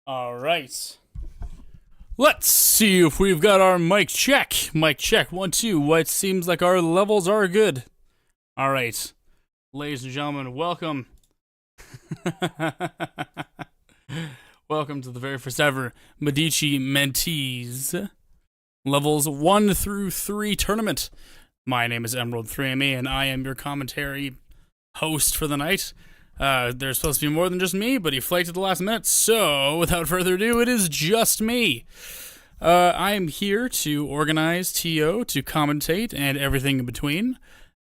All right. Let's see if we've got our mic check. Mic check, 1, 2. What seems like our levels are good. All right. Ladies and gentlemen, welcome. Welcome to the very first ever Medici Mentees Levels 1 through 3 tournament. My name is Emerald3ME, and I am your commentary host for the night. There's supposed to be more than just me, but he flaked at the last minute, so without further ado, it is just me. I am here to organize TO, to commentate, and everything in between,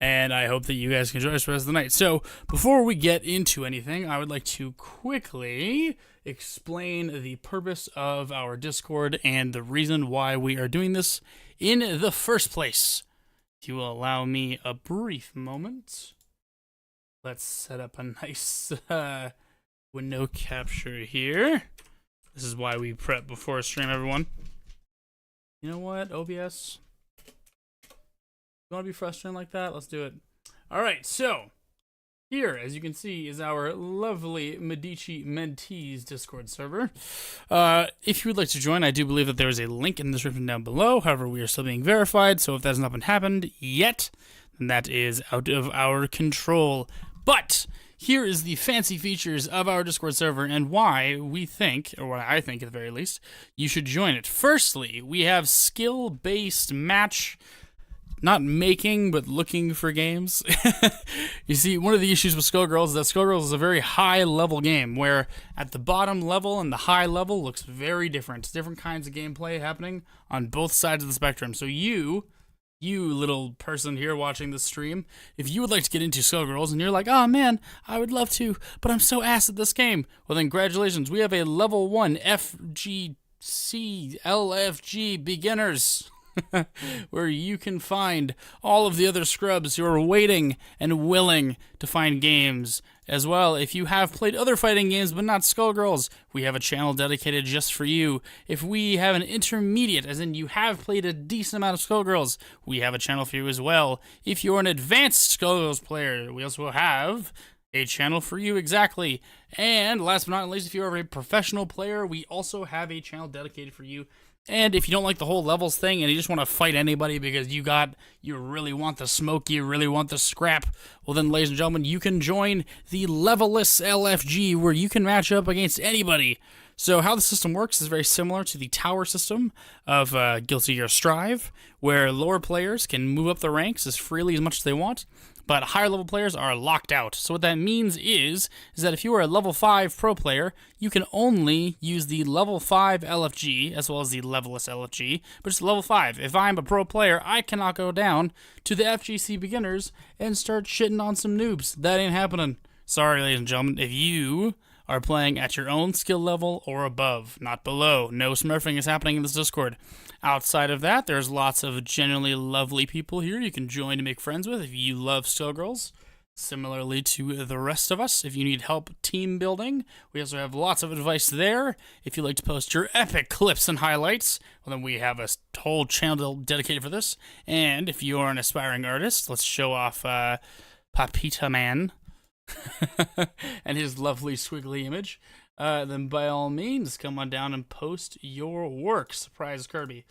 and I hope that you guys can join us for the rest of the night. So, before we get into anything, I would like to quickly explain the purpose of our Discord and the reason why we are doing this in the first place. If you will allow me a brief moment. Let's set up a nice window capture here. This is why we prep before a stream, everyone. You know what, OBS? You want to be frustrating like that? Let's do it. All right, so here, as you can see, is our lovely Medici Mentees Discord server. If you would like to join, I do believe that there is a link in the description down below. However, we are still being verified, so if that has not been happened yet, then that is out of our control. But here is the fancy features of our Discord server and why we think, or what I think at the very least, you should join it. Firstly, we have skill-based match, not making, but looking for games. You see, one of the issues with Skullgirls is that Skullgirls is a very high-level game, where at the bottom level and the high level looks very different. It's different kinds of gameplay happening on both sides of the spectrum. So you little person here watching this stream, if you would like to get into Skullgirls and you're like, oh man, I would love to, but I'm so ass at this game, well then congratulations, we have a level 1 FGC LFG beginners where you can find all of the other scrubs who are waiting and willing to find games. As well, if you have played other fighting games but not Skullgirls, we have a channel dedicated just for you. If we have an intermediate, as in you have played a decent amount of Skullgirls, we have a channel for you as well. If you're an advanced Skullgirls player, we also have a channel for you exactly. And last but not least, if you're a professional player, we also have a channel dedicated for you. And if you don't like the whole levels thing and you just want to fight anybody because you really want the smoke, you really want the scrap, well then, ladies and gentlemen, you can join the Levelless LFG where you can match up against anybody. So how the system works is very similar to the tower system of Guilty Gear Strive, where lower players can move up the ranks as freely as much as they want, but higher level players are locked out. So what that means is that if you are a level 5 pro player, you can only use the level 5 LFG as well as the Levelless LFG, but it's level 5. If I'm a pro player, I cannot go down to the FGC beginners and start shitting on some noobs. That ain't happening. Sorry, ladies and gentlemen, if you are playing at your own skill level or above, not below. No smurfing is happening in this Discord. Outside of that, there's lots of genuinely lovely people here you can join to make friends with if you love Skullgirls. Similarly to the rest of us, if you need help team building, we also have lots of advice there. If you like to post your epic clips and highlights, well, then we have a whole channel dedicated for this. And if you are an aspiring artist, let's show off Papita Man and his lovely squiggly image. Then by all means, come on down and post your work. Surprise Kirby.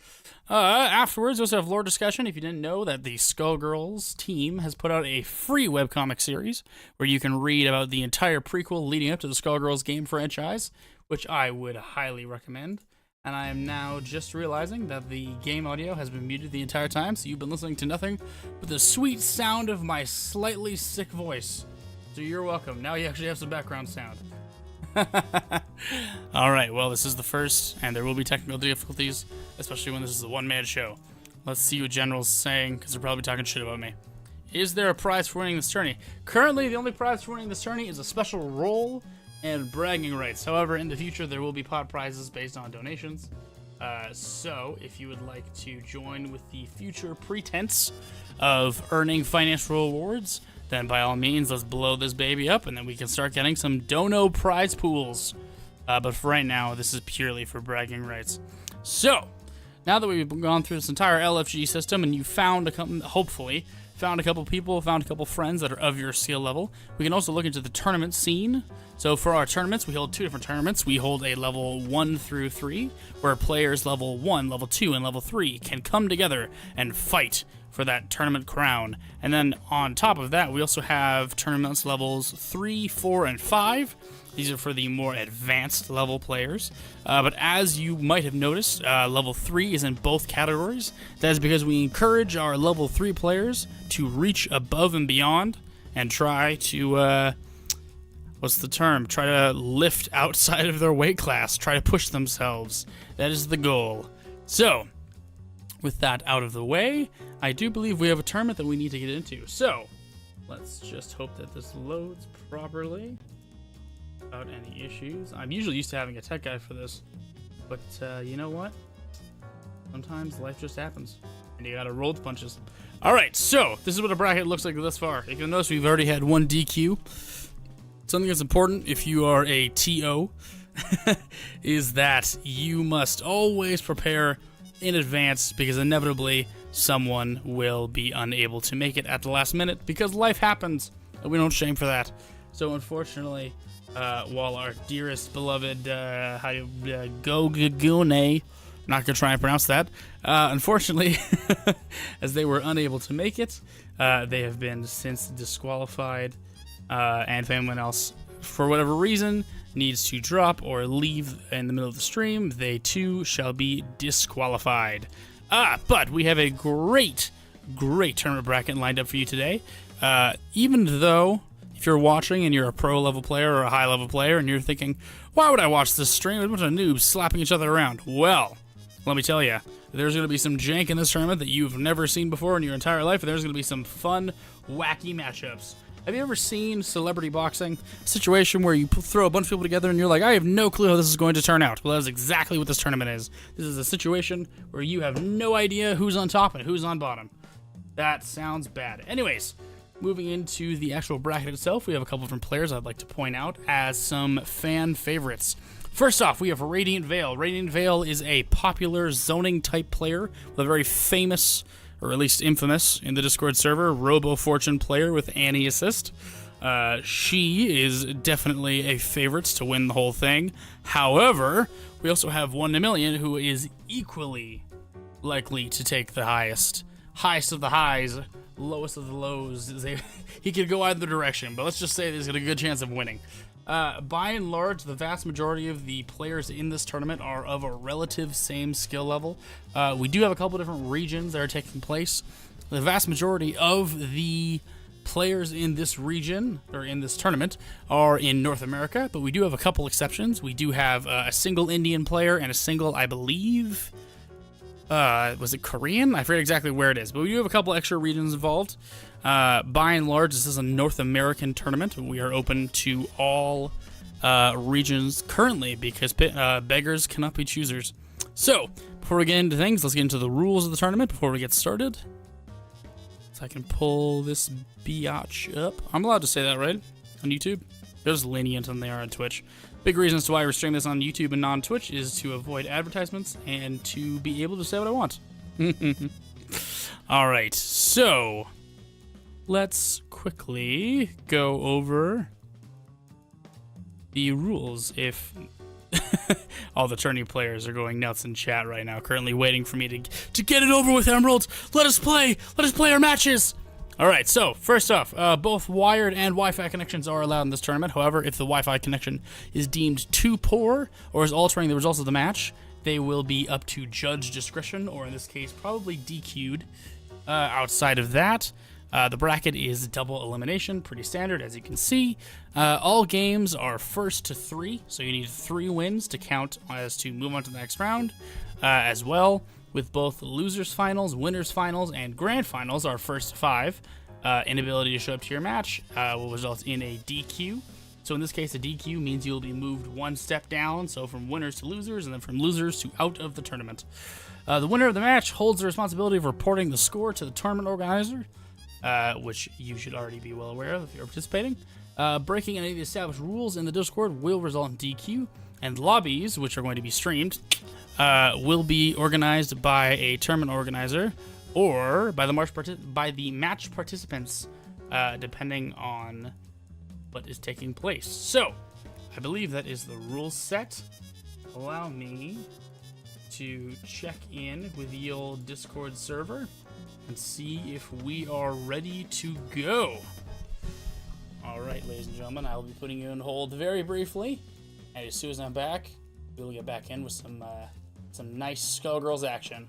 Afterwards, we also have lore discussion. If you didn't know that the Skullgirls team has put out a free webcomic series where you can read about the entire prequel leading up to the Skullgirls game franchise, which I would highly recommend. And I am now just realizing that the game audio has been muted the entire time, so you've been listening to nothing but the sweet sound of my slightly sick voice. So you're welcome. Now you actually have some background sound. Alright, well, this is the first, and there will be technical difficulties, especially when this is a one-man show. Let's see what General's saying, because they're probably talking shit about me. Is there a prize for winning this tourney? Currently, the only prize for winning this tourney is a special role and bragging rights. However, in the future, there will be pot prizes based on donations. So, if you would like to join with the future pretense of earning financial rewards, then by all means, let's blow this baby up, and then we can start getting some dono prize pools. But for right now, this is purely for bragging rights. So, now that we've gone through this entire LFG system, and you found hopefully found a couple people, found a couple friends that are of your skill level, we can also look into the tournament scene. So for our tournaments, we hold two different tournaments. We hold a level 1 through 3, where players level 1, level 2, and level 3 can come together and fight for that tournament crown. And then on top of that, we also have tournaments levels 3, 4, and 5. These are for the more advanced level players. But as you might have noticed, level 3 is in both categories. That is because we encourage our level 3 players to reach above and beyond and try to, what's the term? Try to lift outside of their weight class. Try to push themselves. That is the goal. So, with that out of the way, I do believe we have a tournament that we need to get into. So, let's just hope that this loads properly without any issues. I'm usually used to having a tech guy for this, but you know what? Sometimes life just happens, and you gotta roll the punches. Alright, so this is what a bracket looks like thus far. You can notice we've already had one DQ. Something that's important if you are a TO is that you must always prepare in advance, because inevitably someone will be unable to make it at the last minute, because life happens, and we don't shame for that. So unfortunately, while our dearest beloved Gogagune, not gonna try and pronounce that, unfortunately, as they were unable to make it, they have been since disqualified, and if anyone else, for whatever reason, needs to drop or leave in the middle of the stream, they too shall be disqualified. But we have a great tournament bracket lined up for you today. Even though, if you're watching and you're a pro level player or a high level player and you're thinking, why would I watch this stream? There's a bunch of noobs slapping each other around. Well, let me tell you, there's going to be some jank in this tournament that you've never seen before in your entire life, and there's going to be some fun, wacky matchups. Have you ever seen celebrity boxing? A situation where you throw a bunch of people together and you're like, I have no clue how this is going to turn out. Well, that's exactly what this tournament is. This is a situation where you have no idea who's on top and who's on bottom. That sounds bad. Anyways, moving into the actual bracket itself, we have a couple different players I'd like to point out as some fan favorites. First off, we have Radiant Veil. Radiant Veil is a popular zoning type player with a very famous, or at least infamous, in the Discord server, Robo Fortune player with Annie Assist. She is definitely a favorite to win the whole thing. However, we also have 1 in a million who is equally likely to take the highest of the highs, lowest of the lows. He could go either direction, but let's just say there's a good chance of winning. By and large, the vast majority of the players in this tournament are of a relative same skill level. We do have a couple different regions that are taking place. The vast majority of the players in this region, or in this tournament, are in North America, but we do have a couple exceptions. We do have a single Indian player and a single, I believe, was it Korean? I forget exactly where it is, but we do have a couple extra regions involved. By and large, this is a North American tournament. We are open to all regions currently because beggars cannot be choosers. So, before we get into things, let's get into the rules of the tournament before we get started. If I can pull this biatch up. I'm allowed to say that, right? On YouTube? They're just lenient than they are on Twitch. Big reasons to why we're streaming this on YouTube and not on Twitch is to avoid advertisements and to be able to say what I want. Alright, so let's quickly go over the rules. If all the tourney players are going nuts in chat right now, currently waiting for me to get it over with, Emerald. Let us play our matches. All right, so first off, both wired and Wi-Fi connections are allowed in this tournament. However, if the Wi-Fi connection is deemed too poor or is altering the results of the match, they will be up to judge discretion, or in this case, probably DQ'd. Outside of that, the bracket is double elimination, pretty standard, as you can see. All games are first to 3, so you need 3 wins to count as to move on to the next round. As well, with both losers finals, winners finals, and grand finals are first to 5. Inability to show up to your match will result in a DQ. So in this case, a DQ means you'll be moved 1 step down, so from winners to losers, and then from losers to out of the tournament. The winner of the match holds the responsibility of reporting the score to the tournament organizer, which you should already be well aware of if you're participating. Breaking any of the established rules in the Discord will result in DQ, and lobbies, which are going to be streamed, will be organized by a tournament organizer or by the match participants, depending on what is taking place. So, I believe that is the rule set. Allow me to check in with the old Discord server and see if we are ready to go. All right, ladies and gentlemen, I will be putting you on hold very briefly, and as soon as I'm back, we'll get back in with some nice Skullgirls action.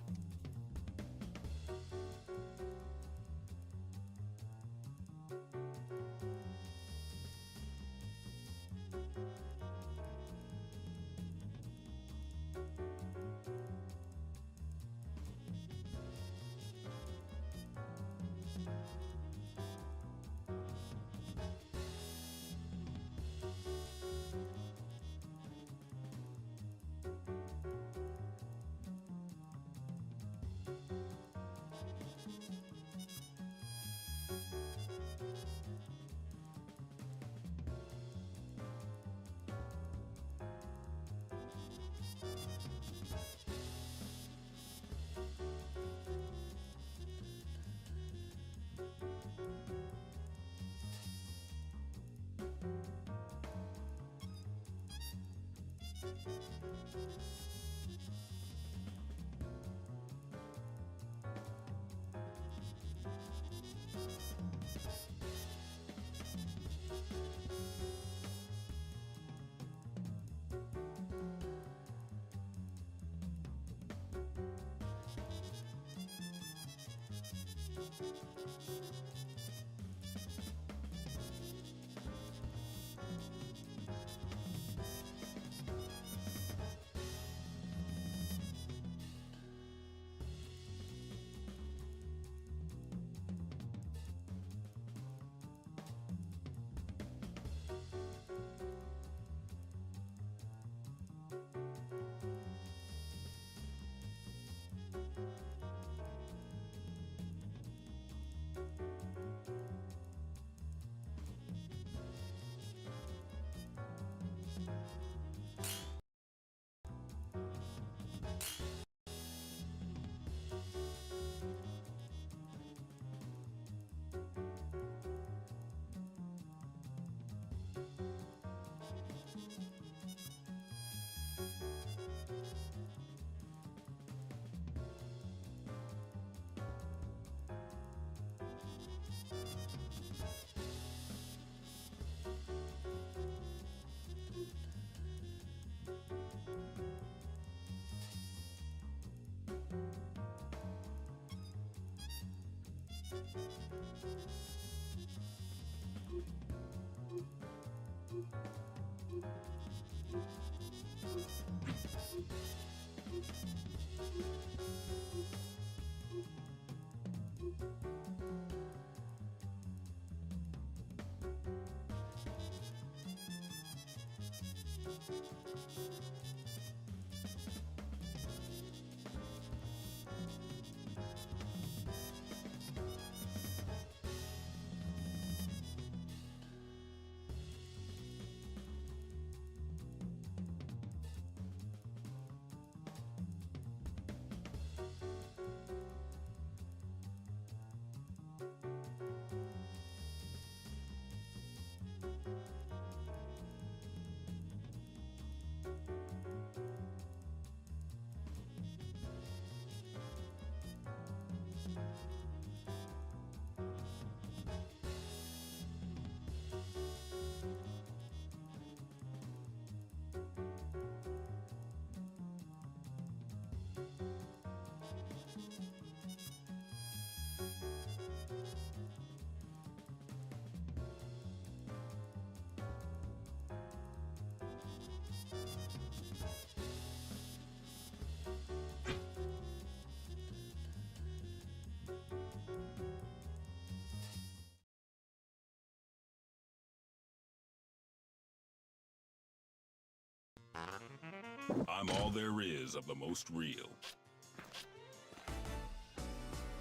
I'm all there is of the most real.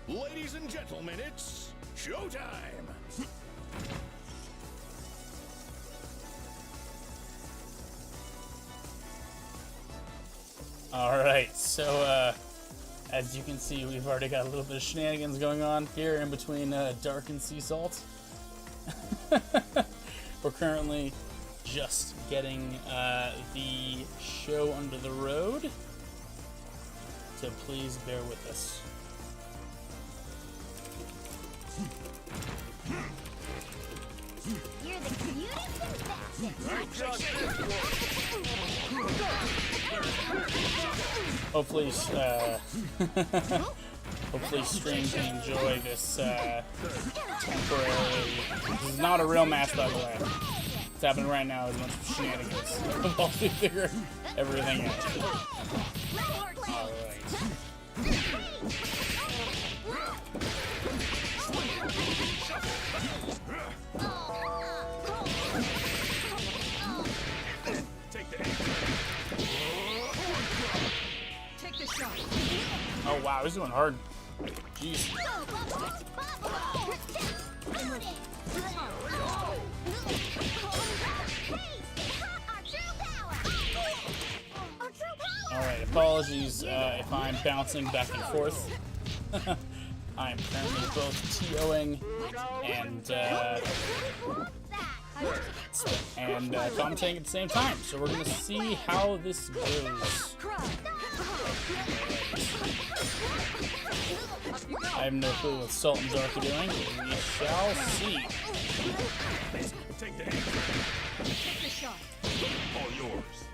Ladies and gentlemen, it's showtime! Alright, so as you can see, we've already got a little bit of shenanigans going on here in between Dark and Sea Salt. We're currently just getting the show under the road, so please bear with us. You're the cutest and fastest. Hopefully, hopefully stream can enjoy this temporarily. This is not a real match, by the way. What's happening right now is a bunch of shenanigans while we figure everything out. Alright. Take the shot. Oh wow, he's doing hard. Jeez. Alright, apologies if I'm bouncing back and forth. I am currently both TOing and commentating at the same time, so we're gonna see how this goes. I have no clue what Salt and Dark are doing, but we shall see. Take the shot. all yours.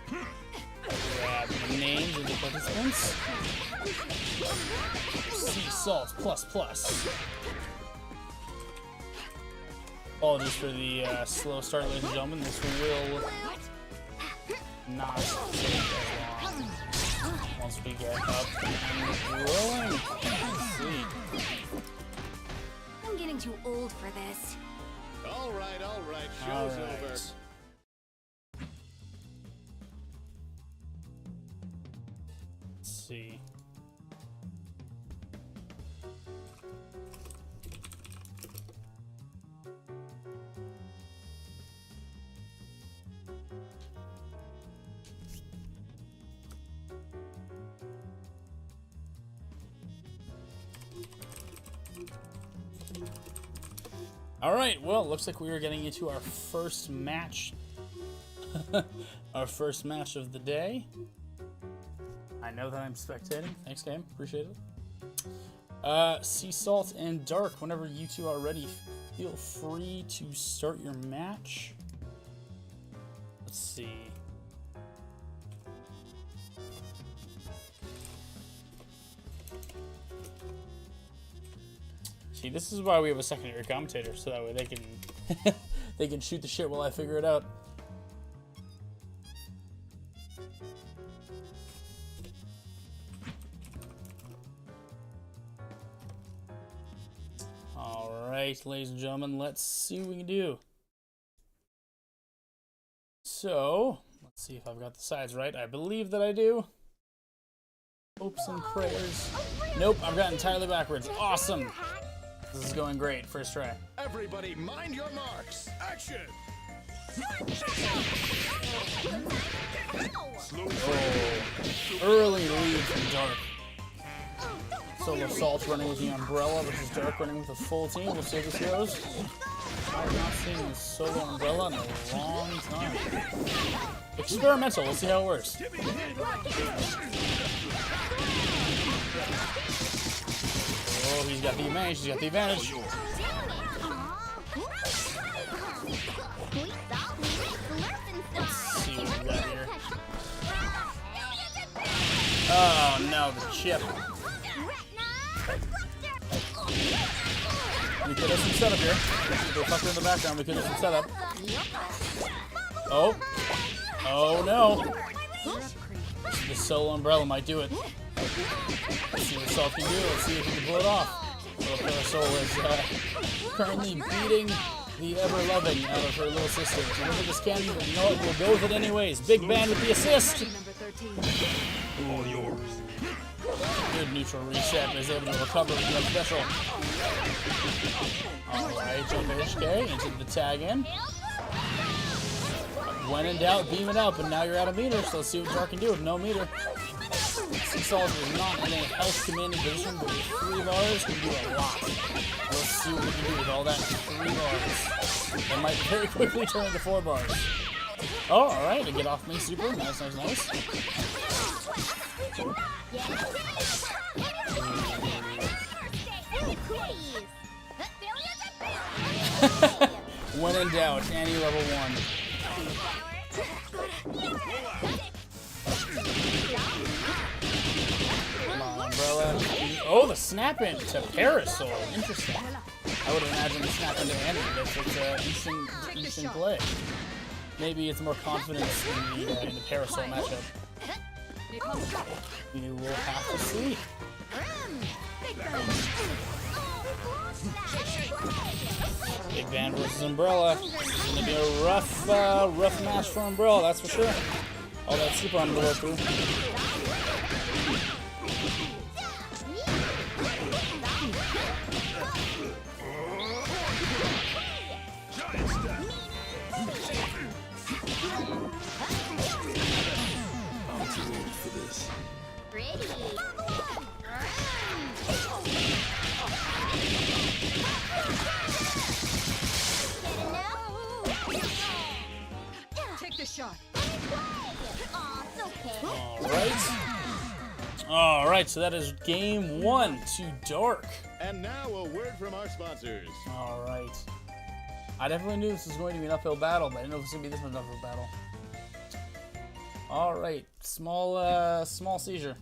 Grab the names of the participants. Sea Salt ++. Apologies for the slow start, ladies and gentlemen. This will not take as long once we get up and rolling. Let's see. I'm getting too old for this. All right, show's over. Let's see. Alright, well, looks like we are getting into our first match. Our first match of the day. I know that I'm spectating. Thanks, game. Appreciate it. Sea Salt and Dark, whenever you two are ready, feel free to start your match. Let's see. See, this is why we have a secondary commentator, so that way they can they can shoot the shit while I figure it out. Alright, ladies and gentlemen, let's see what we can do. So, let's see if I've got the sides right. I believe that I do. Hopes and prayers. Nope, I've got entirely backwards. Awesome! This is going great. First try. Everybody, mind your marks. Action! Oh, early lead from Dark. Solo Salt running with the umbrella versus Dark running with a full team. We'll see how this goes. I have not seen a solo umbrella in a long time. Experimental. Let's see how it works. Oh, he's got the advantage. He's got the advantage. Let's see what we got here. Oh no, the chip. We could have some setup here. The fucker in the background, we could have some setup. Oh. Oh no. The solo umbrella might do it. Let's see what Salt can do. Let's see if he can pull it off. Soul is currently beating the ever-loving out of her little sister. I don't think this can, but you know what? We'll go with it anyways. Big Band with the assist. Number 13. All yours. Good neutral reset. Is able to recover with the special. Alright, jump HK into the tag in. When in doubt, beam it out, but now you're out of meter, so let's see what Dark can do with no meter. Sea Salt is not in a health commanding position, but with 3 bars can do a lot. Let's see what we can do with all that 3 bars. That might very quickly turn into 4 bars. Oh, alright, to get off me, super. Nice, nice, nice. When in doubt, Annie level 1. Come on, Umbrella. Oh, the snap into Parasol. Interesting. I would imagine the snap into Annie, but it's an instant play. Maybe it's more confidence in the Parasol matchup. We will have to see. Big Band versus Umbrella. It's gonna be a rough match for Umbrella, that's for sure. All that super on the way through. I'm too old for this. Take the shot. Alright, so that is game 1 to Dark. And now a word from our sponsors. Alright. I definitely knew this was going to be an uphill battle, but I didn't know it was going to be this much of an uphill battle. Alright, small seizure.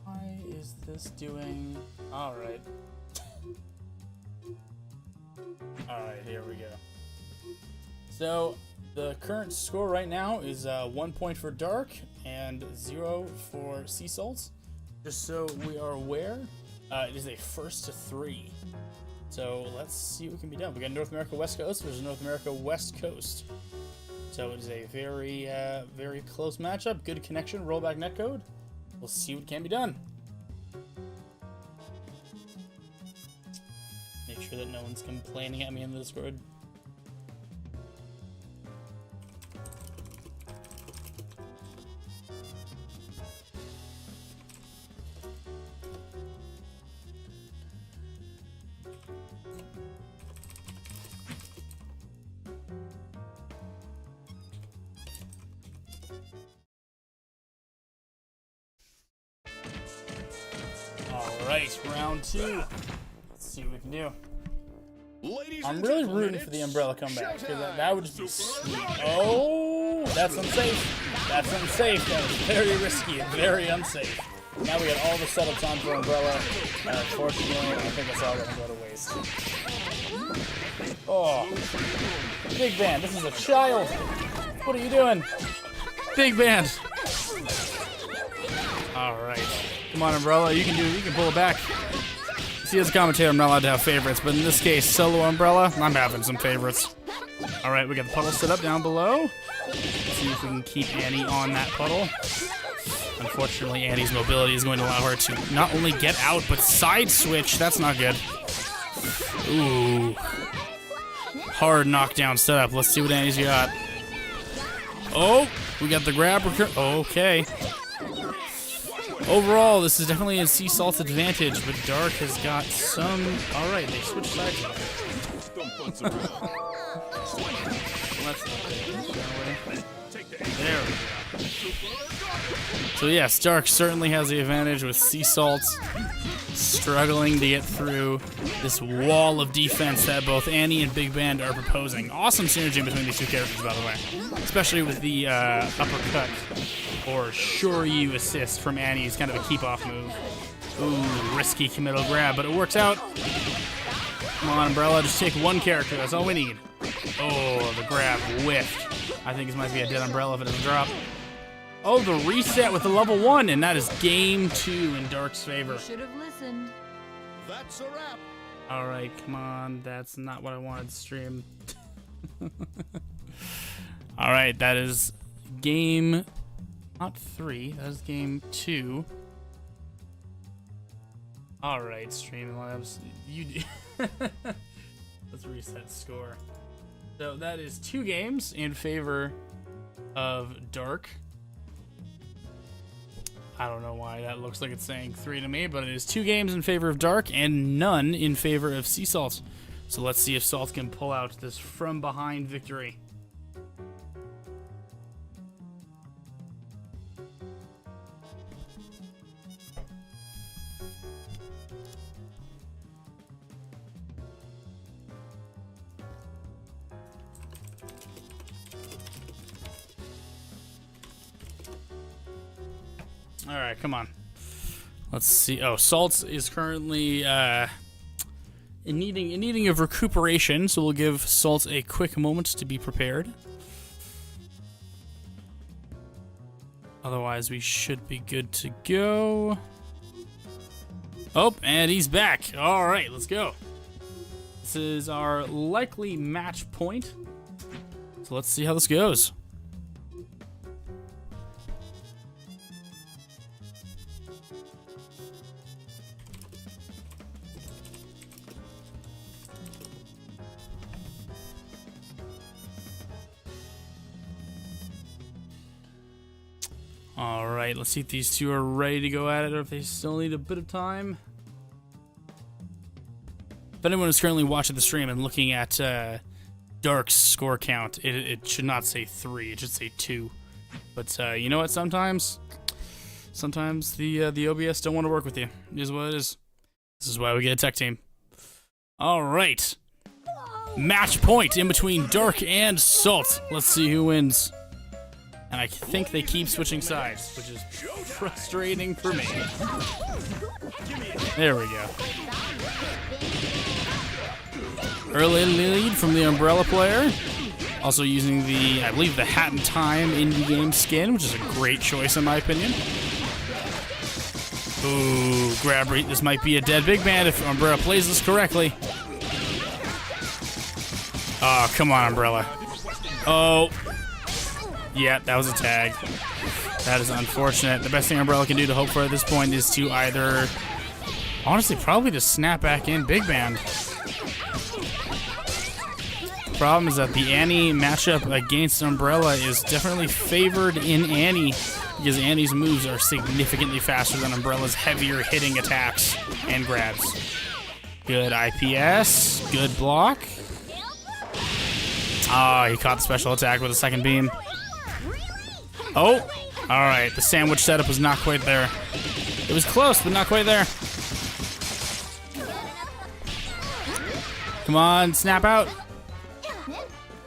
Why is this doing... Alright. Alright, here we go. So, the current score right now is 1 point for Dark and 0 for Sea Salt. Just so we are aware, it is a 1st to 3. So let's see what can be done. We got North America West Coast versus North America West Coast. So it is a very, very close matchup. Good connection, rollback netcode. We'll see what can be done. Make sure that no one's complaining at me in the Discord. Alright, round 2. Let's see what we can do. Ladies I'm and really gentlemen, rooting for the Umbrella comeback, because showtime. that would just be sweet. Oh, that's unsafe. That's unsafe. That was very risky and very unsafe. Now we got all the setups on for Umbrella. Unfortunately, I think it's all going to go to waste. Oh, Big Band, this is a child. What are you doing? Big Band. All right. Come on, Umbrella. You can pull it back. See, as a commentator, I'm not allowed to have favorites, but in this case, solo Umbrella, I'm having some favorites. All right, we got the puddle set up down below. Let's see if we can keep Annie on that puddle. Unfortunately, Annie's mobility is going to allow her to not only get out, but side switch. That's not good. Ooh. Hard knockdown setup. Let's see what Annie's got. Oh, we got the grab. Okay. Overall, this is definitely a Sea Salt's advantage, but Dark has got some... Alright, they switched sides. There we go. So yes, Dark certainly has the advantage with Sea Salt struggling to get through this wall of defense that both Annie and Big Band are proposing. Awesome synergy between these two characters, by the way. Especially with the uppercut or Shoryu assist from Annie's kind of a keep-off move. Ooh, risky committal grab, but it works out. Come on, Umbrella, just take one character. That's all we need. Oh, the grab whiffed. I think this might be a dead Umbrella if it doesn't drop. Oh, the reset with the level 1, and that is game 2 in Dark's favor. Should have listened. that's a wrap. Alright, come on. That's not what I wanted to stream. Alright, that is game... Not 3, that is game 2. Alright, Streamlabs. You Let's reset score. So that is 2 games in favor of Dark. I don't know why that looks like it's saying 3 to me, but it is 2 games in favor of Dark and none in favor of Sea Salt. So let's see if Salt can pull out this from behind victory. All right, come on. Let's see. Oh, Salt is currently in needing of recuperation, so we'll give Salt a quick moment to be prepared. Otherwise, we should be good to go. Oh, and he's back. All right, let's go. This is our likely match point. So let's see how this goes. Alright, let's see if these two are ready to go at it or if they still need a bit of time. If anyone is currently watching the stream and looking at Dark's score count, it should not say 3, it should say 2. But you know what, sometimes the OBS don't want to work with you. It is what it is. This is why we get a tech team. Alright. Match point in between Dark and Salt. Let's see who wins. And I think they keep switching sides, which is frustrating for me. There we go. Early lead from the Umbrella player. Also using the, I believe, the Hat in Time indie game skin, which is a great choice in my opinion. Ooh, grab rate. This might be a dead big man if Umbrella plays this correctly. Oh, come on, Umbrella. Oh. Yeah, that was a tag. That is unfortunate. The best thing Umbrella can do to hope for at this point is to either... Honestly, probably just snap back in Big Band. Problem is that the Annie matchup against Umbrella is definitely favored in Annie because Annie's moves are significantly faster than Umbrella's heavier hitting attacks and grabs. Good IPS. Good block. Oh, he caught the special attack with a second beam. Oh, all right. The sandwich setup was not quite there. It was close, but not quite there. Come on, snap out.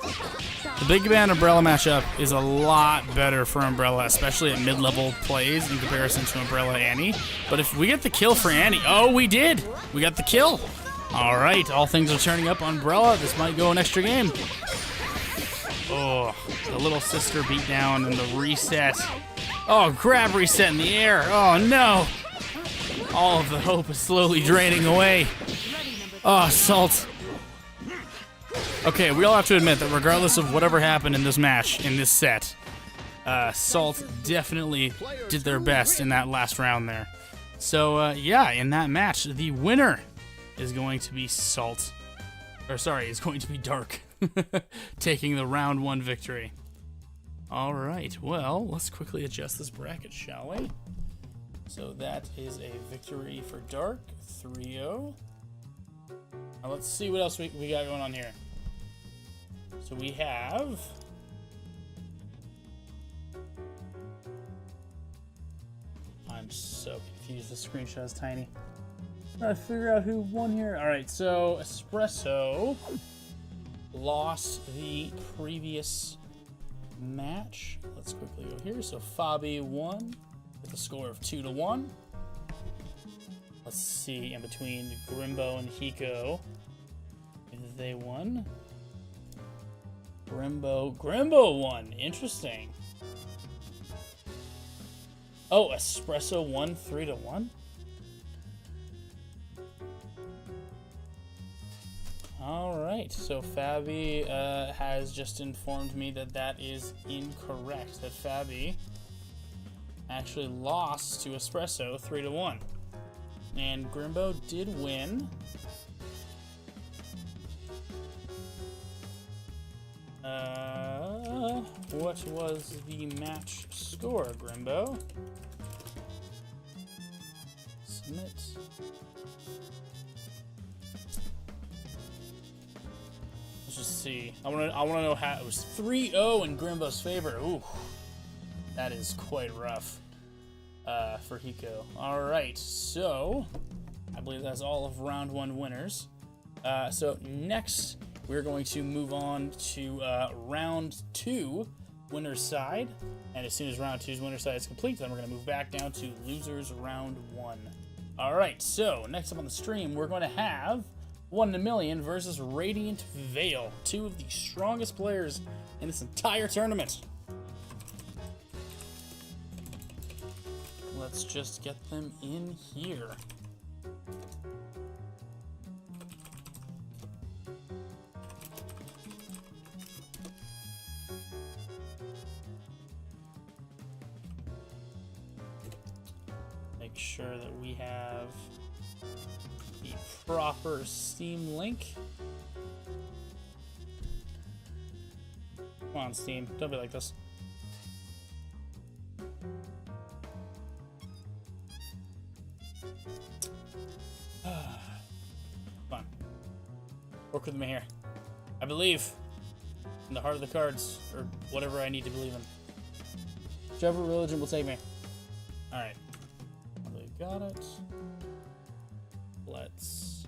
The Big Band Umbrella matchup is a lot better for Umbrella, especially at mid-level plays in comparison to Umbrella Annie. But if we get the kill for Annie, oh, we did. We got the kill. All right, all things are turning up on Umbrella. This might go an extra game. Oh, the little sister beatdown and the reset. Oh, grab reset in the air. Oh, no. All of the hope is slowly draining away. Oh, Salt. Okay, we all have to admit that regardless of whatever happened in this match, in this set, Salt definitely did their best in that last round there. So, yeah, in that match, the winner is going to be Salt. Or, sorry, is going to be Dark. Taking the round 1 victory. Alright, well, let's quickly adjust this bracket, shall we? So that is a victory for Dark, 3-0. Now let's see what else we got going on here. So we have... I'm so confused, the screenshot is tiny. I'm trying to figure out who won here. Alright, so Espresso lost the previous match. Let's quickly go here. So Fabi won with a score of 2-1. Let's see in between Grimbo and Hiko if they won. Grimbo won. Interesting. Oh, Espresso won 3-1. Alright, so Fabi has just informed me that that is incorrect. That Fabi actually lost to Espresso 3-1. And Grimbo did win. What was the match score, Grimbo? Submit. Let's just see. I want to know how it was 3-0 in Grimbo's favor. Ooh, that is quite rough for Hiko. All right, so I believe that's all of round 1 winners. So next, we're going to move on to round 2, winner's side. And as soon as round 2's winner's side is complete, then we're going to move back down to losers round 1. All right, so next up on the stream, we're going to have 1 in a Million versus Radiant Veil, 2 of the strongest players in this entire tournament. Let's just get them in here. Make sure that we have the proper Steam link. Come on, Steam. Don't be like this. Come on. Work with me here. I believe in the heart of the cards, or whatever I need to believe in. Whichever religion will take me. Alright. Got it. Let's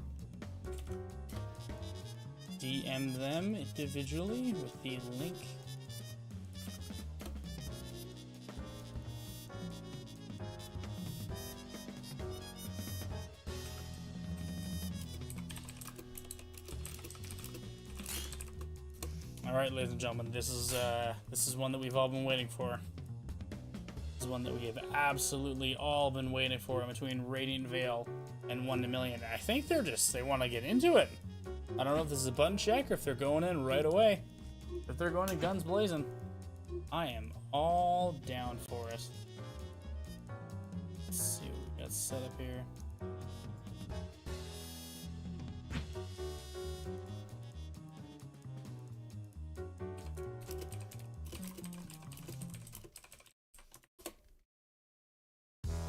DM them individually with the link. All right, ladies and gentlemen, this is one that we've all been waiting for. This is one that we have absolutely all been waiting for in between Radiant Veil and 1 in a Million. I think they want to get into it. I don't know if this is a button check or if they're going in right away. If they're going in guns blazing, I am all down for it. Let's see what we got set up here.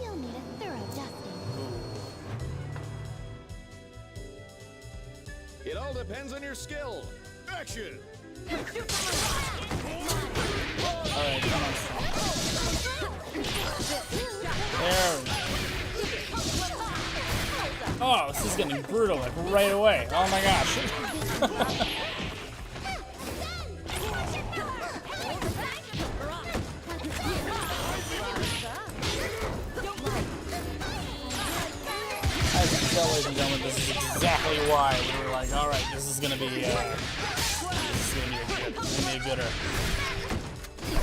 You'll need a thorough dusting. It all depends on your skill. Action! Alright, come on. There we go. Oh, this is getting brutal, like, right away. Oh my gosh. As you can tell, ladies and gentlemen, this is exactly why we were like, alright, this is gonna be a gooder.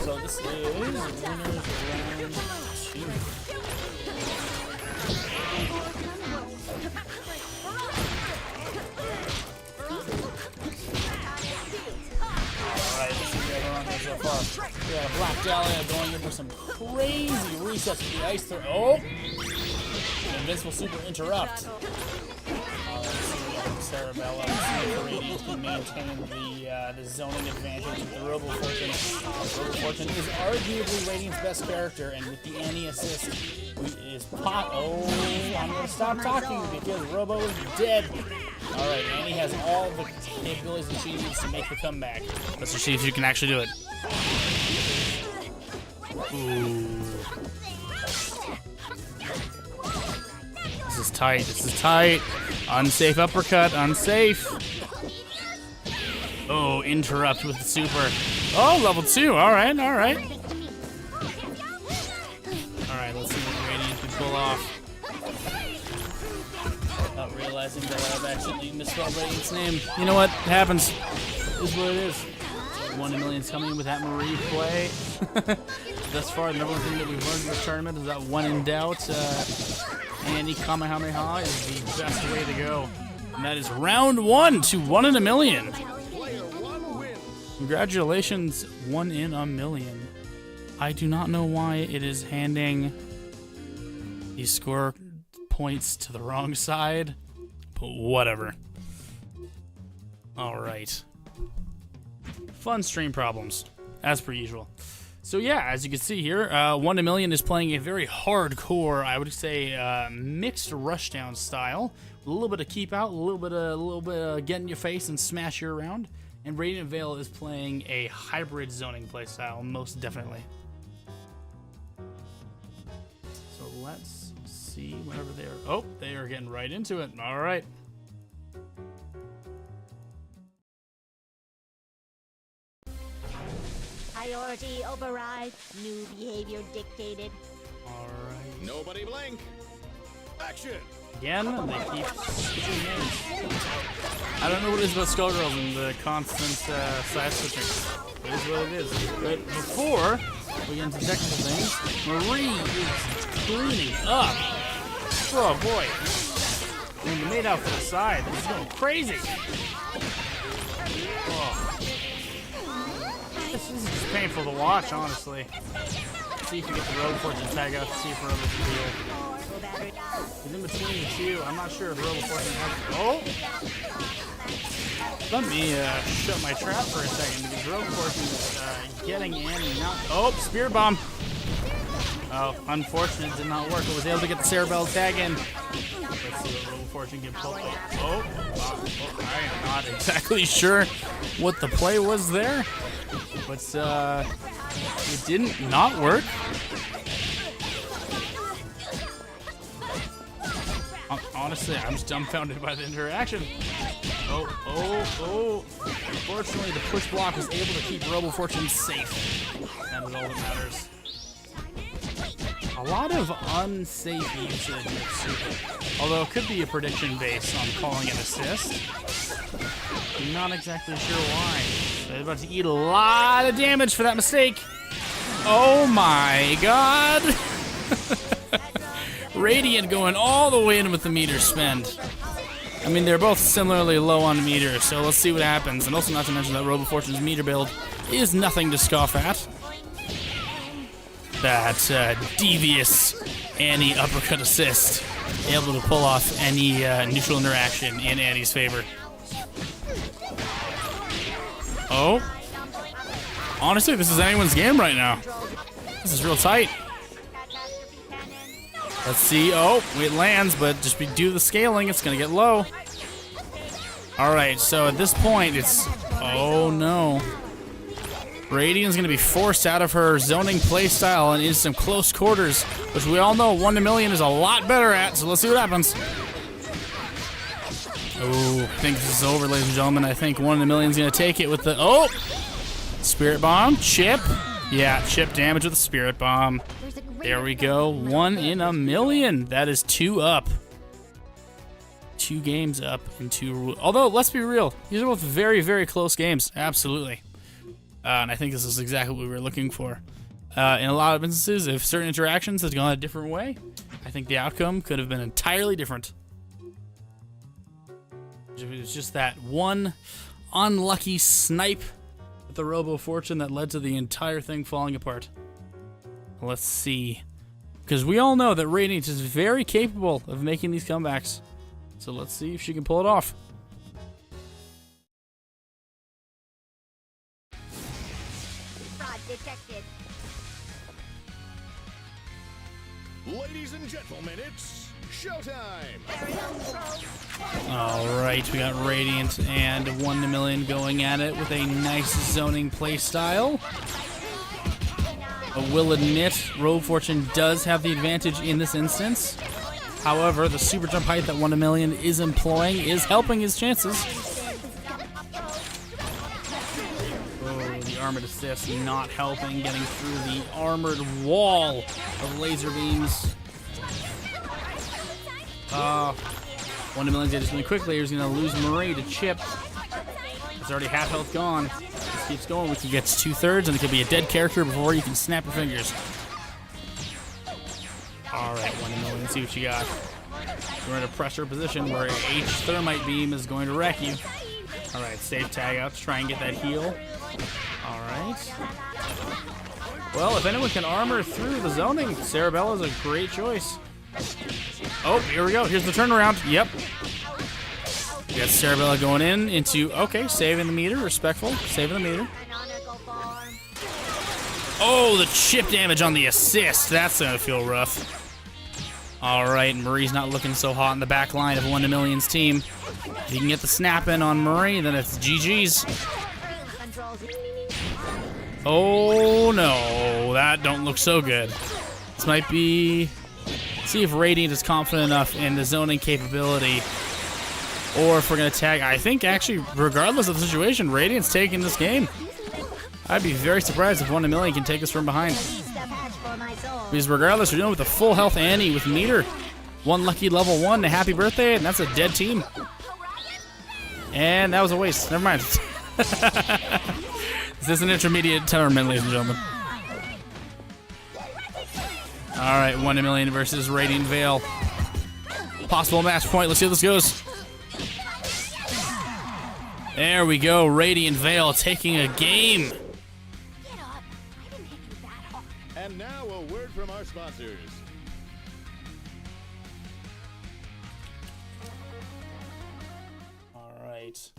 So this is winners round 2. Alright, let's see what everyone does so far. We got a Black Dahlia going in for some crazy resets with the ice throw. Oh! Invincible Super Interrupt. Sarabella and Radiant can maintain the zoning advantage with the Robo Fortune. Robo Fortune is arguably Radiant's best character, and with the Annie assist, is pot. Oh, I'm gonna stop talking because Robo is dead. Alright, Annie has all the capabilities that she needs to make the comeback. Let's just see if you can actually do it. Ooh. This is tight. This is tight. Unsafe uppercut. Unsafe. Oh, interrupt with the super. Oh, level 2. All right. All right. All right. Let's see what Radiant can pull off. Not realizing that I've accidentally misspelled Radiant's name. You know what? It happens. It is what it is. 1 in a Million's coming in with that Marie play. Thus far, the number one thing that we've learned in this tournament is that when in doubt, Annie Kamehameha is the best way to go. And that is round 1 to 1 in a million. Player 1 wins. Congratulations, 1 in a million. I do not know why it is handing these score points to the wrong side, but whatever. All right. Fun stream problems, as per usual. So yeah, as you can see here, 1 in a million is playing a very hardcore, I would say, mixed rushdown style. A little bit of keep out, a little bit of get in your face and smash you around. And Radiant Veil is playing a hybrid zoning playstyle, most definitely. So let's see whenever they're... Oh, they are getting right into it. All right. Priority override. New behavior dictated. All right. Nobody blink. Action. Again, they keep switching names. I don't know what it is about Skullgirls and the constant side switching. It is what it is. But before we get into technical things, Marie is cleaning up. Oh boy. And the maid out for the side. This is going crazy. Oh. This is just painful to watch, honestly. Let's see if we get the Rogue Fortune tag out to see if Rogue can do it. He's in between the two. I'm not sure if Rogue Fortune has. Oh! Let me shut my trap for a second because Rogue Fortune is getting in and not. Oh, Spirit Bomb! Oh, unfortunate, did not work. But was able to get the Cerebell tag in. Let's see what Rogue Fortune can pull. Oh, I am not exactly sure what the play was there. But it didn't not work. Honestly, I'm just dumbfounded by the interaction. Oh. Unfortunately, the push block was able to keep Robo Fortune safe. That is all that matters. A lot of unsafe usage of Super. Although it could be a prediction based on calling it assist. I'm not exactly sure why. They're about to eat a lot of damage for that mistake. Oh my god. Radiant going all the way in with the meter spend. I mean, they're both similarly low on meter, so let's see what happens. And also not to mention that Robo Fortune's meter build is nothing to scoff at. That devious Annie uppercut assist, able to pull off any neutral interaction in Annie's favor. Oh. Honestly, this is anyone's game right now. This is real tight. Let's see. Oh, it lands, but just due to the scaling, it's going to get low. All right, so at this point, it's... Oh, no. Radiant's going to be forced out of her zoning playstyle and into some close quarters, which we all know 1 in a million is a lot better at, so let's see what happens. Oh, I think this is over, ladies and gentlemen. I think 1 in a million is going to take it with the... Oh! Spirit Bomb. Chip. Yeah, chip damage with the Spirit Bomb. There we go. 1 in a million. That is 2 up. 2 games up in 2... Although, let's be real. These are both very, very close games. Absolutely. And I think this is exactly what we were looking for. In a lot of instances, if certain interactions had gone a different way, I think the outcome could have been entirely different. It was just that one unlucky snipe with the Robo Fortune that led to the entire thing falling apart. Let's see. Because we all know that Radiant is very capable of making these comebacks. So let's see if she can pull it off. Detected. Ladies and gentlemen, it's showtime. All right, we got Radiant and 1 in a million going at it with a nice zoning play style. I will admit, Rogue Fortune does have the advantage in this instance. However, the super jump height that 1 in a million is employing is helping his chances. Armored assist not helping, getting through the armored wall of laser beams. 1 in a million just really quickly. He's going to lose Marie to Chip. It's already half health gone. This keeps going. We can get to 2/3, and it could be a dead character before you can snap your fingers. All right, 1 in a million. Let's see what you got. We're in a pressure position where H Thermite Beam is going to wreck you. Alright, safe tag out to try and get that heal. Alright. Well, if anyone can armor through the zoning, Cerebella's a great choice. Oh, here we go. Here's the turnaround. Yep. We got Cerebella going in into... Okay, saving the meter. Respectful. Saving the meter. Oh, the chip damage on the assist. That's going to feel rough. Alright, Marie's not looking so hot in the back line of 1 to Million's team. If you can get the snap in on Marie, then it's GG's. Oh no, that don't look so good. This might be... See if Radiant is confident enough in the zoning capability. Or if we're going to tag... I think actually, regardless of the situation, Radiant's taking this game. I'd be very surprised if 1 to Million can take us from behind. Because regardless, we're dealing with a full health Annie with meter. One lucky level 1 to happy birthday, and that's a dead team. And that was a waste. Never mind. This is an intermediate tournament, ladies and gentlemen. Alright, 1 to Million versus Radiant Veil. Possible match point. Let's see how this goes. There we go. Radiant Veil taking a game. And now a word from our sponsors. All right.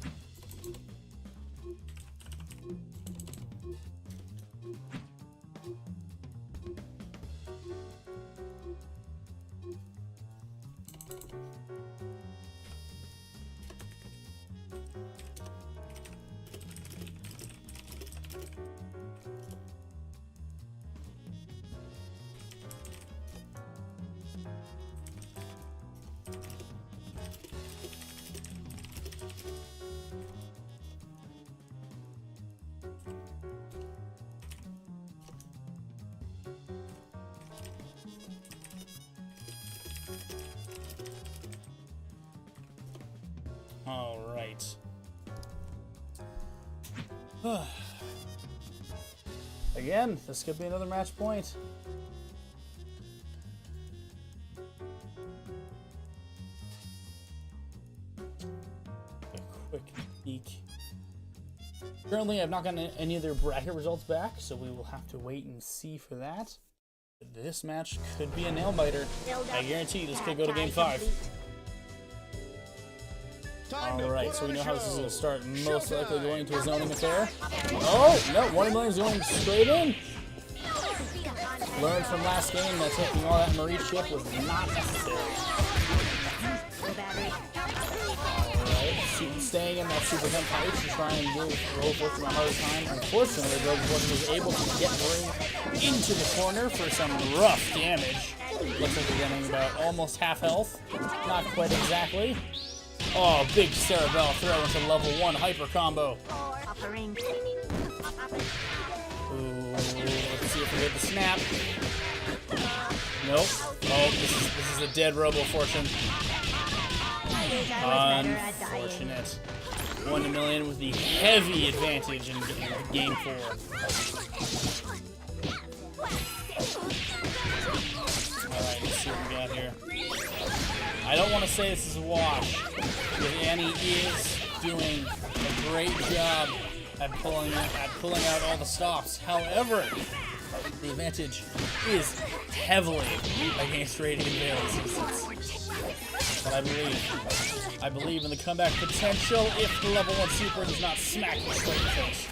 All right. Again, this could be another match point. A quick peek. Currently, I've not gotten any of their bracket results back, so we will have to wait and see for that. But this match could be a nail-biter. I guarantee this could go to Game 5. Alright, so we know how this is going to start. Most likely going to a zoning affair. Oh, no, 1 Million's going straight in. Learned from last game that taking all that Marie chip was not necessary. Alright, staying in that super hemp height to try and give Rosewood a hard time. Unfortunately, Rosewood was able to get Marie into the corner for some rough damage. Looks like we're getting about almost half health. Not quite exactly. Oh, big Cerebell throw into level 1 hyper combo. Ooh, let's see if we get the snap. Nope. Oh, this is a dead Robo Fortune. Unfortunate. 1 to Million with the heavy advantage in game 4. Alright, let's see what we got here. I don't want to say this is a wash, because Annie is doing a great job at pulling out all the stops. However, the advantage is heavily against Radiant Veil's instance. But I believe in the comeback potential if the level 1 super does not smack the straight in the face.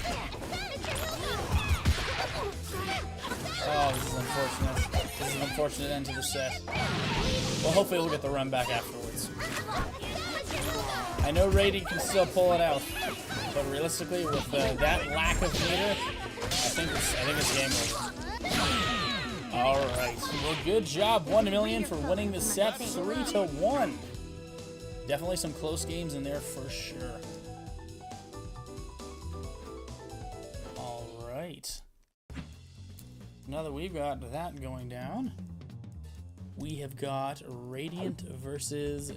Oh, this is unfortunate. This is an unfortunate end to the set. Well, hopefully we'll get the run back afterwards. I know Radiant can still pull it out, but realistically, with that lack of meter, I think it's game over. All right, well, good job, 1 Million for winning the set 3-1. Definitely some close games in there for sure. All right. Now that we've got that going down, we have got Radiant versus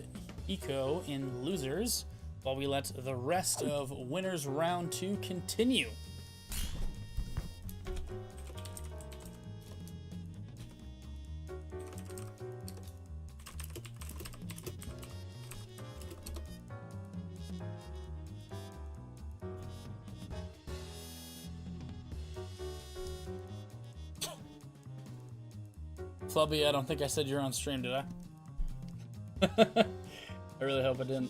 Eco in losers, while we let the rest of winners round 2 continue. Flubby, I don't think I said you're on stream, did I? I really hope I didn't.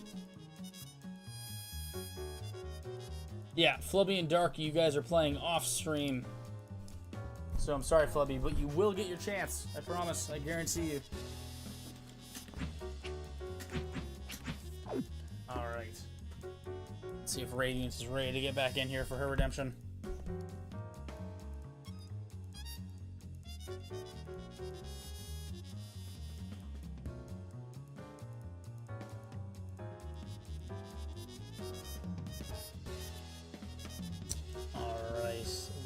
Yeah, Flubby and Dark, you guys are playing off stream. So I'm sorry, Flubby, but you will get your chance. I promise. I guarantee you. Alright. Let's see if Radiant is ready to get back in here for her redemption.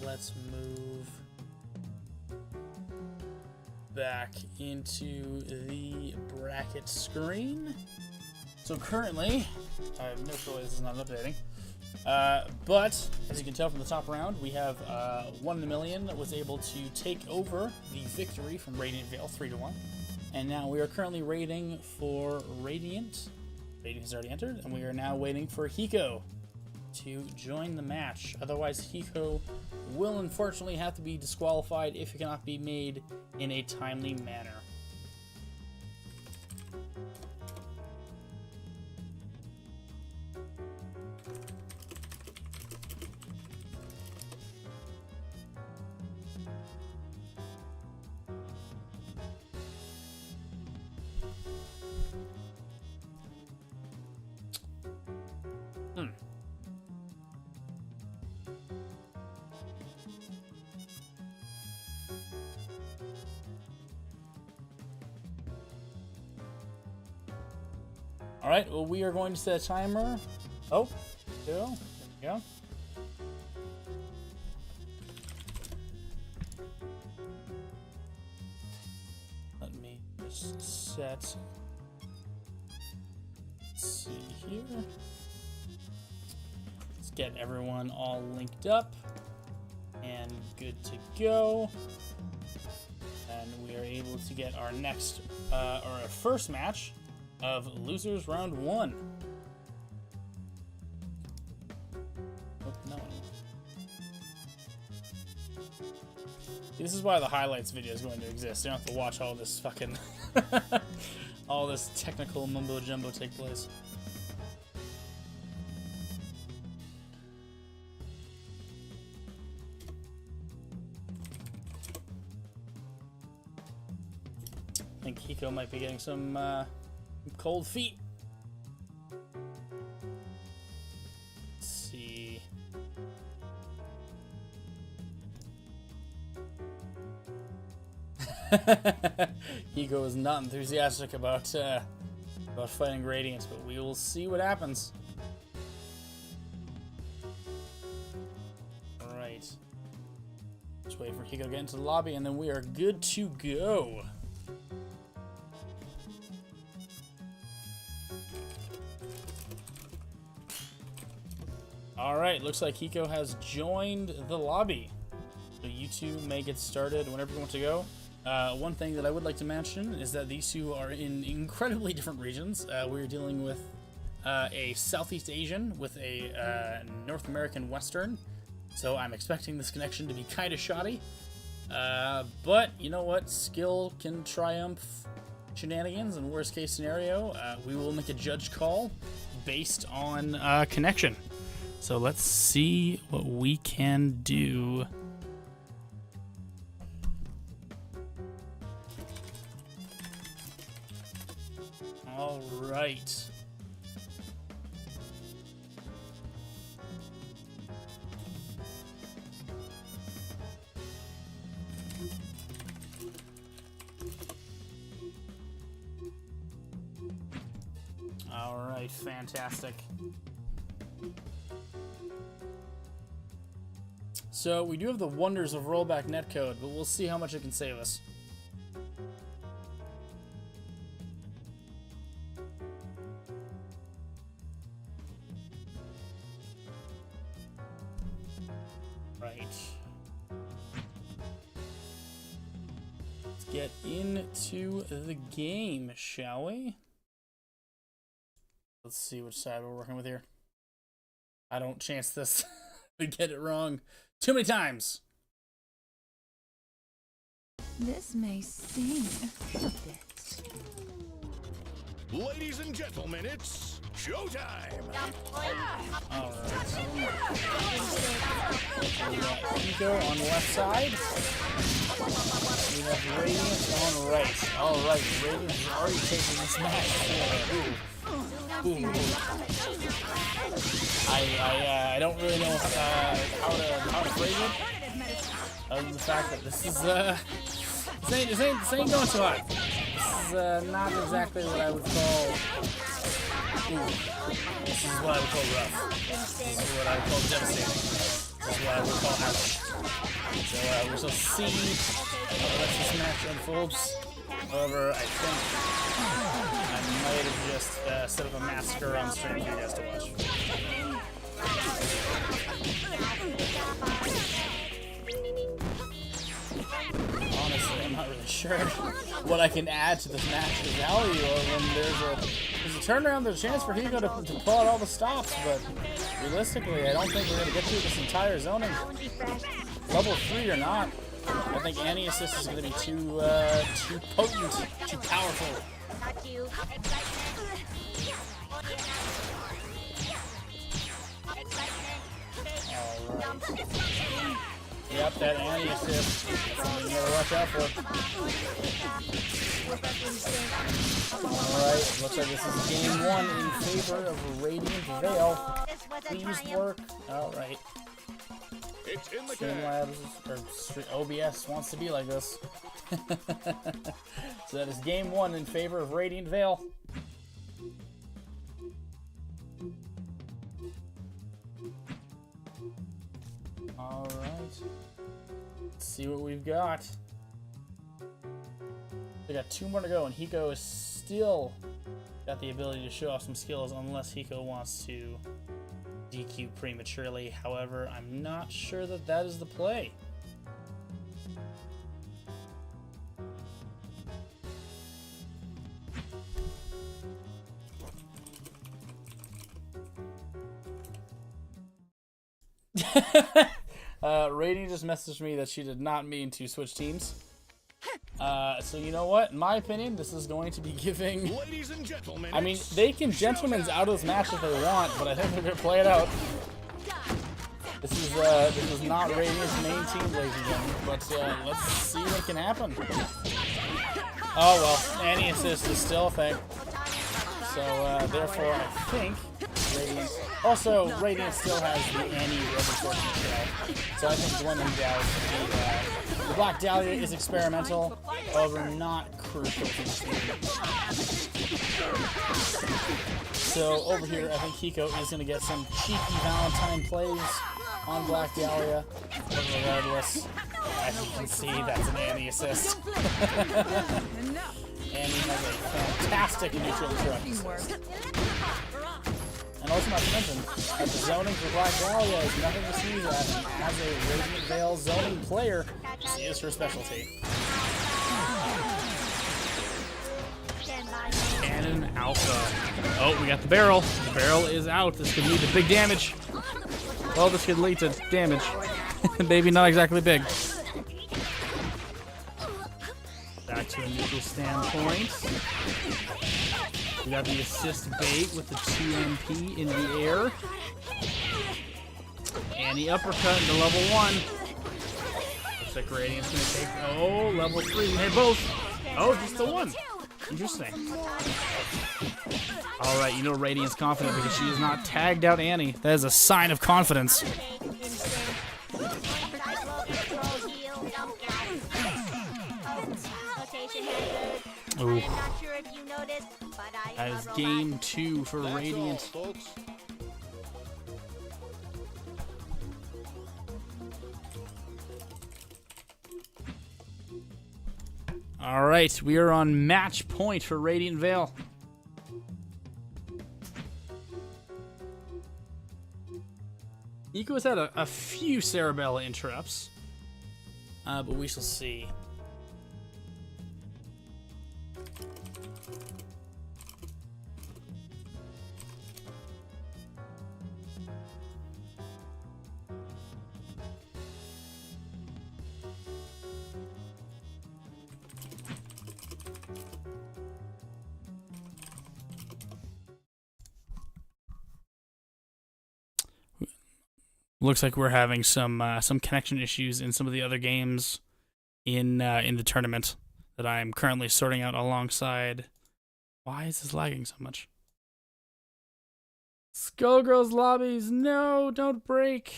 Let's move back into the bracket screen. So currently, I have no clue this is not updating. But as you can tell from the top round, we have 1 in a million that was able to take over the victory from Radiant Veil 3-1. And now we are currently waiting for Radiant. Radiant has already entered, and we are now waiting for Hiko to join the match. Otherwise, Hiko will unfortunately have to be disqualified if it cannot be made in a timely manner. Alright, well, we are going to set a timer. Oh, there we go. Let me just set. Let's see here. Let's get everyone all linked up and good to go. And we are able to get our next, or our first match of Losers Round 1. Oh, no. This is why the highlights video is going to exist. You don't have to watch all this fucking all this technical mumbo jumbo take place. I think Hiko might be getting some cold feet. Let's see. Hiko is not enthusiastic about fighting Radiant, but we will see what happens. All right. Just wait for Hiko to get into the lobby, and then we are good to go. Alright, looks like Hiko has joined the lobby. So you two may get started whenever you want to go. One thing that I would like to mention is that these two are in incredibly different regions. We're dealing with a Southeast Asian with a North American Western. So I'm expecting this connection to be kind of shoddy. But you know what? Skill can triumph shenanigans, and worst case scenario, we will make a judge call based on connection. So let's see what we can do. All right. All right, fantastic. So we do have the wonders of rollback netcode, but we'll see how much it can save us. Right. Let's get into the game, shall we? Let's see which side we're working with here. I don't chance this to get it wrong too many times. This may sting a bit. Ladies and gentlemen, it's showtime! Alright. We got Nico on the left side. We have Radiant on the right. Alright, Radiant is already taking this match. Ooh. I don't really know how to phrase it. Other than the fact that this is this ain't going too hot. This is not exactly what I would call. This is what I would call rough. This is what I would call devastating. This is what I would call ouch. So we shall see how the rest of this match unfolds. However, I think I might have just set up a massacre on stream for you guys to watch. Honestly, I'm not really sure what I can add to this match to value when there's a turnaround. There's a chance for Hiko to pull out all the stops, but realistically, I don't think we're going to get through this entire zoning. Level 3 or not, I think Annie assist is going to be too potent, too powerful. Alright. Yep, that Annie assist. Something you gotta watch out for. Alright, looks like this is game 1 in favor of Radiant Veil. Please work. Alright. It's in the Streamlabs, or OBS wants to be like this. So that is game 1 in favor of Radiant Veil. Alright. Let's see what we've got. We got 2 more to go, and Hiko is still got the ability to show off some skills unless Hiko wants to DQ prematurely. However, I'm not sure that that is the play. Radiant just messaged me that she did not mean to switch teams. So you know what? In my opinion, this is going to be giving... Ladies and gentlemen, I mean, they can gentlemen's out of this match if they want, but I think they're going to play it out. This is not Radiant's main team, ladies and gentlemen, but let's see what can happen. Oh well, Annie assist is still a thing. So therefore, I think Radiant... Also, Radiant still has the Annie Repertoire control, so I think blending down the Black Dahlia is experimental, however not crucial to the team. So over here, I think Hiko is going to get some cheeky Valentine plays on Black Dahlia, but regardless, as you can see, that's an Annie assist. Annie has a fantastic neutral interrupt assist. And also not to mention, that the zoning for Black Dahlia is nothing to sneeze at, and as a Radiant Veil zoning player, this is her specialty. Cannon Alpha. Oh, we got the barrel. The barrel is out. This could lead to big damage. Well, this could lead to damage. Maybe not exactly big. Back to a neutral standpoint. We got the assist bait with the 2 MP in the air. And the uppercut into level 1. Looks like Radiant's gonna take, oh, level 3. Hey, both. Oh, just the 1. Interesting. Alright, you know Radiant's confident because she has not tagged out Annie. That is a sign of confidence. Ooh. That is game 2 for Radiant. folks. Alright, we are on match point for Radiant Veil. Nico has had a few Cerebella interrupts, but we shall see. Looks like we're having some connection issues in some of the other games in the tournament that I'm currently sorting out alongside. Why is this lagging so much? Skullgirls lobbies, no, don't break.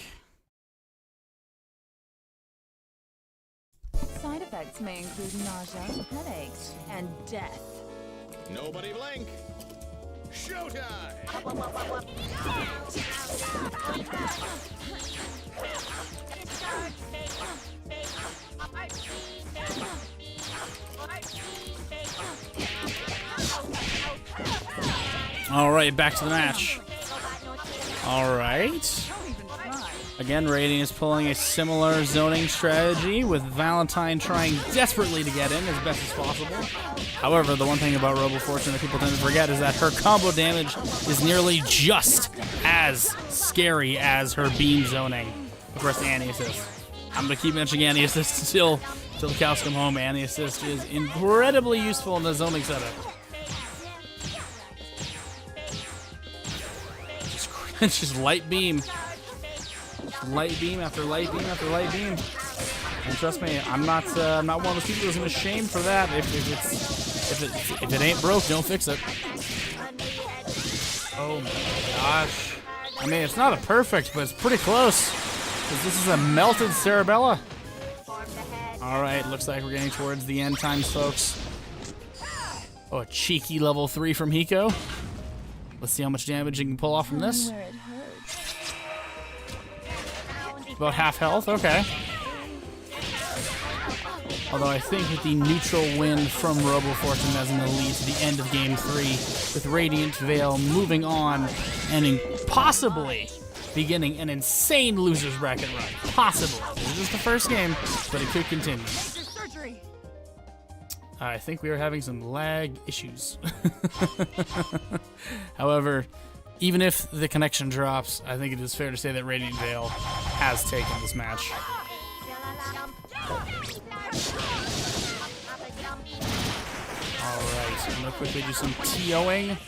Side effects may include nausea, headaches, and death. Nobody blink. Showtime! All right, back to the match. All right. Again, Radiant is pulling a similar zoning strategy, with Valentine trying desperately to get in as best as possible. However, the one thing about Robo Fortune that people tend to forget is that her combo damage is nearly just as scary as her beam zoning. Of course, Anti-Assist. I'm going to keep mentioning Anti-Assist until the cows come home. Anti-Assist is incredibly useful in the zoning setup. Just light beam. Light beam after light beam after light beam. And trust me, I'm not one of those people who's gonna shame for that. If it ain't broke, don't fix it. Oh my gosh. I mean, it's not a perfect, but it's pretty close. 'Cause this is a melted Cerebella. Alright, looks like we're getting towards the end times, folks. Oh, a cheeky level 3 from Hiko. Let's see how much damage you can pull off from this. Where it hurts. About half health, okay. Although I think with the neutral win from Robo Fortune as in the lead to the end of Game 3, with Radiant Veil moving on and possibly beginning an insane loser's bracket run. Possibly. This is just the first game, but it could continue. I think we are having some lag issues. However, even if the connection drops, I think it is fair to say that Radiant Veil has taken this match. Alright, I'm going to quickly do some TOing,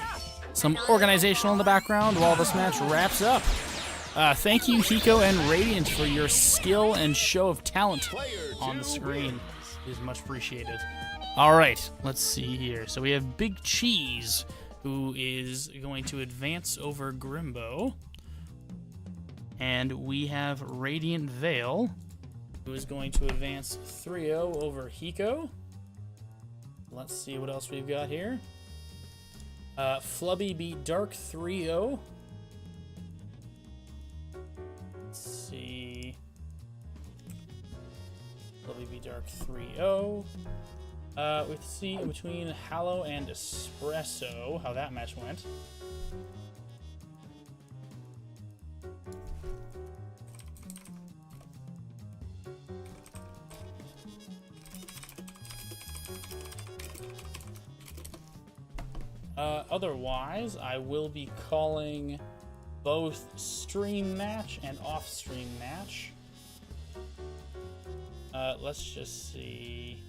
some organizational in the background while this match wraps up. Thank you, Hiko and Radiant, for your skill and show of talent on the screen. It is much appreciated. Alright, let's see here. So we have Big Cheese, who is going to advance over Grimbo. And we have Radiant Veil, who is going to advance 3-0 over Hiko. Let's see what else we've got here. Flubby beat Dark 3-0. Let's see. Flubby beat Dark 3-0. We see between Hallow and Espresso how that match went. Otherwise, I will be calling both stream match and off-stream match. Let's just see.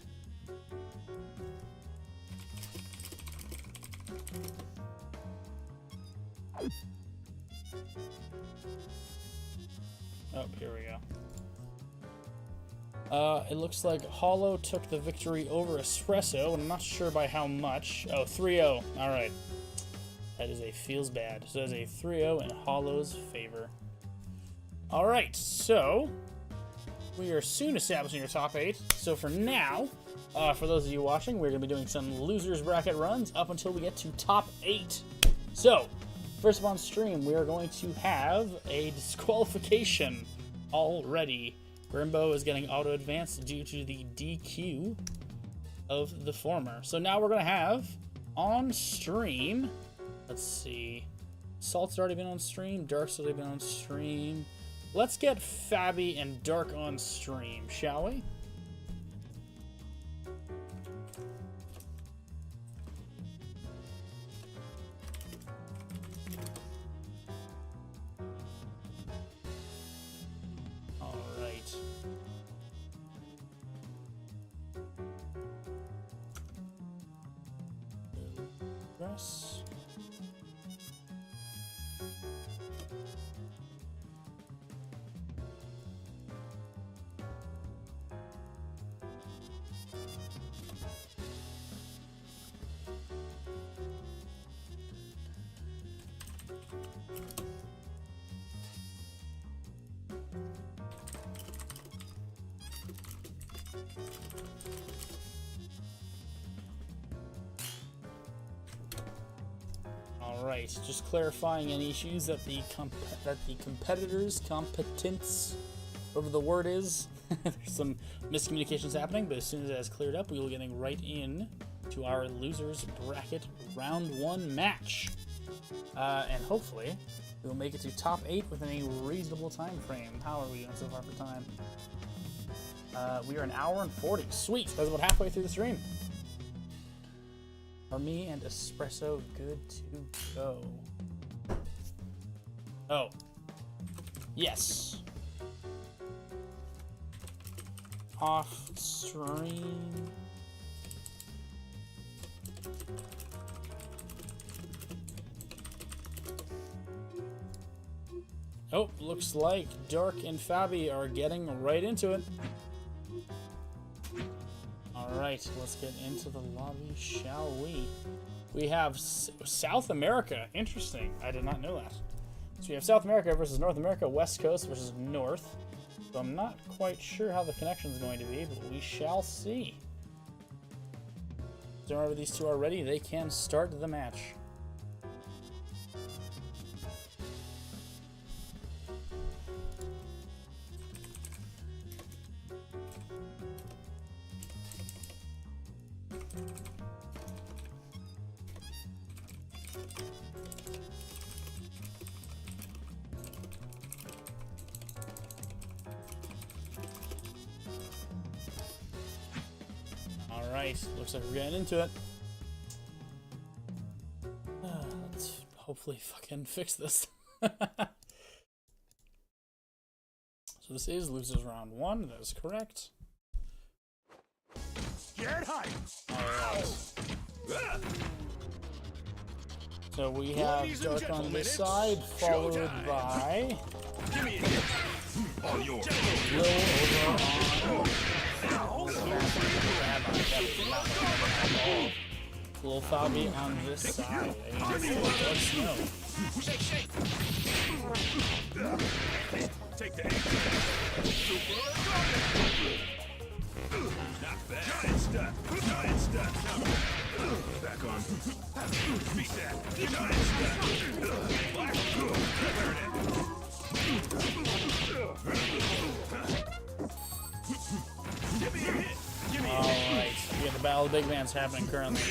Oh, here we go. It looks like Hollow took the victory over Espresso, and I'm not sure by how much. Oh, 3-0. Alright. That is a feels bad. So that is a 3-0 in Hollow's favor. Alright, so we are soon establishing our top 8. So for now, for those of you watching, we're going to be doing some losers bracket runs up until we get to top 8. So, first up on stream, we are going to have a disqualification already. Grimbo is getting auto-advanced due to the DQ of the former. So now we're going to have, on stream, let's see, Salt's already been on stream, Dark's already been on stream. Let's get Fabi and Dark on stream, shall we? Alright, just clarifying any issues that the competitors' competence, whatever the word is, there's some miscommunications happening, but as soon as that is cleared up, we will be getting right in to our losers bracket round 1 match. And hopefully, we will make it to top 8 within a reasonable time frame. How are we doing so far for time? We are an hour and 40. Sweet, that's about halfway through the stream. Are me and Espresso good to go? Oh. Yes. Off stream. Oh, looks like Dark and Fabi are getting right into it. Alright, let's get into the lobby, shall we? We have South America. Interesting. I did not know that. So we have South America versus North America, West Coast versus North. So I'm not quite sure how the connection is going to be, but we shall see. So whenever these two are ready, they can start the match. Alright, looks like we're getting into it. Let's hopefully fucking fix this. So this is losers round 1, that is correct. Get high. Alright. So we have Dark on this side, followed by Give me a hit. All yours. Will over on Little Fabi on this side. Dark Snow. Shake, shake. Take that. Not bad. Giant step. Giant step. Back on. Beat that. Giant step. Black. Turn it. Give me a hit. Give me a hit. Alright, we have the Battle of the Big Bands happening currently.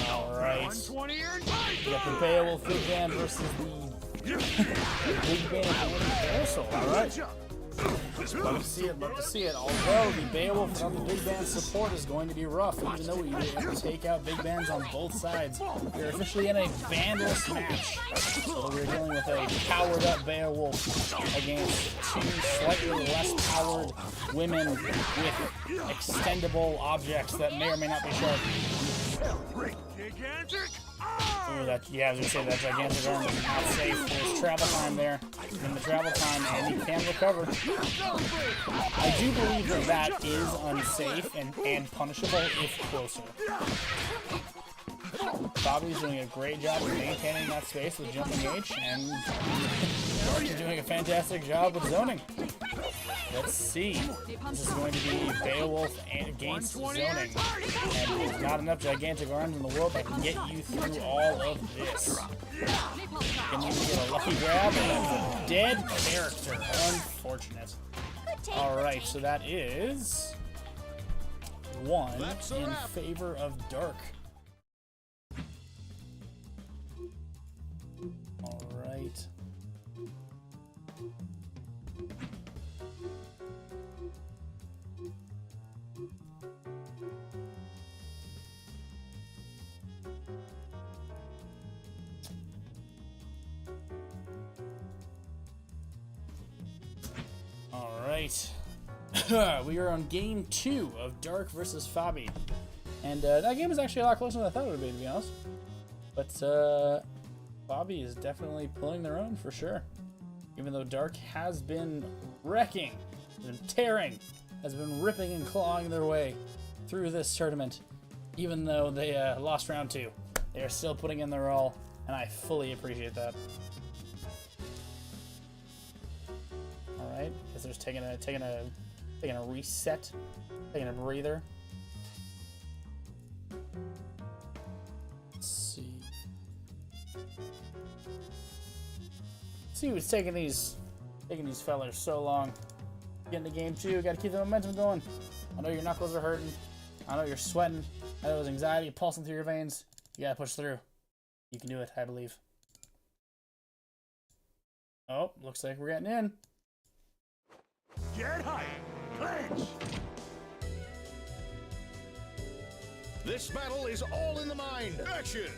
Alright. We got the Beowulf Big Band versus the Big Band Universal. Alright. Love to see it, love to see it. Although the Beowulf without the Big Band support is going to be rough, even though we have to take out Big Bands on both sides. We're officially in a Vandalist match. So we're dealing with a powered up Beowulf against two slightly less powered women with extendable objects that may or may not be sharp. Ooh, that, yeah, I was gonna say that gigantic arm is not safe. There's travel time there. In the travel time, and you can recover. I do believe that that is unsafe and punishable if closer. Bobby's doing a great job of maintaining that space with jumping H, and he's doing a fantastic job with zoning. Let's see. This is going to be Beowulf against zoning. And there's not enough gigantic arms in the world that can get you through all of this. Can you get a lucky grab? And that's a dead character. Unfortunate. Alright, so that is 1 in favor of Dark. Alright. Alright. We are on game 2 of Dark versus Fabi. And that game was actually a lot closer than I thought it would be, to be honest. But Fabi is definitely pulling their own for sure. Even though Dark has been wrecking, has been tearing, has been ripping and clawing their way through this tournament, even though they lost round 2. They are still putting in their all, and I fully appreciate that. All right, guess they're just taking a reset, taking a breather. Let's see. Let's see who's taking these fellers so long. Getting to game 2, gotta keep the momentum going. I know your knuckles are hurting. I know you're sweating. I know there's anxiety pulsing through your veins. You gotta push through. You can do it, I believe. Oh, looks like we're getting in. Get high. Clench. This battle is all in the mind. Action!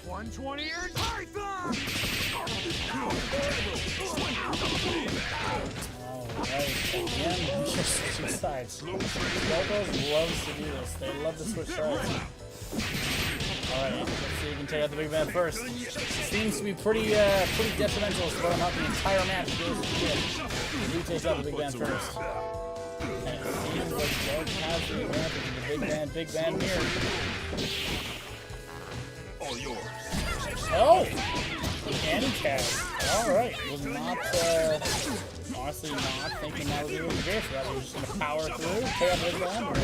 120 earned Python! Alright, again, just switch sides. Skullgirls loves to do this. They love to switch sides. Alright, let's see who can take out the big man first. Seems to be pretty detrimental to whether or not the entire match goes to shit. Who takes out the big man first? And it seems like Dark has the advantage of the big man mirror. All yours. Oh! Anti-cast. Alright. Was not, honestly not thinking that would be the case. Rather was just going to power through, take out the big man, or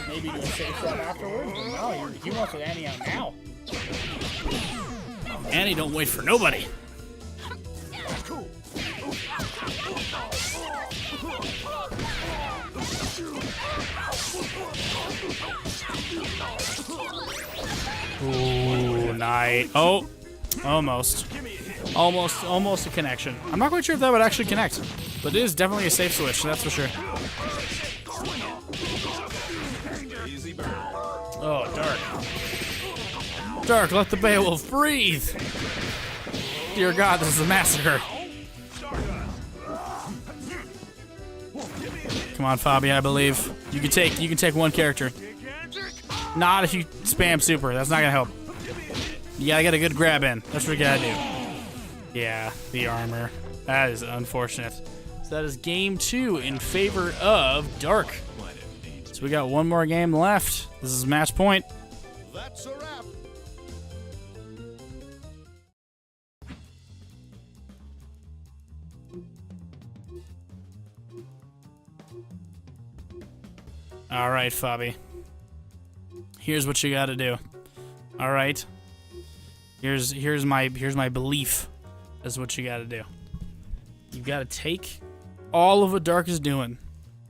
maybe do a safe shot afterwards. But no, he wants with Annie out now. Annie don't wait for nobody. Ooh, nice. Oh, almost a connection. I'm not quite sure if that would actually connect, but it is definitely a safe switch, that's for sure. Oh, Dark, let the Beowulf breathe. Dear God, this is a massacre. Come on, Fabi, I believe you can take one character. Not if you spam super. That's not gonna help. You gotta get a good grab in. That's what you gotta do. Yeah, the armor. That is unfortunate. So that is game 2 in favor of Dark. So we got one more game left. This is match point. That's a wrap. All right, Fabi. Here's what you got to do. All right. Here's my belief. Is what you got to do. You got to take all of what Dark is doing.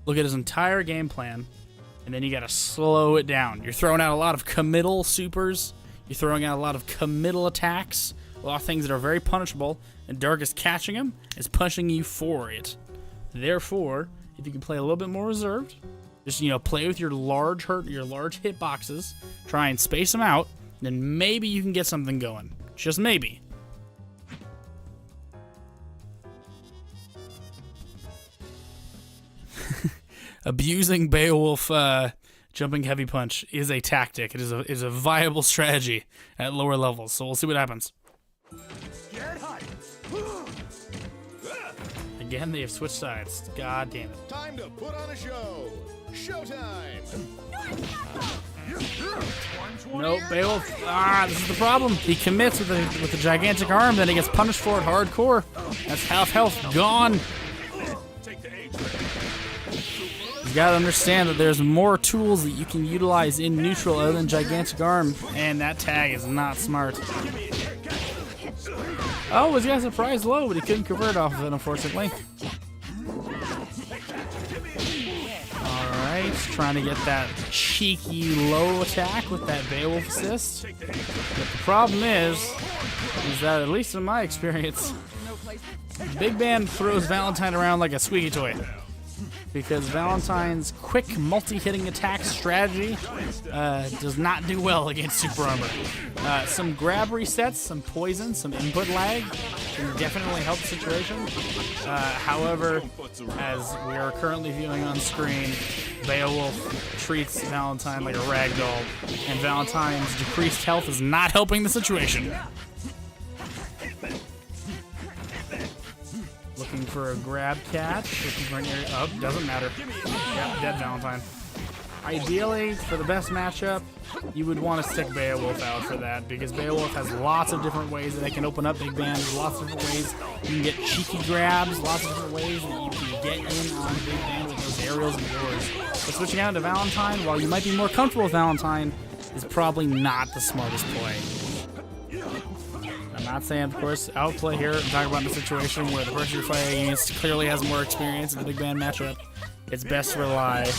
Look at his entire game plan, and then you got to slow it down. You're throwing out a lot of committal supers. You're throwing out a lot of committal attacks. A lot of things that are very punishable, and Dark is catching him, is punishing you for it. Therefore, if you can play a little bit more reserved, just, play with your large hit boxes, try and space them out, then maybe you can get something going. Just maybe. Abusing Beowulf jumping heavy punch is a tactic. It is a viable strategy at lower levels, so we'll see what happens. Again, they have switched sides. God damn it. Time to put on a show. Showtime! Nope, Beowulf. This is the problem. He commits with the gigantic arm, then he gets punished for it hardcore. That's half health gone. You gotta understand that there's more tools that you can utilize in neutral other than gigantic arm, and that tag is not smart. Oh, was got a surprise low, but he couldn't convert off of it, unfortunately. Alright, trying to get that cheeky low attack with that Beowulf assist. But the problem is that, at least in my experience, Big Man throws Valentine around like a squeaky toy. because Valentine's quick multi-hitting attack strategy does not do well against Super Armor. Some grab resets, some poison, some input lag can definitely help the situation. However, as we are currently viewing on screen, Beowulf treats Valentine like a ragdoll, and Valentine's decreased health is not helping the situation. Looking for a grab catch, looking for an area. Oh, doesn't matter. Yep, dead Valentine. Ideally, for the best matchup, you would want to stick Beowulf out for that, because Beowulf has lots of different ways that they can open up Big Band. There's lots of different ways you can get cheeky grabs, lots of different ways that you can get in on Big Band with those aerials and yours. But switching out to Valentine, while you might be more comfortable with Valentine, is probably not the smartest play. I'm not saying, of course, outplay here. I'm talking about in a situation where the person you're fighting against clearly has more experience in the Big Band matchup. It's best to rely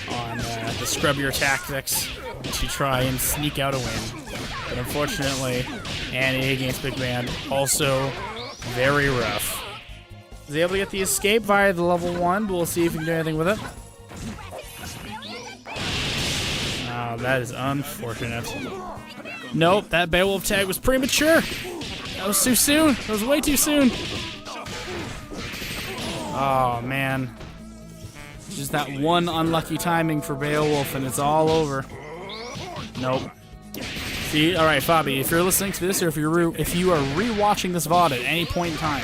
on the scrub your tactics to try and sneak out a win. But unfortunately, Annie against Big Band, also very rough. Was able to get the escape via the level 1, but we'll see if we can do anything with it. Oh, that is unfortunate. Nope, that Beowulf tag was premature. That was too soon. That was way too soon. Oh, man. Just that one unlucky timing for Beowulf, and it's all over. Nope. See, all right, Fabi, if you're listening to this, or if you are rewatching this VOD at any point in time,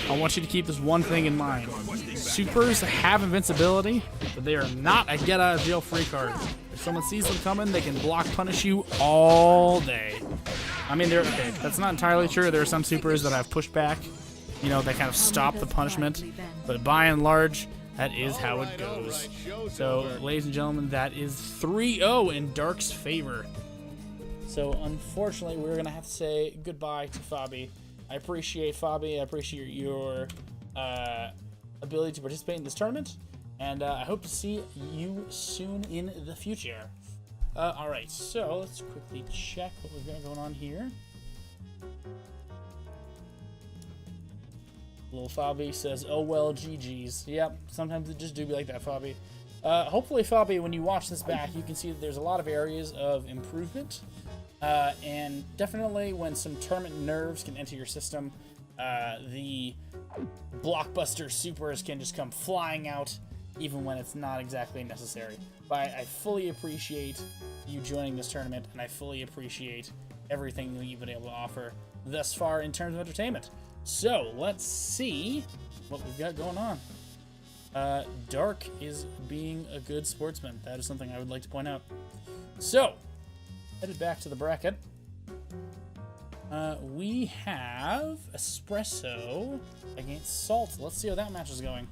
I want you to keep this one thing in mind. Supers have invincibility, but they are not a get-out-of-jail-free card. If someone sees them coming, they can block punish you all day. I mean, okay, that's not entirely true. There are some supers that have pushback, you know, that kind of stop the punishment, but by and large, that is how it goes. So, ladies and gentlemen, that is 3-0 in Dark's favor. So, unfortunately, we're going to have to say goodbye to Fabi. I appreciate Fabi. I appreciate your ability to participate in this tournament. And I hope to see you soon in the future. Alright, so let's quickly check what we've got going on here. Little Fabi says, oh well, GG's. Yep, sometimes it just do be like that, Fabi. Hopefully, Fabi, when you watch this back, you can see that there's a lot of areas of improvement. And definitely when some tournament nerves can enter your system, the blockbuster supers can just come flying out, even when it's not exactly necessary. But I fully appreciate you joining this tournament, and I fully appreciate everything that you've been able to offer thus far in terms of entertainment. So, let's see what we've got going on. Dark is being a good sportsman. That is something I would like to point out. So, headed back to the bracket. We have Espresso against Salt. Let's see how that match is going.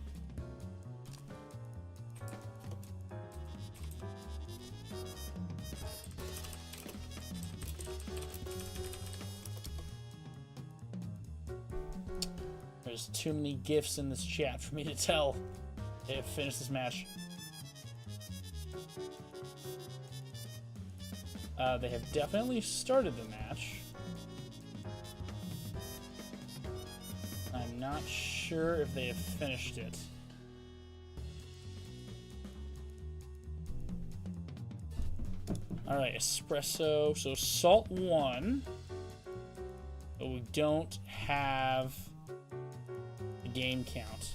There's too many gifs in this chat for me to tell they have finished this match. They have definitely started the match. I'm not sure if they have finished it. Alright, Espresso. So Salt won, but we don't have the game count.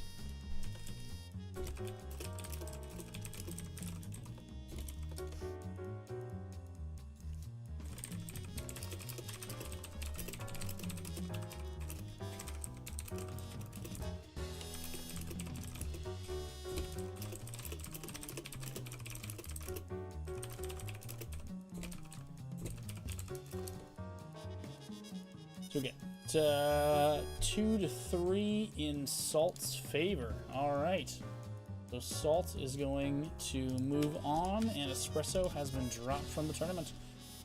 So we get 2-3 in Salt's favor. All right. So Salt is going to move on, and Espresso has been dropped from the tournament.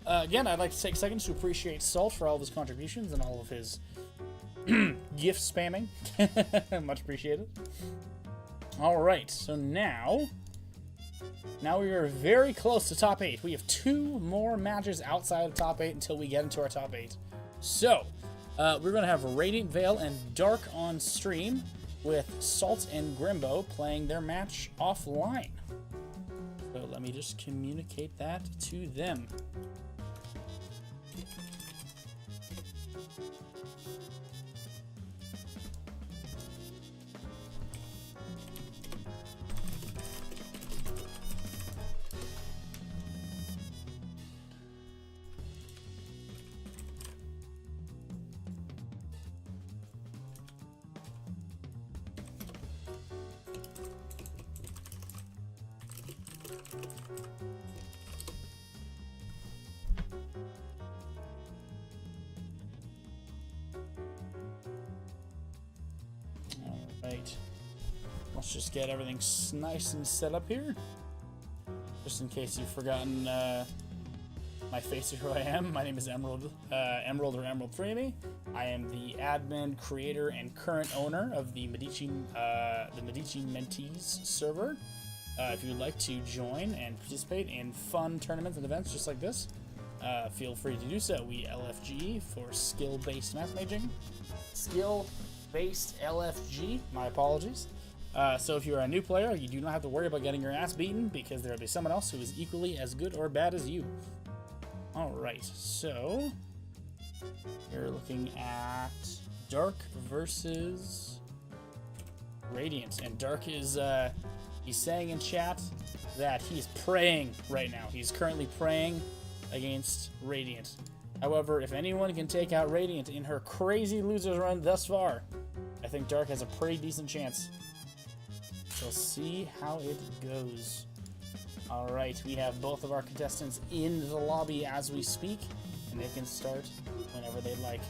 Again, I'd like to take seconds to appreciate Salt for all of his contributions and all of his gift spamming. Much appreciated. All right. So now we are very close to top 8. We have 2 more matches outside of top 8 until we get into our top 8. So, we're going to have Radiant Veil and Dark on stream, with Salt and Grimbo playing their match offline. So let me just communicate that to them. Alright, let's just get everything nice and set up here. Just in case you've forgotten my face or who I am. My name is Emerald, Emerald or Emerald 3Me. I am the admin, creator, and current owner of the Medici Mentees server. If you would like to join and participate in fun tournaments and events just like this, feel free to do so. We LFG for skill-based matchmaking. Skill-based LFG, my apologies. So if you are a new player, you do not have to worry about getting your ass beaten because there will be someone else who is equally as good or bad as you. Alright, so you're looking at Dark versus Radiant. And Dark is, he's saying in chat that he's praying right now. He's currently praying against Radiant. However, if anyone can take out Radiant in her crazy losers run thus far, I think Dark has a pretty decent chance. We'll see how it goes. Alright, we have both of our contestants in the lobby as we speak, and they can start whenever they'd like.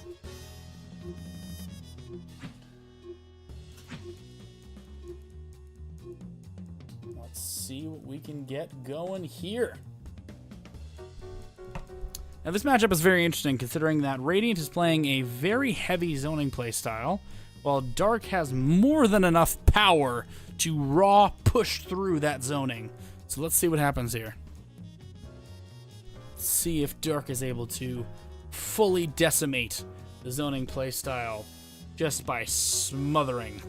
Let's see what we can get going here. Now this matchup is very interesting considering that Radiant is playing a very heavy zoning playstyle, while Dark has more than enough power to raw push through that zoning. So let's see what happens here. Let's see if Dark is able to fully decimate the zoning playstyle just by smothering.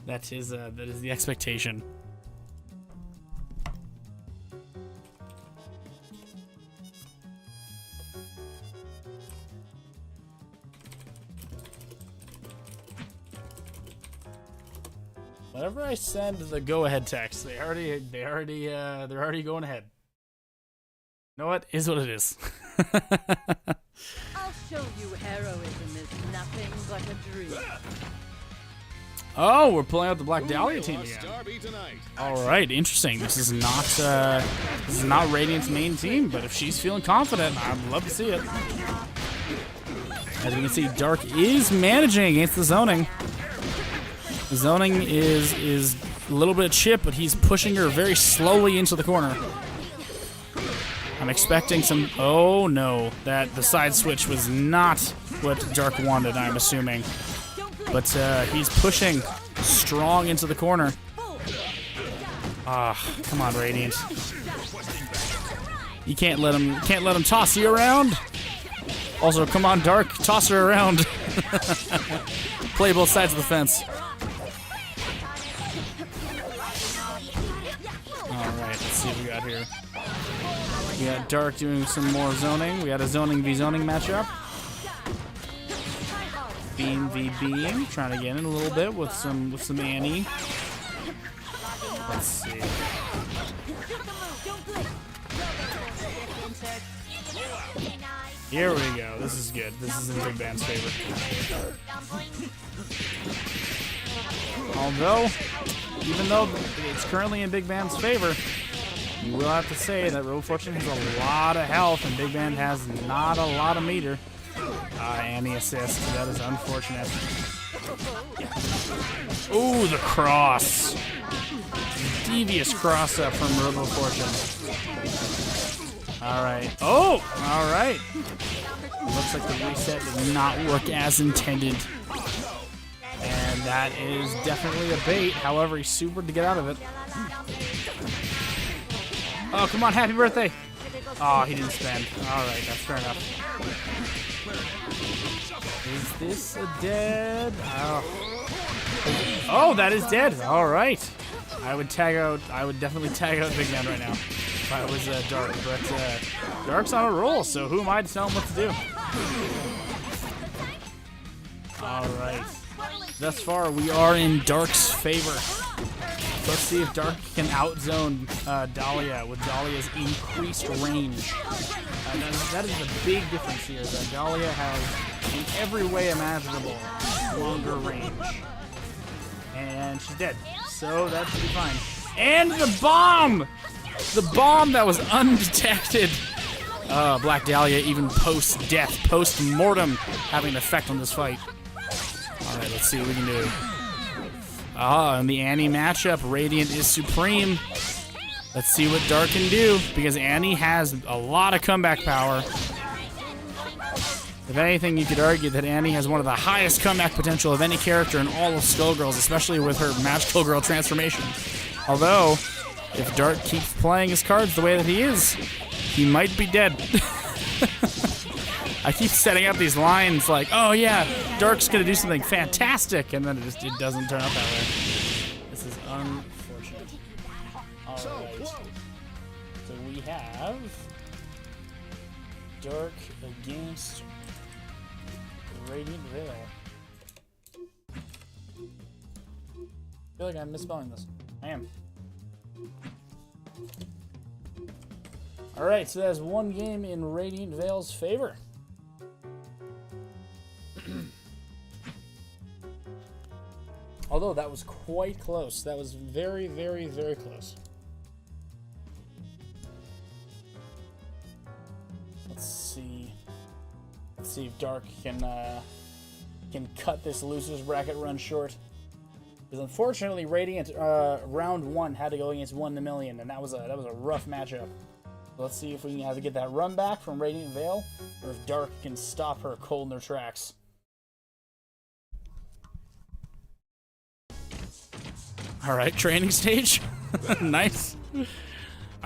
That is the expectation. Whenever I send the go-ahead text, they're already going ahead. You know what? Is what it is. I'll show you heroism is nothing but a dream. Oh, we're pulling out the Black Dahlia team again. All right, interesting. This is not Radiant's main team, but if she's feeling confident, I'd love to see it. As we can see, Dark is managing against the zoning. The zoning is a little bit chip, but he's pushing her very slowly into the corner. I'm expecting some... Oh, no. The side switch was not what Dark wanted, I'm assuming. But he's pushing strong into the corner. Ah, come on, Radiant. You can't let him toss you around. Also, come on, Dark, toss her around. Play both sides of the fence. Alright, let's see what we got here. We got Dark doing some more zoning. We had a zoning v zoning matchup. Beam v Beam, trying to get in a little bit with some Annie. Let's see. Here we go. This is good. This is in Big Band's favor. Although, even though it's currently in Big Band's favor, you will have to say that Road Fortune has a lot of health and Big Band has not a lot of meter. Annie assist. That is unfortunate. Ooh, the cross. Devious cross up from Robo Fortune. Alright. Oh! Alright. Looks like the reset did not work as intended. And that is definitely a bait. However, he's super to get out of it. Oh, come on, happy birthday! Oh, he didn't spend. Alright, that's fair enough. Is this a dead? Oh. Oh, that is dead. All right. I would definitely tag out Big Man right now if I was Dark. But Dark's on a roll, so who am I to tell him what to do? All right. Thus far, we are in Dark's favor. Let's see if Dark can outzone Dahlia with Dahlia's increased range. That is a big difference here, that Dahlia has, in every way imaginable, longer range. And she's dead, so that should be fine. And the bomb! The bomb that was undetected. Black Dahlia, even post-death, post-mortem, having an effect on this fight. Alright, let's see what we can do. In the Annie matchup, Radiant is supreme. Let's see what Dark can do, because Annie has a lot of comeback power. If anything, you could argue that Annie has one of the highest comeback potential of any character in all of Skullgirls, especially with her Magical Girl transformation. Although, if Dark keeps playing his cards the way that he is, he might be dead. I keep setting up these lines like, oh yeah, Dark's gonna do something fantastic, and then it doesn't turn out that way. This is unfortunate. Alright. So we have Dark against Radiant Veil. I feel like I'm misspelling this. I am. Alright, so that's one game in Radiant Veil's favor. Although that was quite close. That was very, very, very close. Let's see. Let's see if Dark can cut this losers bracket run short. Because unfortunately, Radiant round 1 had to go against 1 in a million, and that was a rough matchup. So let's see if we can either get that run back from Radiant Veil, or if Dark can stop her cold in her tracks. All right, training stage. Nice. All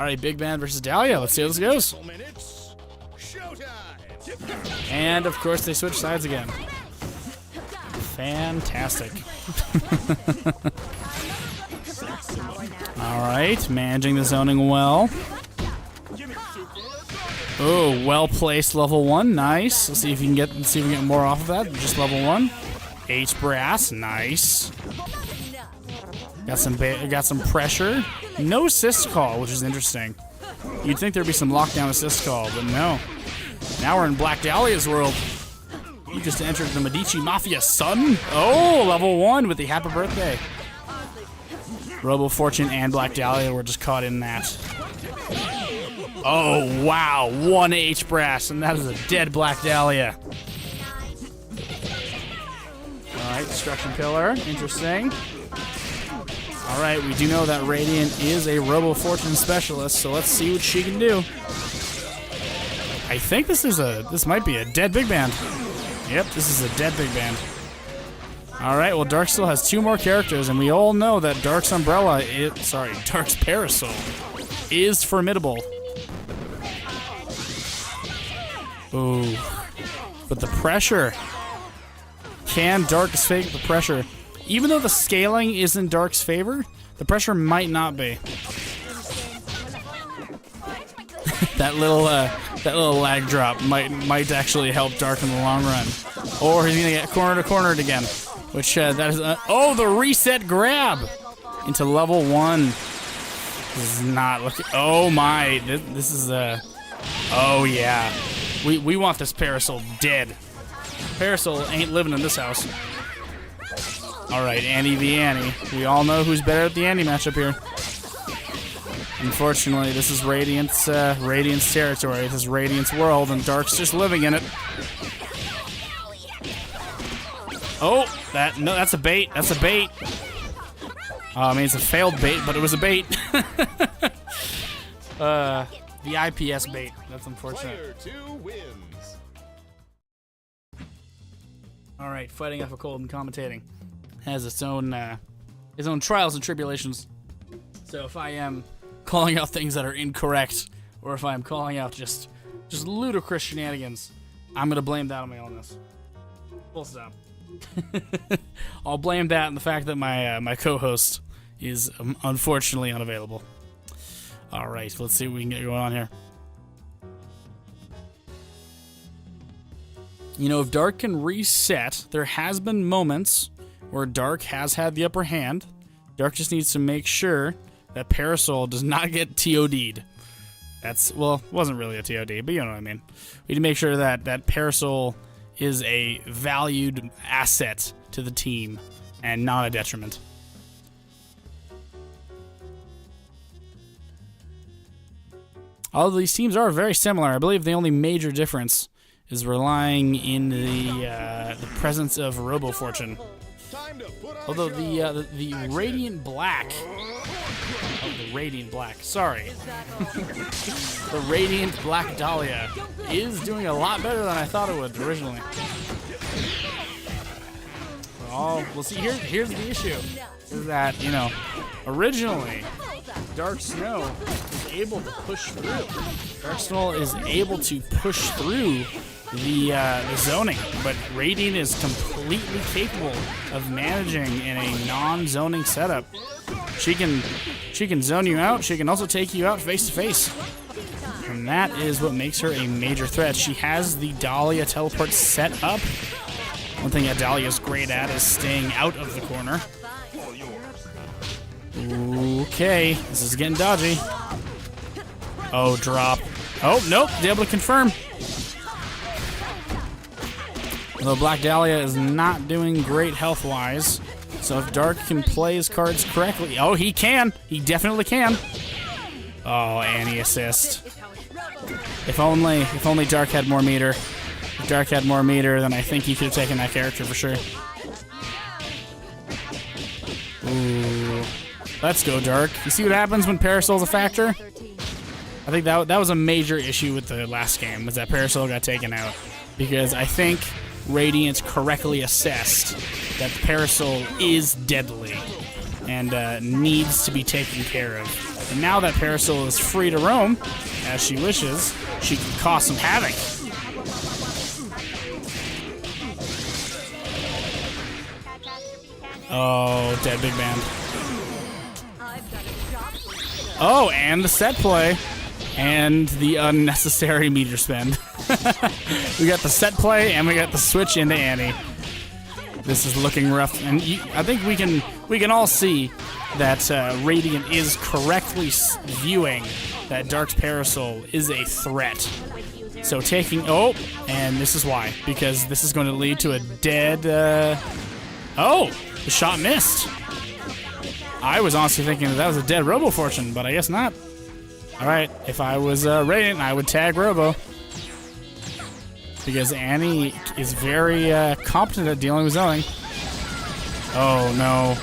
right, Big Man versus Dahlia. Let's see how this goes. And of course, they switch sides again. Fantastic. All right, managing the zoning well. Oh, well placed, level 1. Nice. Let's see if we can get more off of that. Just level 1. H brass. Nice. Got some pressure. No assist call, which is interesting. You'd think there'd be some lockdown assist call, but no. Now we're in Black Dahlia's world. You just entered the Medici Mafia, son. Oh, level 1 with the happy birthday. Robo Fortune and Black Dahlia were just caught in that. Oh, wow. 1 H brass, and that is a dead Black Dahlia. Alright, Destruction Pillar. Interesting. Alright, we do know that Radiant is a Robo Fortune specialist, so let's see what she can do. I think this might be a dead Big Band. Yep, this is a dead Big Band. Alright, well Dark still has 2 more characters, and we all know that Dark's Dark's Parasol is formidable. Ooh. But the pressure. Can Dark escape the pressure? Even though the scaling is in Dark's favor, the pressure might not be. that little lag drop might actually help Dark in the long run. Or he's gonna get corner to cornered again, which that is oh, the reset grab into level 1. This is not looking. Oh my! This is oh yeah. We want this Parasol dead. Parasol ain't living in this house. Alright, Annie v Annie. We all know who's better at the Annie matchup here. Unfortunately, this is Radiant's territory. This is Radiant's world, and Dark's just living in it. Oh, that's a bait. That's a bait. I mean, it's a failed bait, but it was a bait. The IPS bait. That's unfortunate. Player 2 wins. All right, fighting off a cold and commentating has its own trials and tribulations. So if I am calling out things that are incorrect, or if I'm calling out just ludicrous shenanigans, I'm gonna blame that on my illness. Full stop. I'll blame that on the fact that my co-host is unfortunately unavailable. All right, let's see what we can get going on here. You know, if Dark can reset, there has been moments where Dark has had the upper hand. Dark just needs to make sure that Parasol does not get TOD'd. Well, it wasn't really a TOD, but you know what I mean. We need to make sure that Parasol is a valued asset to the team and not a detriment. Although these teams are very similar, I believe the only major difference is relying in the presence of Robo Fortune. Although the Radiant Black, sorry, the Radiant Black Dahlia is doing a lot better than I thought it would originally. We'll see. Here's the issue: is that, you know, originally Dark Snow is able to push through. Dark Snow is able to push through the zoning, but Radiant is completely capable of managing in a non-zoning setup. She can zone you out. She can also take you out face to face, and that is what makes her a major threat. She has the Dahlia teleport set up. One thing that Dahlia is great at is staying out of the corner. Okay, this is getting dodgy. Oh, drop. Oh, nope, able to confirm. Although Black Dahlia is not doing great health-wise, so if Dark can play his cards correctly... Oh, he can! He definitely can! Oh, Annie assist. If only Dark had more meter. If Dark had more meter, then I think he could have taken that character for sure. Ooh. Let's go, Dark. You see what happens when Parasol's a factor? I think that was a major issue with the last game, was that Parasol got taken out. Because I think Radiant correctly assessed that Parasol is deadly and needs to be taken care of. And now that Parasol is free to roam, as she wishes, she can cause some havoc. Oh, dead big band. Oh, and the set play. And the unnecessary meter spend. We got the set play and we got the switch into Annie. This is looking rough, and I think we can all see that Radiant is correctly viewing that Dark's Parasol is a threat. So and this is why, because this is going to lead to a dead. Oh, the shot missed. I was honestly thinking that was a dead Robo Fortune, but I guess not. All right, if I was Radiant, I would tag Robo. Because Annie is very competent at dealing with zoning. Oh, no.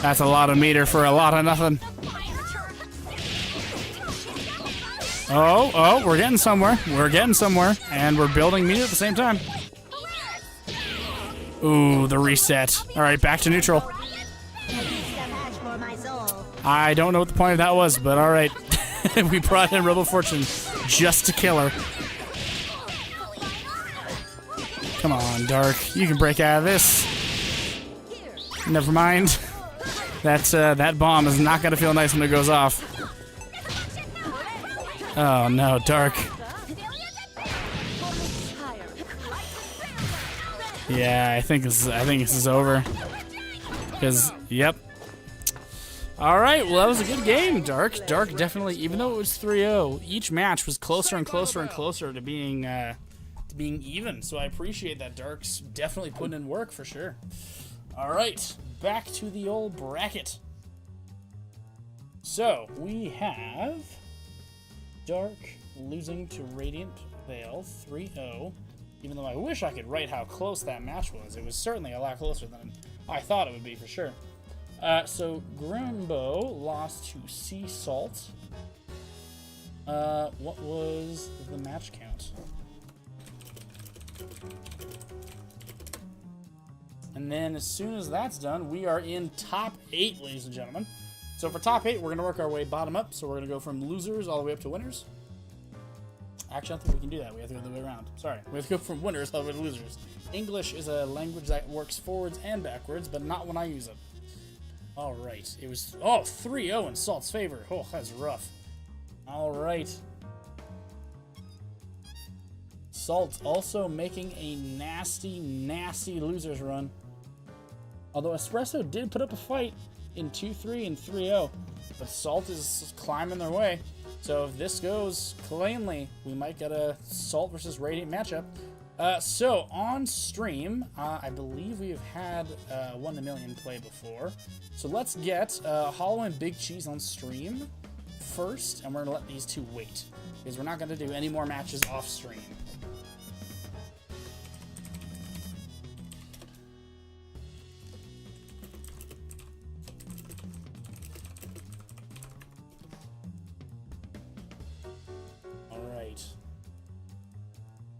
That's a lot of meter for a lot of nothing. Oh, we're getting somewhere. We're getting somewhere. And we're building meter at the same time. Ooh, the reset. All right, back to neutral. I don't know what the point of that was, but all right. We brought in Robo Fortune just to kill her. Come on, Dark. You can break out of this. Never mind. That bomb is not going to feel nice when it goes off. Oh, no, Dark. Yeah, I think this is over. Because, yep. All right, well, that was a good game, Dark. Dark definitely, even though it was 3-0, each match was closer and closer and closer to being even. So I appreciate that. Dark's definitely putting in work for sure. All right, back to the old bracket. So we have Dark losing to Radiant Veil 3-0. Even though I wish I could write how close that match was. It was certainly a lot closer than I thought it would be for sure. So Grumbo lost to Sea Salt. What was the match count? And then as soon as that's done, we are in top 8, ladies and gentlemen. So for top 8, we're going to work our way bottom up. So we're going to go from losers all the way up to winners. Actually, I don't think we can do that. We have to go the other way around. Sorry. We have to go from winners all the way to losers. English is a language that works forwards and backwards, but not when I use it. Alright. It was... Oh, 3-0 in Salt's favor. Oh, that's rough. Alright. Salt also making a nasty, nasty losers run. Although Espresso did put up a fight in 2-3 and 3-0. But Salt is climbing their way. So if this goes cleanly, we might get a Salt versus Radiant matchup. So on stream, I believe we have had 1 in a million play before. So let's get Hollow and Big Cheese on stream first, and we're going to let these two wait. Because we're not going to do any more matches off stream.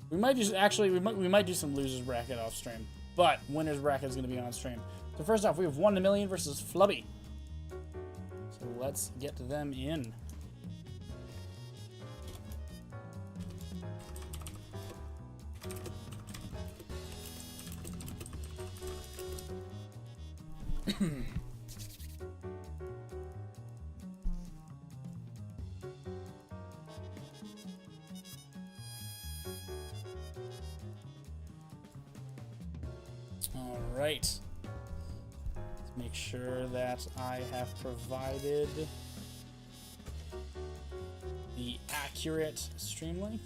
We might just actually we might do some losers bracket off stream, but winners bracket is going to be on stream. So first off, we have 1 in a million versus Flubby. So let's get them in. Alright. Let's make sure that I have provided the accurate stream link.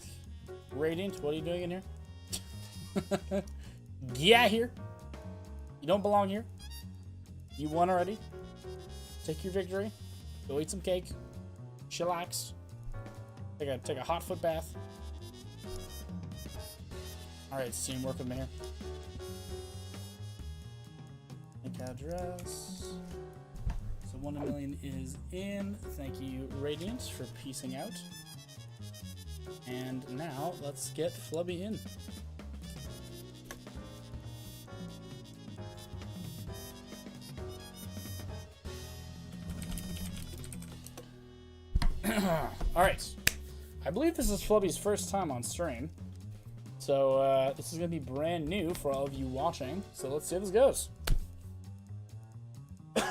Radiant, what are you doing in here? Get out here. You don't belong here. You won already. Take your victory. Go eat some cake. Chillax. Take a hot foot bath. Alright, teamwork with me here. Address. So 1 in a million is in. Thank you, Radiant, for piecing out. And now let's get Flubby in. Alright. I believe this is Flubby's first time on stream. So this is going to be brand new for all of you watching. So let's see how this goes.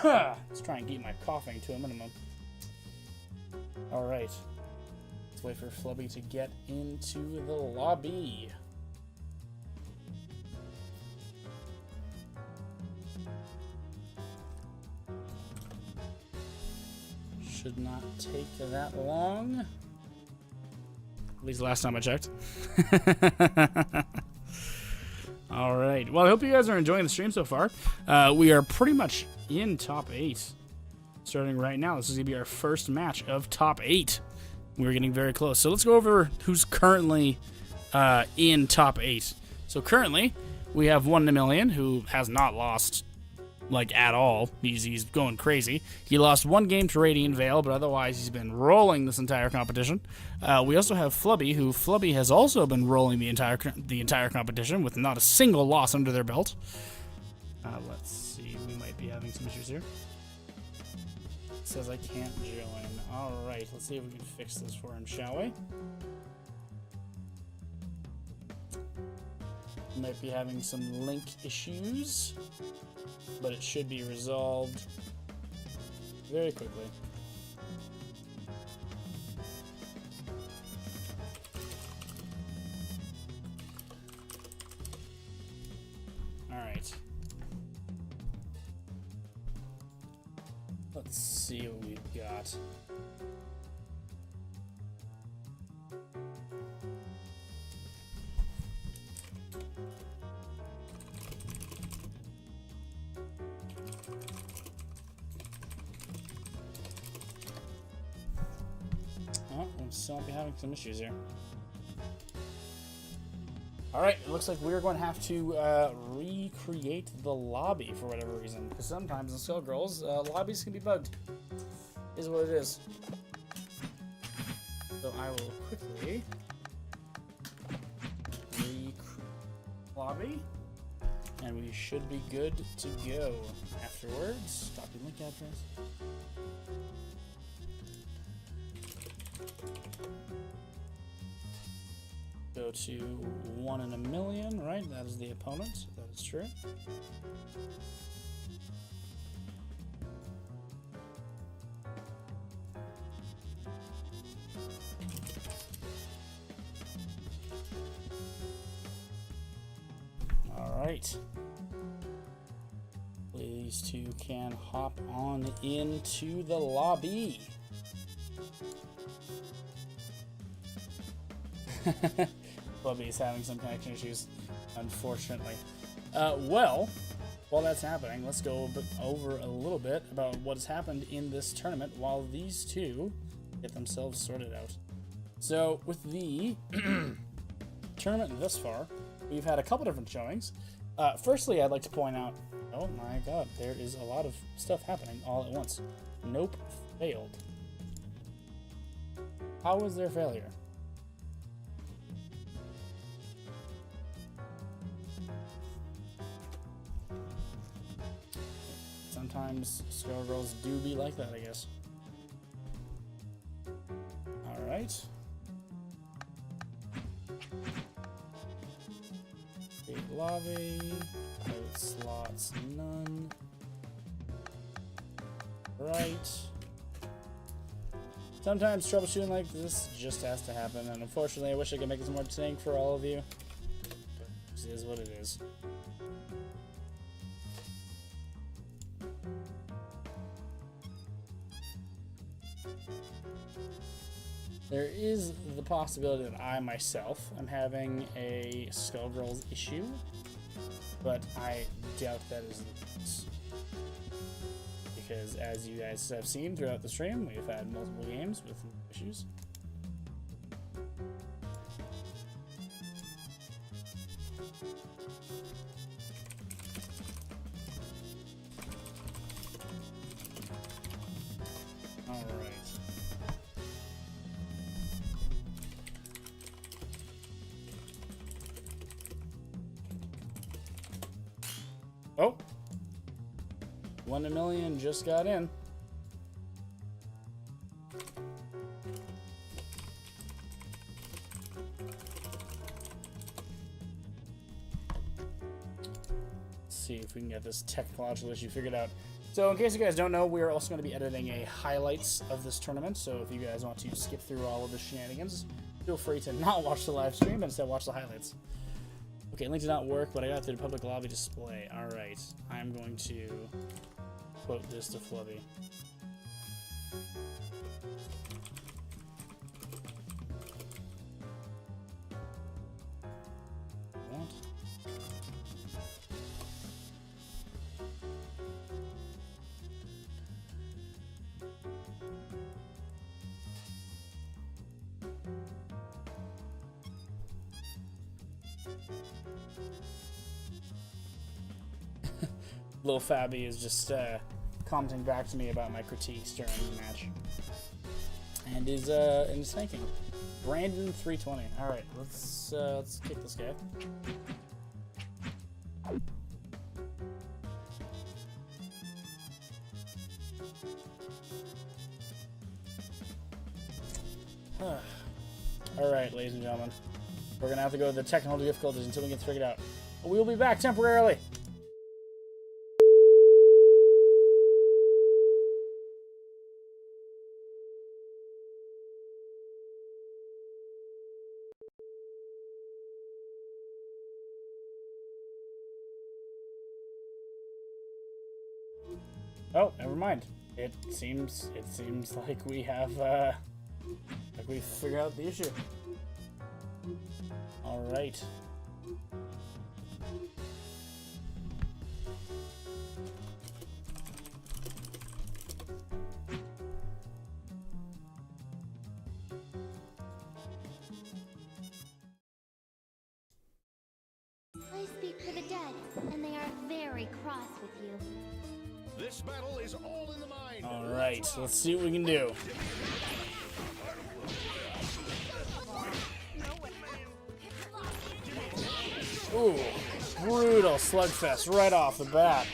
Let's try and keep my coughing to a minimum. Alright. Let's wait for Flubby to get into the lobby. Should not take that long. At least last time I checked. Alright. Well, I hope you guys are enjoying the stream so far. We are pretty much in top 8. Starting right now. This is going to be our first match of top 8. We're getting very close. So let's go over who's currently in top 8. So currently, we have 1 in a million, who has not lost, like, at all. He's going crazy. He lost 1 game to Radiant Veil, but otherwise he's been rolling this entire competition. We also have Flubby, who Flubby has also been rolling the entire competition with not a single loss under their belt. Let's see. We might be having some issues here. It says I can't join. Alright, let's see if we can fix this for him, shall we? Might be having some link issues, but it should be resolved very quickly. Alright. Let's see what we've got. I'm still having some issues here. Alright, it looks like we're going to have to recreate the lobby for whatever reason. Because sometimes in Skullgirls, lobbies can be bugged. Is what it is. So I will quickly recreate lobby. And we should be good to go afterwards. Copy link address. go to 1 in a million, right? That is the opponent. That is true. All right. These two can hop on into the lobby. Bubby's having some connection issues, unfortunately. Well, while that's happening, let's go over a little bit about what has happened in this tournament while these two get themselves sorted out. So, with the tournament thus far, we've had a couple different showings. Firstly, I'd like to point out, oh my god, there is a lot of stuff happening all at once. Nope, failed. How was their failure? Sometimes Skullgirls do be like that, I guess. Alright. Create lobby. Private slots, none. Right. Sometimes troubleshooting like this just has to happen, and unfortunately I wish I could make this more exciting for all of you. But this is what it is. There is the possibility that I myself am having a Skullgirls issue, but I doubt that is the case. Because as you guys have seen throughout the stream, we've had multiple games with issues. Oh, 1 in a million just got in. Let's see if we can get this technological issue figured out. So in case you guys don't know, we're also going to be editing a highlights of this tournament. So if you guys want to skip through all of the shenanigans, feel free to not watch the live stream, but instead watch the highlights. Okay, link did not work, but I got through the public lobby display. Alright, I'm going to quote this to Flubby. What? Lil Fabby is just commenting back to me about my critiques during the match, and is thanking Brandon 320. All right, let's kick this guy. All right, ladies and gentlemen, we're gonna have to go to the technical difficulties until we get figured out. We will be back temporarily. Oh, never mind. It seems like we have like we figured out the issue. All right. I speak for the dead, and they are very cross with you. This battle is all in the mind. All right, let's see what we can do. Ooh, brutal slugfest right off the bat.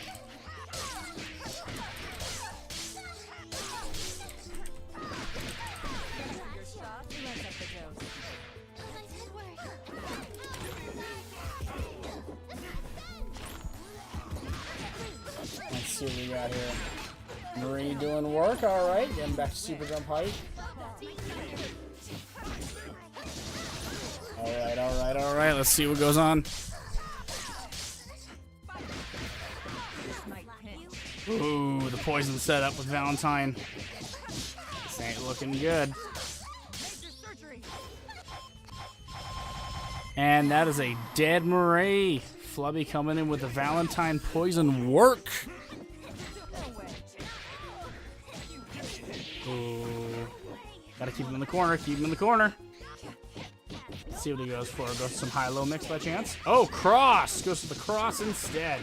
see what we got here. Marie doing work, alright. Getting back to super jump height. Alright. Let's see what goes on. Ooh, the poison setup with Valentine. This ain't looking good. And that is a dead Marie. Flubby coming in with the Valentine poison work. Ooh. Gotta keep him in the corner, Let's see what he goes for. Goes for some high-low mix by chance. Oh, cross! Goes for the cross instead.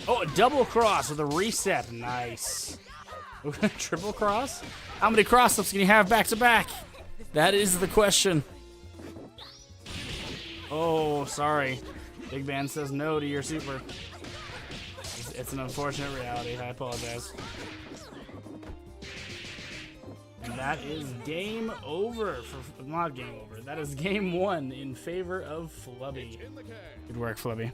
Oh, a double cross with a reset. Nice. Triple cross? How many cross-ups can you have back-to-back? That is the question. Oh, sorry. Big Band says no to your super. It's an unfortunate reality. I apologize. And that is game over. Not game over. That is game 1 in favor of Flubby. Good work, Flubby.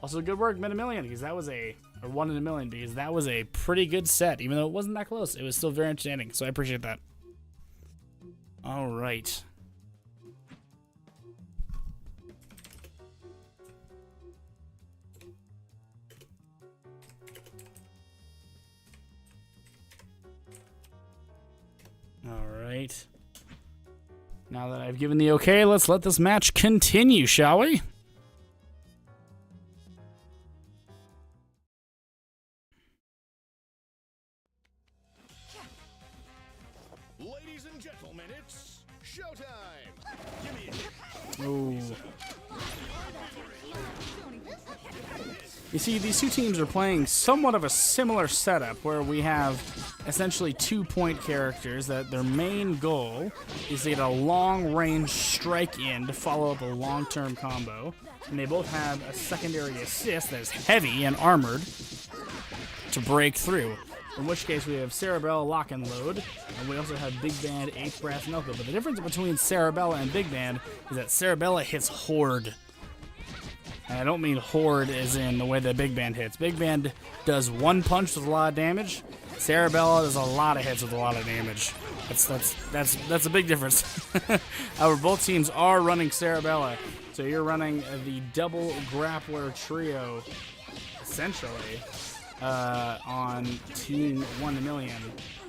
Also, good work, Mid a Million, because that was or 1 in a million, because that was a pretty good set. Even though it wasn't that close, it was still very entertaining. So I appreciate that. All right. Alright. Now that I've given the okay, let's let this match continue, shall we? Ladies and gentlemen, it's showtime. Give me it. Ooh. You see, these two teams are playing somewhat of a similar setup where we have essentially 2-point characters that their main goal is to get a long-range strike in to follow up a long-term combo. And they both have a secondary assist that is heavy and armored to break through. In which case we have Cerebella Lock and Load, and we also have Big Band, 8th Brass Knuckle. But the difference between Cerebella and Big Band is that Cerebella hits Horde. And I don't mean Horde as in the way that Big Band hits. Big Band does one punch with a lot of damage. Cerebella does a lot of hits with a lot of damage. That's a big difference. However, both teams are running Cerebella. So you're running the double grappler trio, essentially, on Team 1 Million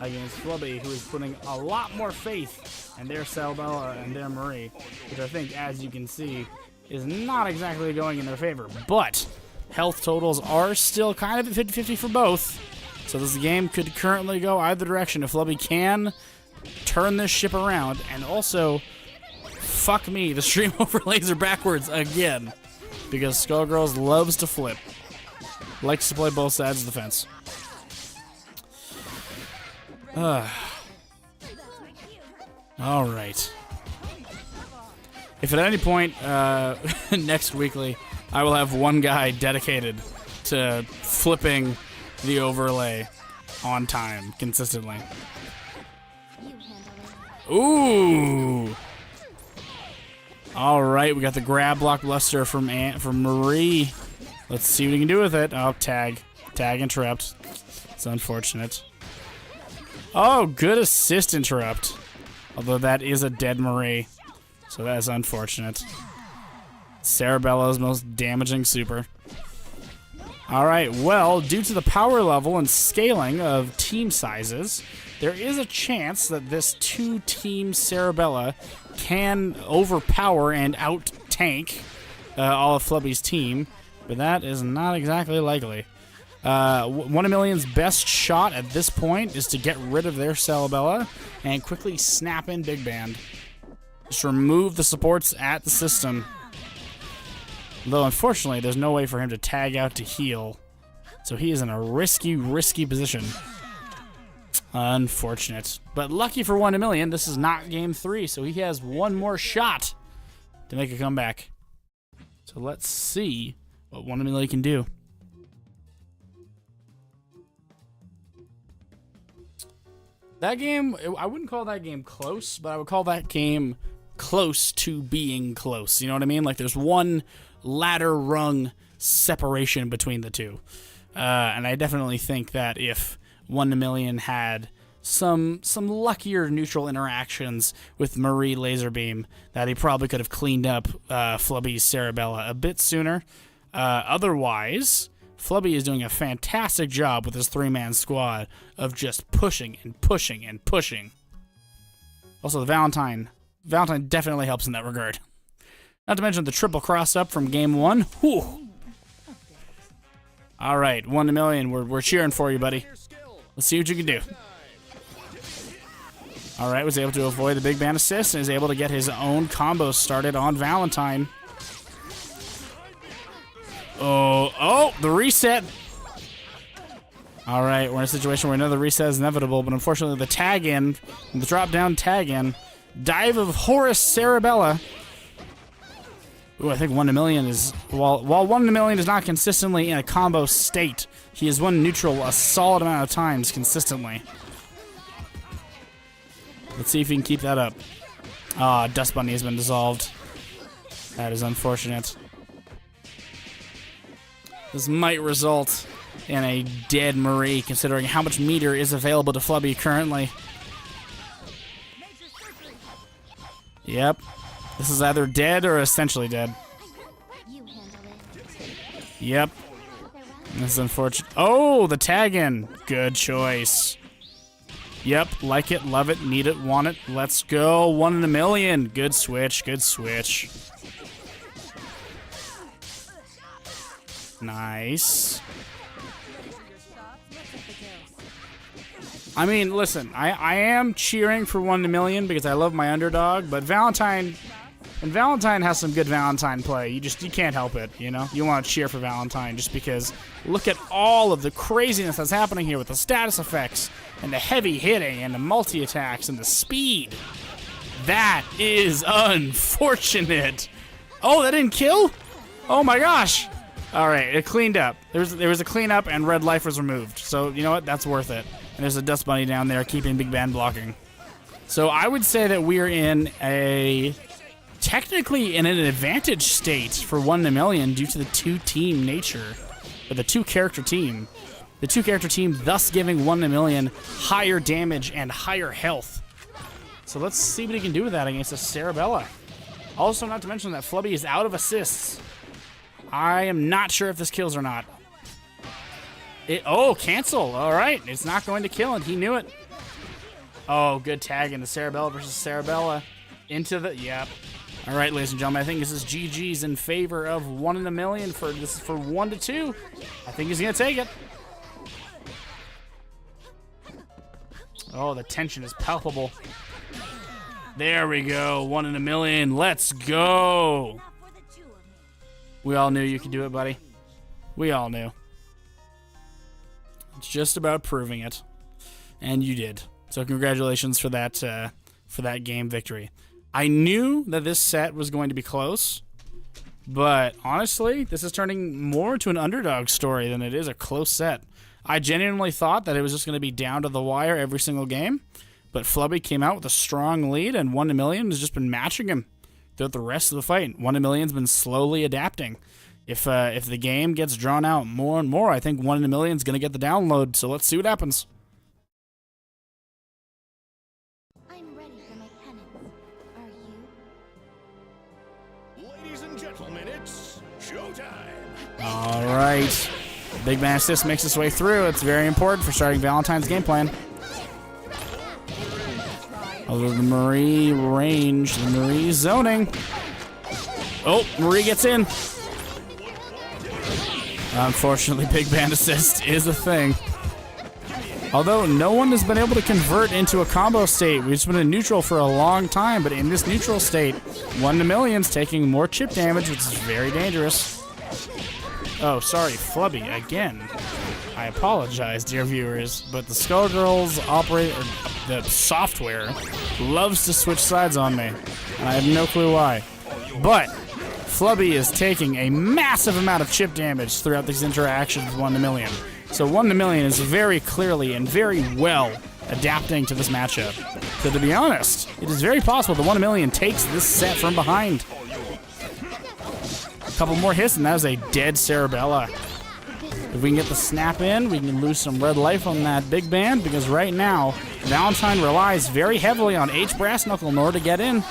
against Flubby, who is putting a lot more faith in their Cerebella and their Marie, which I think, as you can see, is not exactly going in their favor. But health totals are still kind of at 50-50 for both. So this game could currently go either direction if Flubby can turn this ship around. And also, fuck me, the stream overlays are backwards again. Because Skullgirls loves to flip. Likes to play both sides of the fence. Alright. If at any point next weekly I will have one guy dedicated to flipping the overlay on time consistently. Ooh! Alright, we got the grab block bluster from Marie. Let's see what we can do with it. Oh, tag. Tag interrupt. It's unfortunate. Oh, good assist interrupt. Although that is a dead Marie. So that is unfortunate. Cerebella's most damaging super. Alright, well, due to the power level and scaling of team sizes, there is a chance that this 2-team Cerebella can overpower and out-tank all of Flubby's team, but that is not exactly likely. 1 Million's best shot at this point is to get rid of their Cerebella and quickly snap in Big Band. Just remove the supports at the system. Though, unfortunately, there's no way for him to tag out to heal. So he is in a risky position. Unfortunate. But lucky for 1 Million, this is not game 3, so he has one more shot to make a comeback. So let's see what 1 Million can do. That game, I wouldn't call that game close, but I would call that game close to being close. You know what I mean? Like there's one ladder rung separation between the two. And I definitely think that if 1 in a Million had some luckier neutral interactions with Marie Laserbeam, that he probably could have cleaned up Flubby's Cerebella a bit sooner. Otherwise, Flubby is doing a fantastic job with his 3-man squad of just pushing and pushing and pushing. Also, the Valentine definitely helps in that regard. Not to mention the triple cross-up from game 1. Whew. All right, 1 in a Million, we're cheering for you, buddy. Let's see what you can do. All right, was able to avoid the big band assist and is able to get his own combo started on Valentine. Oh, the reset. All right, we're in a situation where another reset is inevitable, but unfortunately the tag-in, the drop-down tag-in, dive of Horus Cerebella. Ooh, I think 1 in a Million is, while 1 in a Million is not consistently in a combo state, he has won neutral a solid amount of times consistently. Let's see if he can keep that up. Ah, Dust Bunny has been dissolved. That is unfortunate. This might result in a dead Marie, considering how much meter is available to Flubby currently. Yep. This is either dead or essentially dead. You handle it. Yep. This is unfortunate. Oh, the tag-in. Good choice. Yep, like it, love it, need it, want it. Let's go. 1 in a Million. Good switch, good switch. Nice. I mean, listen, I am cheering for 1 in a Million because I love my underdog, but Valentine has some good Valentine play. You can't help it, you know? You want to cheer for Valentine just because look at all of the craziness that's happening here with the status effects and the heavy hitting and the multi-attacks and the speed. That is unfortunate. Oh, that didn't kill? Oh my gosh. All right, it cleaned up. There was a cleanup and red life was removed. So, you know what? That's worth it. And there's a Dust Bunny down there keeping Big Band blocking. So I would say that we're technically in an advantage state for 1 in a Million due to the two-team nature, or the two-character team. The two-character team thus giving 1 in a Million higher damage and higher health. So let's see what he can do with that against a Cerebella. Also, not to mention that Flubby is out of assists. I am not sure if this kills or not. Cancel. All right. It's not going to kill, and he knew it. Oh, good tag in the Cerebella versus Cerebella. Into the... Yep. All right, ladies and gentlemen. I think this is GG's in favor of 1 in a Million. This is for 1-2. I think he's going to take it. Oh, the tension is palpable. There we go. 1 in a Million. Let's go. We all knew you could do it, buddy. We all knew. It's just about proving it. And you did. So congratulations for that game victory. I knew that this set was going to be close, but honestly, this is turning more to an underdog story than it is a close set. I genuinely thought that it was just going to be down to the wire every single game, but Flubby came out with a strong lead, and 1 in a Million has just been matching him throughout the rest of the fight. 1 in a Million's been slowly adapting. If the game gets drawn out more and more, I think 1 in a Million's going to get the download, so let's see what happens. I'm ready for my penance. Are you? Ladies and gentlemen, it's showtime. All right. Big Man Assist makes its way through. It's very important for starting Valentine's game plan. Although the Marie range, the Marie zoning. Oh, Marie gets in. Unfortunately, Big Band Assist is a thing. Although no one has been able to convert into a combo state. We've just been in neutral for a long time, but in this neutral state, 1 in a Million's taking more chip damage, which is very dangerous. Oh, sorry, Flubby, again. I apologize, dear viewers, but the Skullgirls the software loves to switch sides on me, and I have no clue why. But Flubby is taking a massive amount of chip damage throughout these interactions with 1 in a Million. So 1 in a Million is very clearly and very well adapting to this matchup. So to be honest, it is very possible that 1 in a Million takes this set from behind. A couple more hits and that is a dead Cerebella. If we can get the snap in, we can lose some red life on that big band, because right now, Valentine relies very heavily on H Brass Knuckle in order to get in.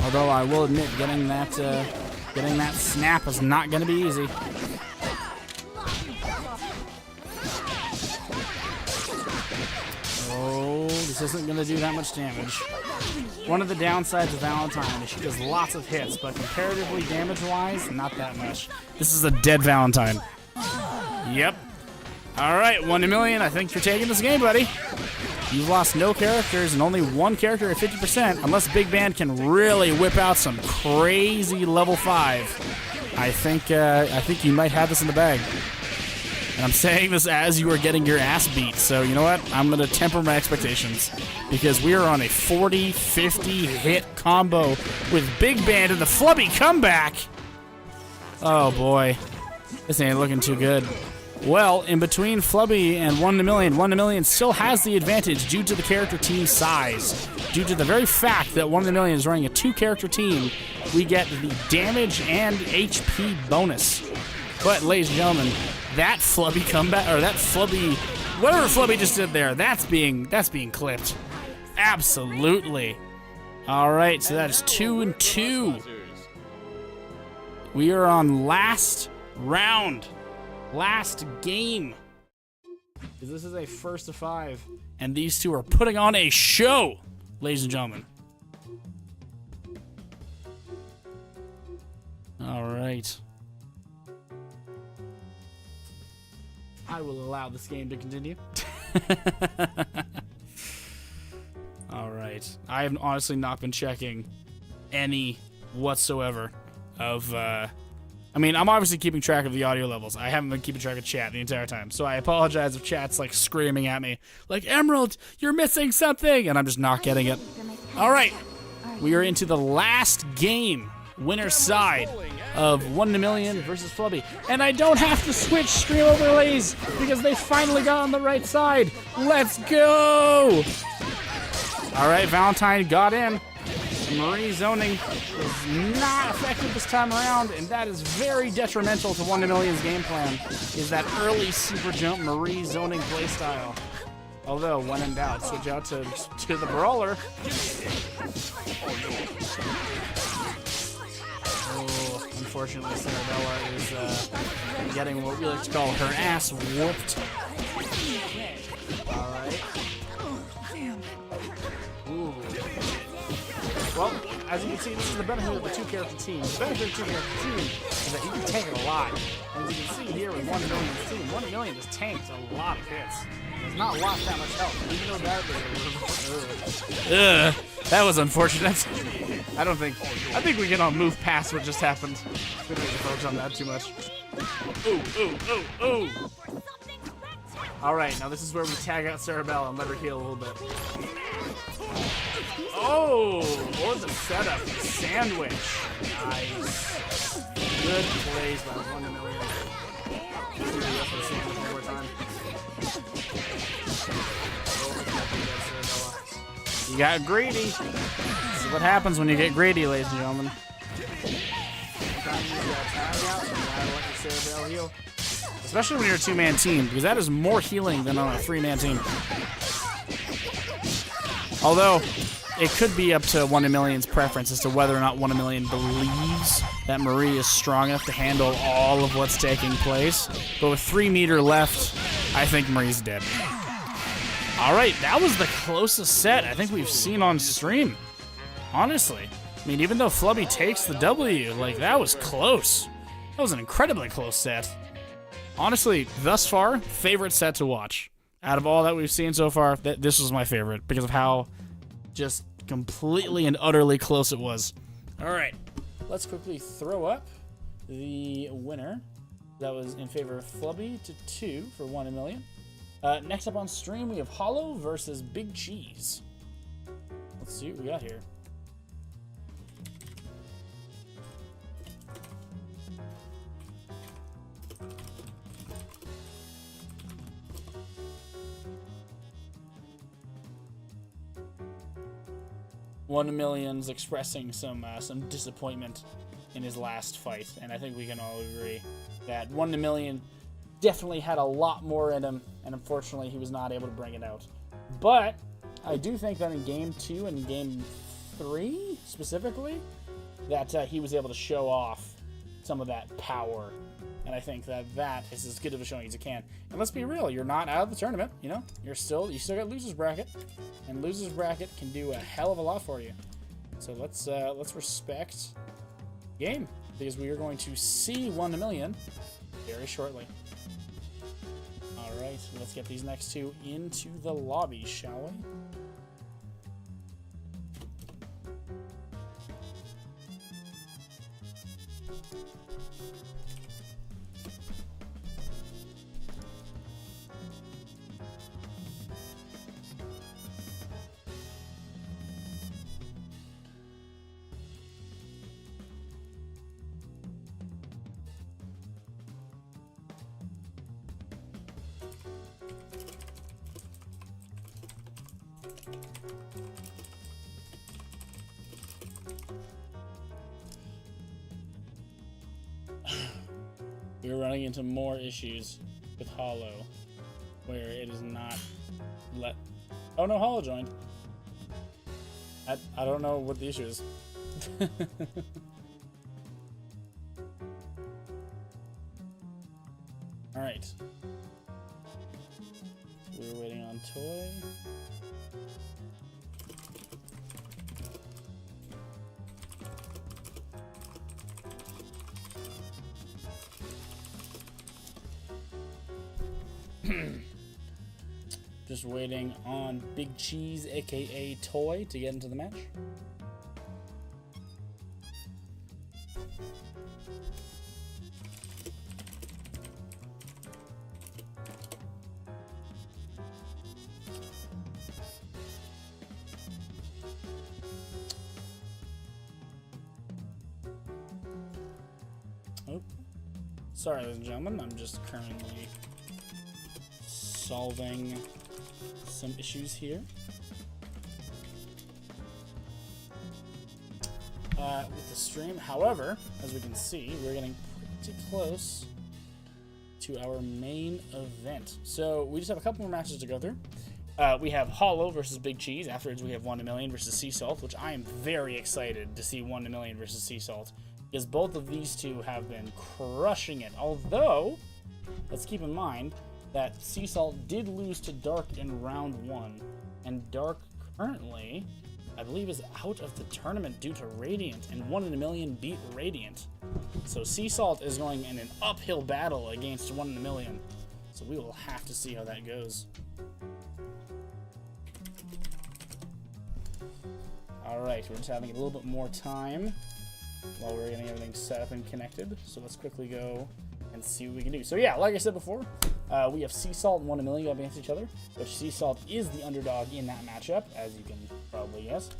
Although I will admit, getting that snap is not going to be easy. Oh, this isn't going to do that much damage. One of the downsides of Valentine is she does lots of hits, but comparatively damage-wise, not that much. This is a dead Valentine. Yep. All right, 1 in a million. I think you're taking this game, buddy. You've lost no characters and only one character at 50%, unless Big Band can really whip out some crazy level 5. I think you might have this in the bag. And I'm saying this as you are getting your ass beat, so you know what? I'm going to temper my expectations, because we are on a 40-50 hit combo with Big Band and the Flubby comeback. Oh boy, this ain't looking too good. Well, in between Flubby and 1 in a million, 1 in a million still has the advantage due to the character team size. Due to the very fact that 1 in a million is running a 2-character team, we get the damage and HP bonus. But, ladies and gentlemen, that Flubby comeback, or that Flubby, whatever Flubby just did there, that's being clipped. Absolutely. All right, so that is 2 and 2. We are on last round. Last game. This is a first of 5, and these two are putting on a show, ladies and gentlemen. All right. I will allow this game to continue. All right. I have honestly not been checking any whatsoever of I mean, I'm obviously keeping track of the audio levels. I haven't been keeping track of chat the entire time. So I apologize if chat's like screaming at me, like, Emerald, you're missing something, and I'm just not getting it. All right. We are into the last game, winner's side of 1 in a million versus Flubby. And I don't have to switch stream overlays because they finally got on the right side. Let's go. All right, Valentine got in. Marie zoning is not effective this time around, and that is very detrimental to 1 in a million's game plan, is that early super jump Marie zoning playstyle. Although, when in doubt, switch out to the brawler. Oh, unfortunately, Sarabella is getting what we like to call her ass whooped. Alright. Ooh. Well, as you can see, this is the benefit of the 2-character team. The benefit of the 2-character team is that you can tank it a lot. And as you can see here with 1 in a million's team, 1 in a million just tanks a lot of hits. There's not lost that much health. Even though that was unfortunate. I think we can all move past what just happened. We don't need to focus on that too much. Ooh. Alright, now this is where we tag out Sarabella and let her heal a little bit. Oh, or the setup, sandwich. Nice. Good plays by 1 in a million. Let's do the rest of the sandwich one more time. You got greedy. This is what happens when you get greedy, ladies and gentlemen. Sometimes you got tag out, and you gotta let your Sarabella heal. Especially when you're a 2-man team, because that is more healing than on a 3-man team. Although, it could be up to 1 in a million's preference as to whether or not 1 in a million believes that Marie is strong enough to handle all of what's taking place. But with 3 meter left, I think Marie's dead. All right, that was the closest set I think we've seen on stream. Honestly. I mean, even though Flubby takes the W, like, that was close. That was an incredibly close set. Honestly, thus far, favorite set to watch. Out of all that we've seen so far, this was my favorite because of how just completely and utterly close it was. All right, let's quickly throw up the winner. That was in favor of Flubby to 2 for 1 in a million. Next up on stream, we have Hollow versus Big Cheese. Let's see what we got here. One in a million's expressing some disappointment in his last fight, and I think we can all agree that 1 in a million definitely had a lot more in him, and unfortunately he was not able to bring it out. But I do think that in Game 2 and Game 3, specifically, that he was able to show off some of that power, and I think that that is as good of a showing as it can. And let's be real, you're not out of the tournament, you know? You still got Loser's Bracket, and Loser's Bracket can do a hell of a lot for you. So let's respect game, because we are going to see 1 in a million very shortly. Alright, let's get these next two into the lobby, shall we? We're running into more issues with Hollow, where it is not let. Oh no, Hollow joined. I don't know what the issue is. All right. We're waiting on Toy. Just waiting on Big Cheese, aka Toy, to get into the match. Oh, sorry, ladies and gentlemen, I'm just currently solving some issues here with the stream. However, as we can see, we're getting pretty close to our main event. So we just have a couple more matches to go through. We have Hollow versus Big Cheese. Afterwards, we have 1 in a million versus Sea Salt, which I am very excited to see 1 in a million versus Sea Salt, because both of these two have been crushing it. Although, let's keep in mind that Sea Salt did lose to Dark in round 1, and Dark currently, I believe, is out of the tournament due to Radiant, and 1 in a million beat Radiant. So Sea Salt is going in an uphill battle against 1 in a million. So we will have to see how that goes. Alright, we're just having a little bit more time while we're getting everything set up and connected. So let's quickly go and see what we can do. So yeah, like I said before, we have Sea Salt and 1 in a million up against each other, which Sea Salt is the underdog in that matchup, as you can probably guess,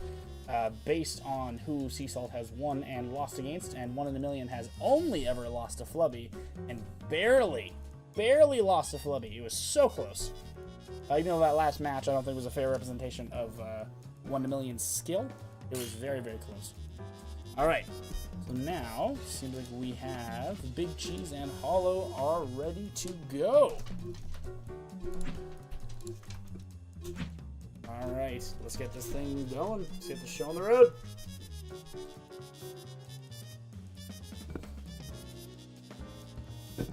based on who Sea Salt has won and lost against, and 1 in a million has only ever lost to Flubby, and barely lost to Flubby. It was so close. Even though that last match I don't think was a fair representation of 1 in a million's skill, it was very, very close. Alright, so now, seems like we have Big Cheese and Hollow are ready to go. Alright, let's get this thing going. Let's get the show on the road. I'm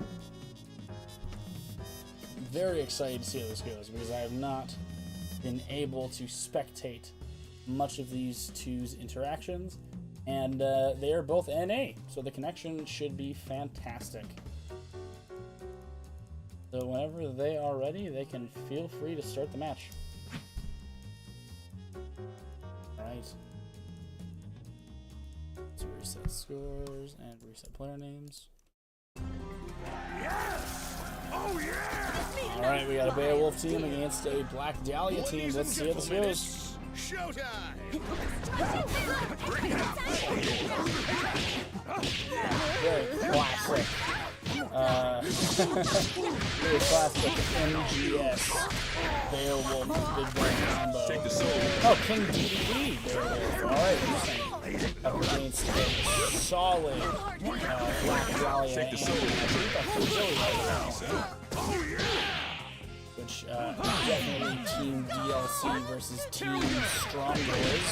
very excited to see how this goes, because I have not been able to spectate much of these two's interactions. And they are both NA, so the connection should be fantastic. So whenever they are ready, they can feel free to start the match. Alright. Let's reset scores and reset player names. Yes! Oh yeah! Alright, we got a Beowulf team against a Black Dahlia team. Let's see how this goes. Showtime! Very classic Very classic MGS. Beowulf, big bang combo. Take the soul. Oh, King DVD. There it is. Alright, up against a solid Black Dahlia. Take the soul. Which definitely Team DLC versus Team Skullgirls.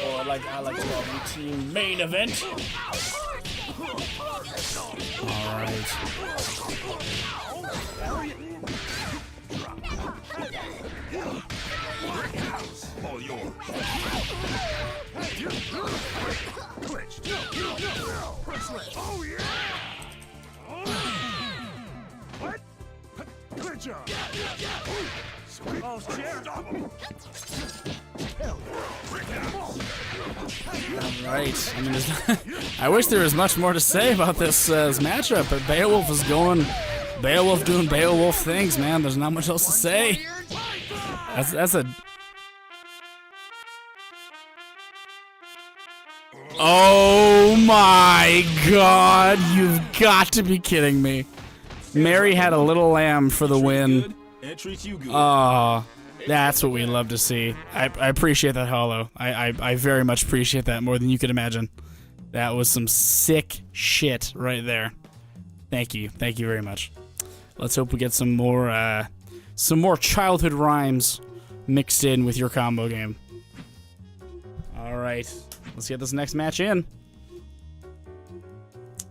Or I like to call them Team Main Event. Alright. All yours. Clenched. Oh yeah. What? Clinch up. Oh, chair. Alright. I mean, I wish there was much more to say about this matchup, but Beowulf is going. Beowulf doing Beowulf things, man. There's not much else to say. That's a. Oh my god, you've got to be kidding me. Mary had a little lamb for the win. Oh, that's what we love to see. I appreciate that, Hollow. I very much appreciate that more than you could imagine. That was some sick shit right there. Thank you very much. Let's hope we get some more childhood rhymes mixed in with your combo game. All right. Let's get this next match in.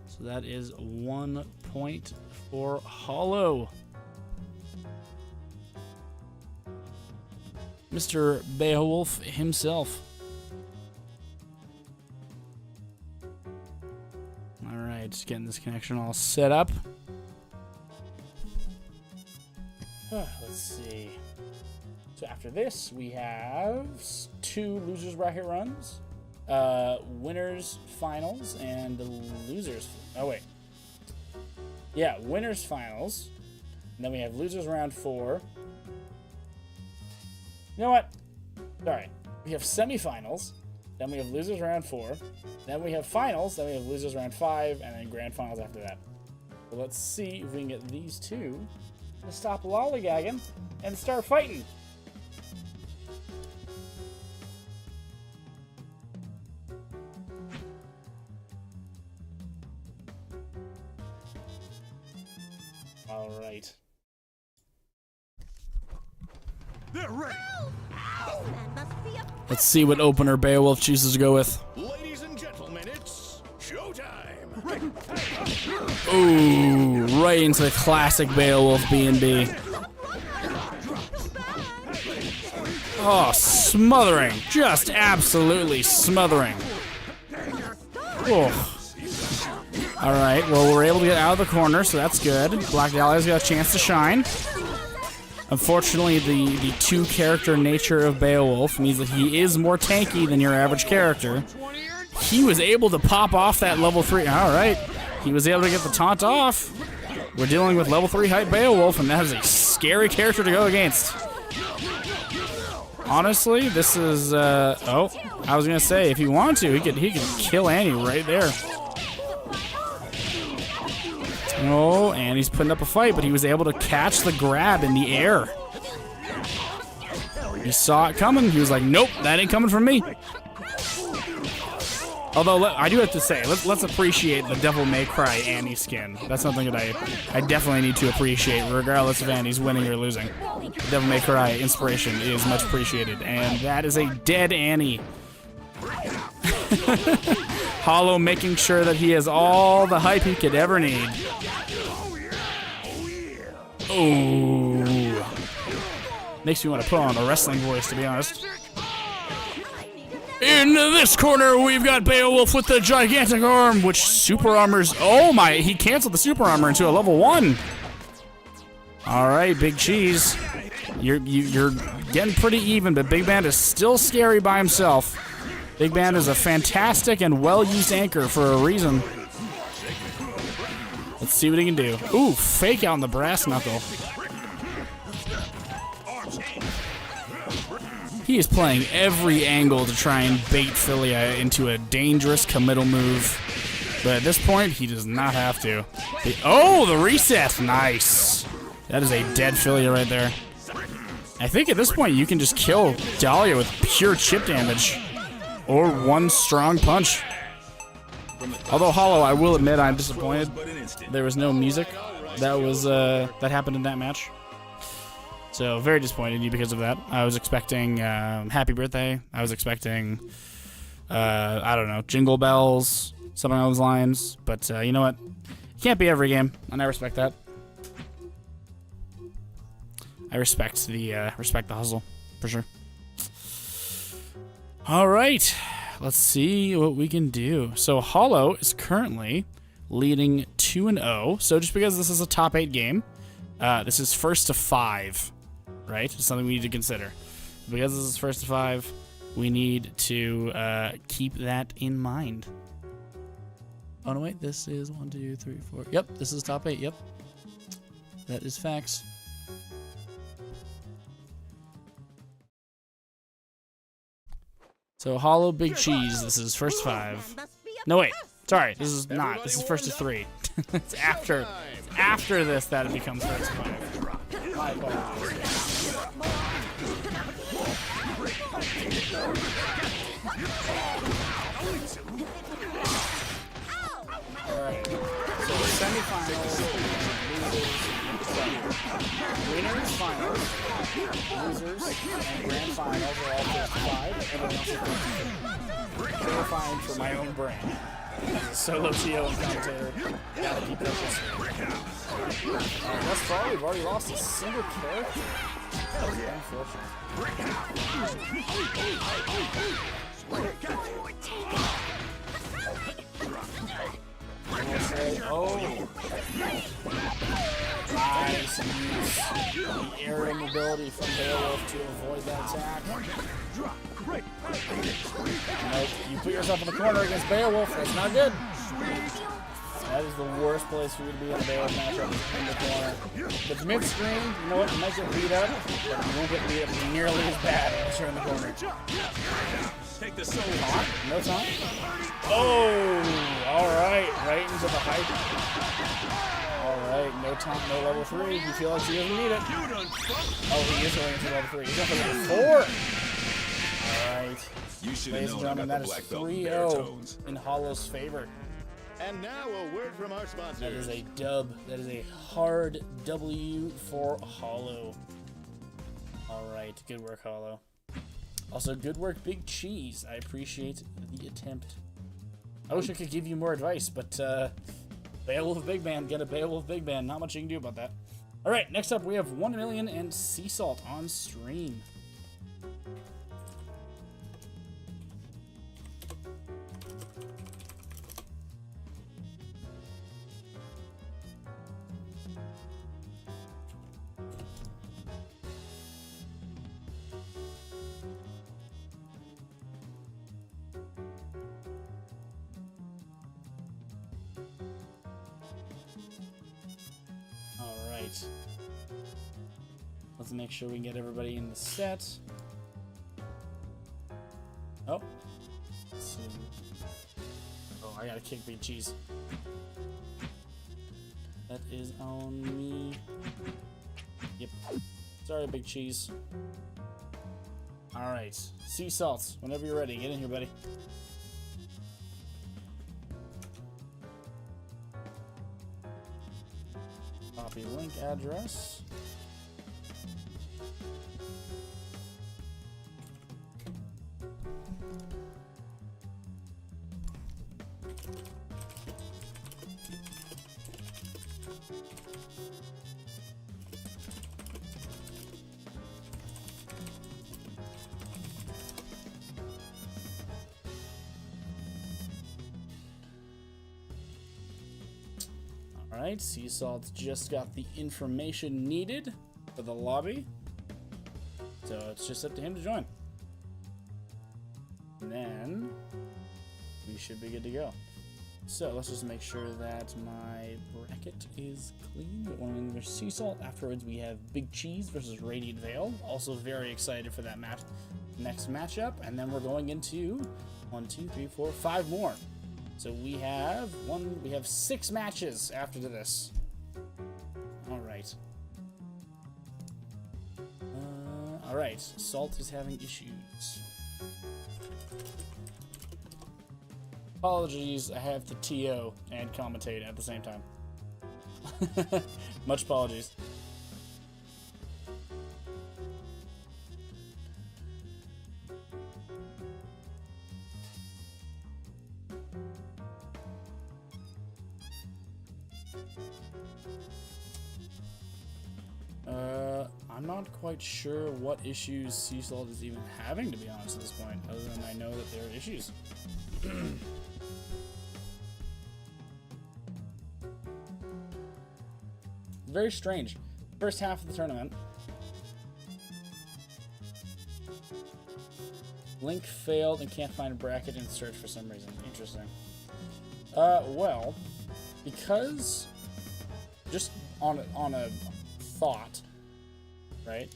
So that is 1 point for Hollow. Mr. Beowulf himself. All right, just getting this connection all set up. Let's see. So after this, we have 2 losers bracket runs. Winners finals and the losers. Oh wait, yeah, winners finals. And then we have losers round 4. You know what? Sorry, we have semifinals. Then we have losers round 4. Then we have finals. Then we have losers round 5, and then grand finals after that. So let's see if we can get these 2 to stop lollygagging and start fighting. All right. They're ready. Let's see what opener Beowulf chooses to go with. Ladies and gentlemen, it's showtime. Ooh, right into the classic Beowulf B&B. Oh, smothering. Just absolutely smothering. Oh. Alright, well, we're able to get out of the corner, so that's good. Black Dahlia's got a chance to shine. Unfortunately, the 2-character nature of Beowulf means that he is more tanky than your average character. He was able to pop off that level 3. Alright, he was able to get the taunt off. We're dealing with level 3 hype Beowulf, and that is a scary character to go against. Honestly, this is, oh, I was gonna say, if he wanted to, he could kill Annie right there. Oh, and he's putting up a fight, but he was able to catch the grab in the air. He saw it coming. He was like, nope, that ain't coming from me. Although, I do have to say, let's appreciate the Devil May Cry Annie skin. That's something that I definitely need to appreciate, regardless of Annie's winning or losing. The Devil May Cry inspiration is much appreciated, and that is a dead Annie. Hollow making sure that he has all the hype he could ever need. Ooh. Makes me want to put on a wrestling voice, to be honest. In this corner, we've got Beowulf with the gigantic arm, which super armors. Oh my, he canceled the super armor into a level 1. All right, Big Cheese. You're getting pretty even, but Big Band is still scary by himself. Big Band is a fantastic and well-used anchor for a reason. Let's see what he can do. Ooh, fake out in the brass knuckle. He is playing every angle to try and bait Philia into a dangerous committal move. But at this point, he does not have to. Oh, the reset! Nice. That is a dead Filia right there. I think at this point, you can just kill Dahlia with pure chip damage. Or one strong punch. Although Hollow, I will admit I'm disappointed. There was no music. That happened in that match. So very disappointed in you because of that. I was expecting Happy Birthday. I was expecting I don't know, Jingle Bells, something along those lines. But you know what? Can't be every game, and I respect that. I respect the hustle for sure. All right, let's see what we can do. So Hollow is currently leading 2-0. So just because this is a top 8 game, this is first to 5, right? It's something we need to consider. Because this is first to 5, we need to keep that in mind. Oh no, wait, this is 1, 2, 3, 4. Yep, this is top 8. Yep, that is facts. So Hollow Big Cheese, this is first 5. No wait, sorry, this is not. This is first to 3. It's after this that it becomes first to 5. My apologies. Alright, so semifinals, winners, finals, losers, and grand finals are all first to 5. Everyone else is first to 3. Terrifying for my own brand. As a solo TO and commentator, gotta keep it up this way. Thus far, we've already lost a single character. That is unfortunate. Oh, nice use the aerial mobility from Beowulf to avoid that attack. Nope, you put yourself in the corner against Beowulf, that's not good. That is the worst place for you to be in a Beowulf matchup, in the corner. If it's mid-screen, you know what, you might get beat up, but you won't get beat up nearly as bad as you're in the corner. Take the soul. Taunt? No taunt? Oh, alright, right into the hype. Alright, no taunt, no level 3. He feels like he doesn't need it. Oh, he is going into level 3. He's up to level 4. Alright. Ladies and gentlemen, that is 3-0 in Hollow's favor. And now a word from our sponsors. That is a dub. That is a hard W for Hollow. Alright, good work, Hollow. Also, good work, Big Cheese. I appreciate the attempt. I wish I could give you more advice, but Beowulf Big Man, get a Beowulf Big Man. Not much you can do about that. Alright, next up we have 1 Million and Sea Salt on stream. Let's make sure we can get everybody in the set. Oh. Let's see. Oh, I gotta kick Big Cheese. That is on me. Yep. Sorry, Big Cheese. Alright. Sea Salt. Whenever you're ready, get in here, buddy. Copy link address. Alright, Sea Salt just got the information needed for the lobby. So it's just up to him to join. And then we should be good to go. So let's just make sure that my bracket is clean. We're going with Sea Salt. Afterwards we have Big Cheese versus Radiant Veil. Also very excited for that next matchup. And then we're going into 1, 2, 3, 4, 5 more. So we have 6 matches after this. All right. All right. Salt is having issues. Apologies, I have to TO and commentate at the same time. Much apologies. I'm not quite sure what issues Sea Salt is even having, to be honest, at this point, other than I know that there are issues. Very strange. First half of the tournament. Link failed and can't find a bracket in search for some reason. Interesting. Well, because just on a thought, right?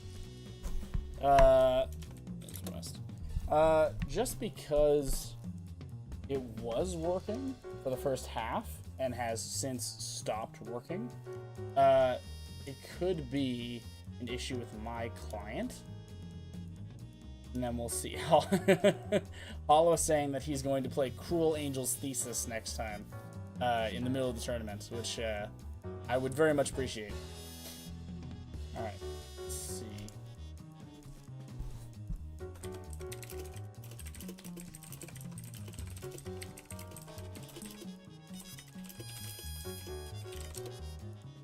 Just because it was working for the first half and has since stopped working, it could be an issue with my client. And then we'll see. Hollow is saying that he's going to play Cruel Angel's Thesis next time in the middle of the tournament, which I would very much appreciate. Alright, let's see.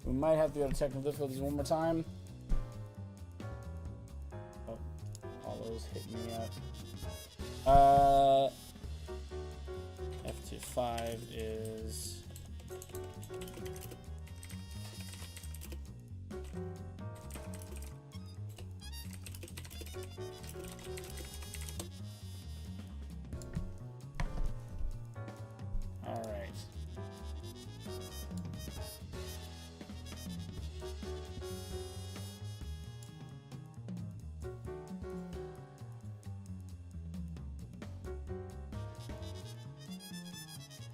We might have to go to technical difficulties one more time. Oh, Hollow's hit me up. F25 is... Alright.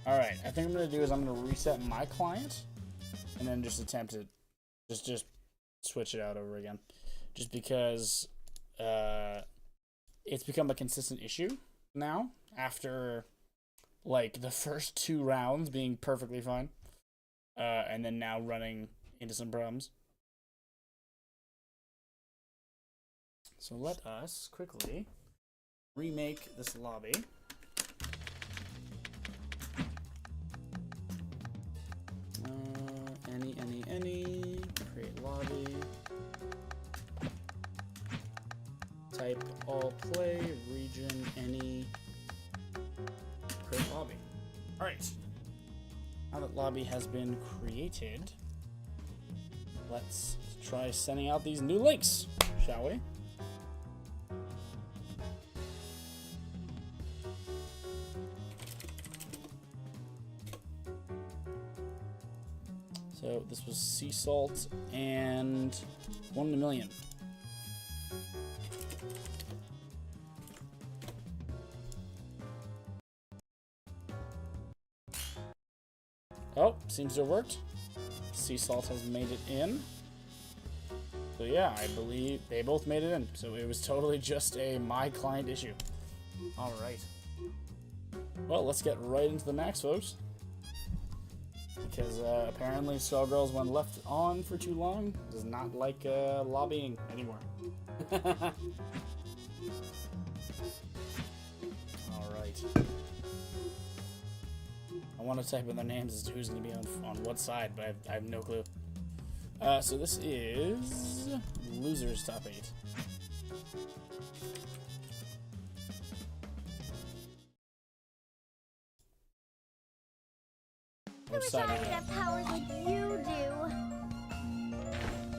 Alright, I think I'm going to do is I'm going to reset my client and then just attempt it. Just switch it out over again. Just because it's become a consistent issue now after like the first 2 rounds being perfectly fine. And then now running into some problems. So let us quickly remake this lobby. Any, create lobby, type all play, region, any, create lobby. Alright, now that lobby has been created, let's try sending out these new links, shall we? So this was Sea Salt and 1 in a Million. Oh, seems to have worked. Sea Salt has made it in. So yeah, I believe they both made it in. So it was totally just a my client issue. All right. Well, let's get right into the max, folks. Because apparently Skullgirls, when left on for too long, does not like lobbying anymore. Alright. I want to type in their names as to who's going to be on what side, but I have no clue. So this is Losers Top 8. Wish I had enough powers like you do.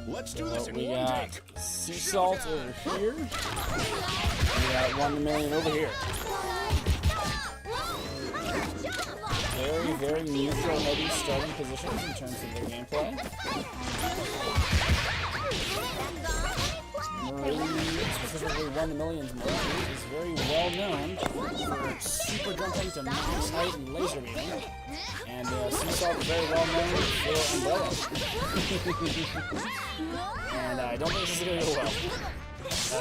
Let's do this in We one got take. Sea Salt over here. We got 1 in a Million over here. Very, very neutral heavy starting positions in terms of their gameplay. Really specifically 1 in a Million's mode, is very well known for super jumping to max height and laser beaming. And Seesaw is very well known for Umbrella. And I don't think this is going to go well.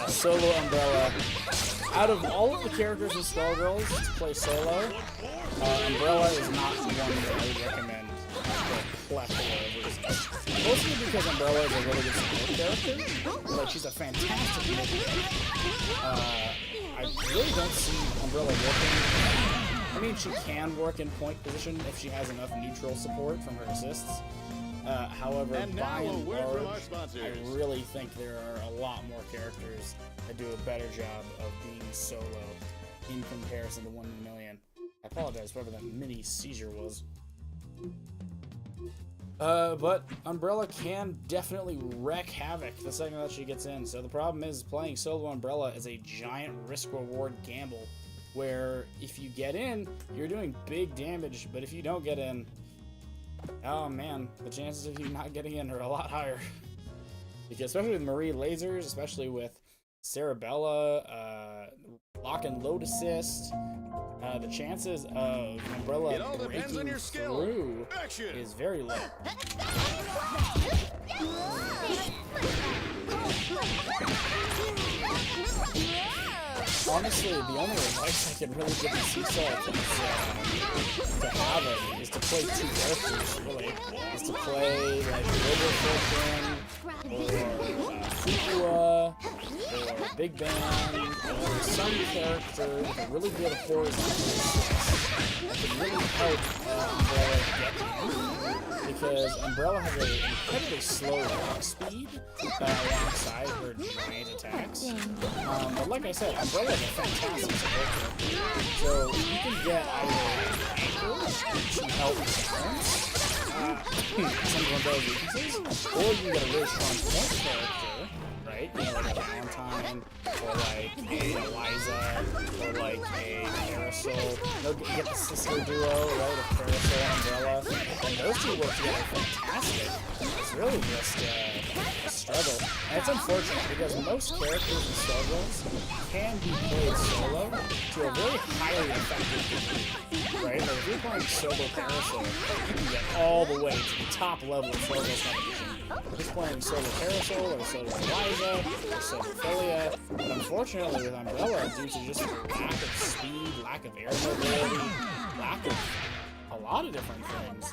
Solo Umbrella. Out of all of the characters in Skullgirls to play solo, Umbrella is not the one that I would recommend for a plethora of reasons. Mostly because Umbrella is a really good support character. Like, she's a fantastic mid. I really don't see Umbrella working. I mean, she can work in point position if she has enough neutral support from her assists. However, by and large, I really think there are a lot more characters that do a better job of being solo in comparison to 1 in a Million. I apologize for whatever that mini seizure was. But Umbrella can definitely wreak havoc the second that she gets in. So the problem is playing solo Umbrella is a giant risk-reward gamble, where if you get in, you're doing big damage, but if you don't get in, oh man, the chances of you not getting in are a lot higher. Because especially with Marie lasers, especially with Cerebella, lock and load assist, the chances of Umbrella breaking through is very low. Honestly, the only advice I can really give to Seesaw to have it is to play 2 characters, really. Is to play like Robo-Fortune, or Fukua, or Big Bang, or some character with a really good horizontal that can really help Umbrella get in. Because Umbrella has an incredibly slow walk speed alongside her giant attacks. But like I said, Umbrella is a fantastic support character. So you can get either Anchor to help balance some of Umbrella's weaknesses, or you can get a really strong point character, right? You know, like a Valentine, or like a Eliza, or like a Parasol. You get the sister duo, right, of Parasol and Umbrella, and those two work together fantastic. It's really just a struggle. And it's unfortunate because most characters in Skullgirls can be played solo to a very highly effective degree, right? Like if you're playing solo Parasol, you can get all the way to the top level of Skullgirls competition. Just playing solo Parasol, or solo Eliza, or solo Philia. But unfortunately with Umbrella, due to just lack of speed, lack of air mobility, lack of a lot of different things,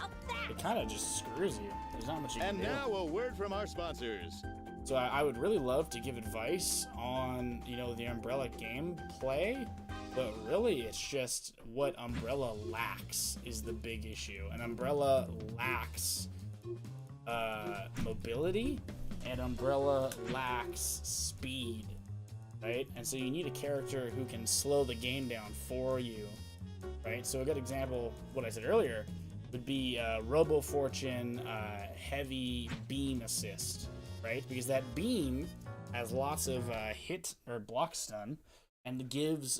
it kind of just screws you. There's not much you can do. And now a word from our sponsors. So I would really love to give advice on, you know, the Umbrella gameplay, but really it's just what Umbrella lacks is the big issue. And Umbrella lacks mobility, and Umbrella lacks speed, right? And so you need a character who can slow the game down for you, right? So a good example, what I said earlier, would be Robo Fortune heavy beam assist, right? Because that beam has lots of hit or block stun, and gives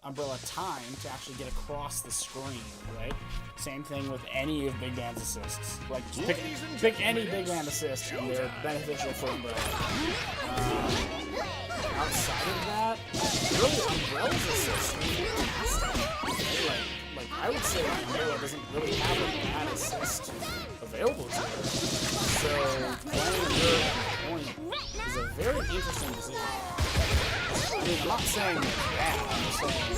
Umbrella time to actually get across the screen, right? Same thing with any of Big Man's assists. Like, pick any Big Man assist, and they're beneficial for Umbrella. Outside of that, really, Umbrella's assists are fantastic. Like, I would say Umbrella doesn't really have a bad assist available to her. So, playing her point is a very interesting decision. I mean, I'm not saying it's bad, I'm just saying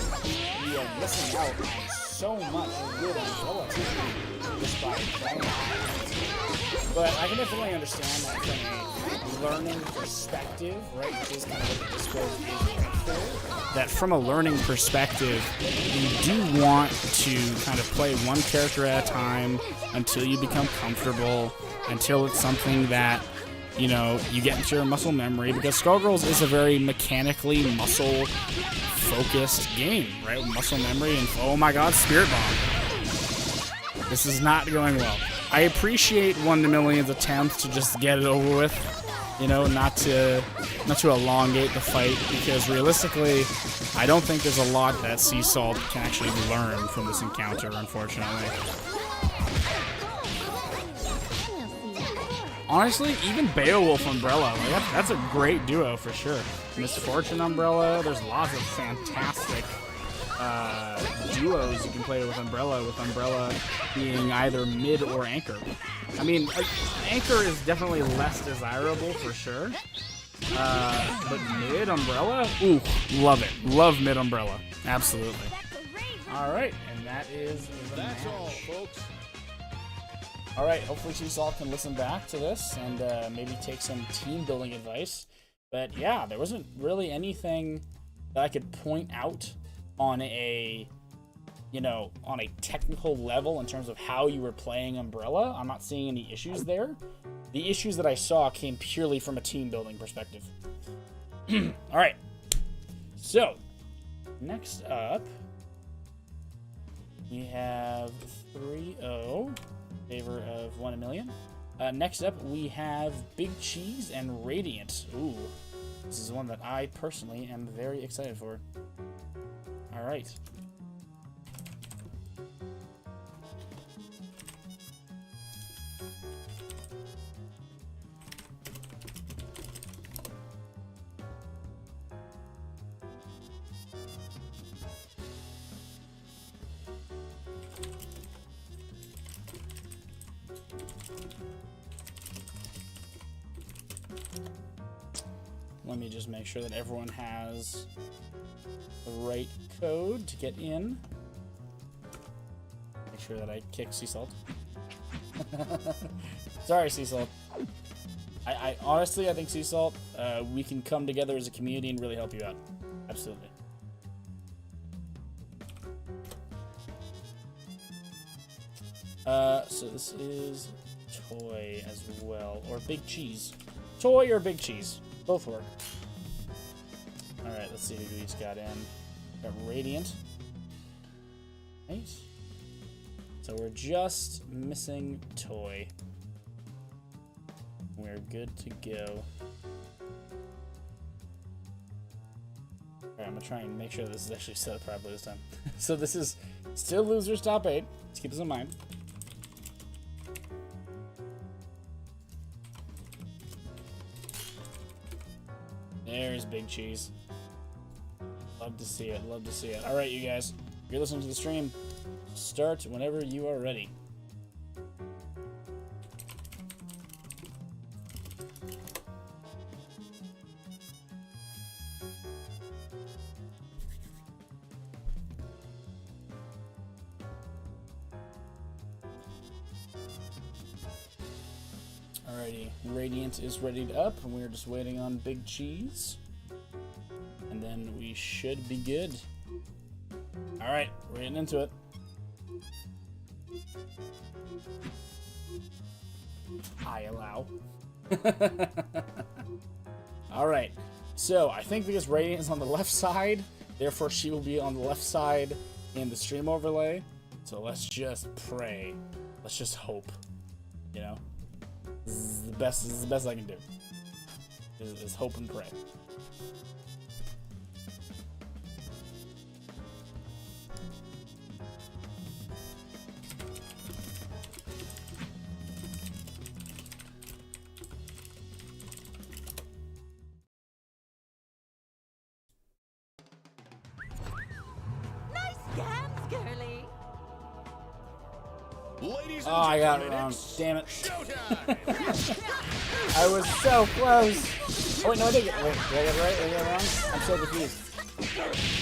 we are missing out on so much good Umbrella just by playing it. But I can definitely understand that from a learning perspective, right, which is kind of what the Discord is meant for, that from a learning perspective, you do want to kind of play one character at a time until you become comfortable, until it's something that, you know, you get into your muscle memory, because Skullgirls is a very mechanically muscle-focused game, right? Muscle memory and, oh my god, Spirit Bomb. This is not going well. I appreciate 1 in a Million's attempt to just get it over with, you know, not to elongate the fight, because realistically, I don't think there's a lot that Seesaw can actually learn from this encounter, unfortunately. Honestly, even Beowulf Umbrella, like that's a great duo for sure. Misfortune Umbrella, there's lots of fantastic duos you can play with Umbrella being either mid or anchor. I mean, anchor is definitely less desirable for sure, but mid Umbrella, ooh, love it. Love mid Umbrella, absolutely. All right, and that is the That's match. all, folks. All right, hopefully Seasalt can listen back to this and maybe take some team building advice. But yeah, there wasn't really anything that I could point out on a, on a technical level in terms of how you were playing Umbrella. I'm not seeing any issues there. The issues that I saw came purely from a team building perspective. All right, so next up, we have 3-0. Favor of 1 a million. Next up, we have Big Cheese and Radiant. Ooh, this is one that I personally am very excited for. All right. Let me just make sure that everyone has the right code to get in. Make sure that I kick Sea Salt. Sorry, Sea Salt. I honestly, I think Sea Salt, we can come together as a community and really help you out. Absolutely. So this is Toy as well, or Big Cheese. Toy or Big Cheese. Both work. Alright, let's see who he's got in. Got Radiant. Right. So we're just missing Toy. We're good to go. Alright, I'm gonna try and make sure this is actually set up properly this time. So this is still losers top 8. Let's keep this in mind. There's Big Cheese. Love to see it, love to see it. Alright, you guys, if you're listening to the stream, start whenever you are ready. Alrighty, Radiant is readied up, and we're just waiting on Big Cheese. And then we should be good. Alright, we're getting into it. I allow. Alright, so I think because Radiant is on the left side, therefore she will be on the left side in the stream overlay. So let's just pray. Let's just hope. You know? This is the best I can do. Is hope and pray. Nice scams, girly. Ladies and Oh, I got it gentlemen, wrong. it's Damn it. Showtime! I was so close. Oh, wait, no, I did get it. Wait, did I get it right? Did I get it wrong? I'm so confused.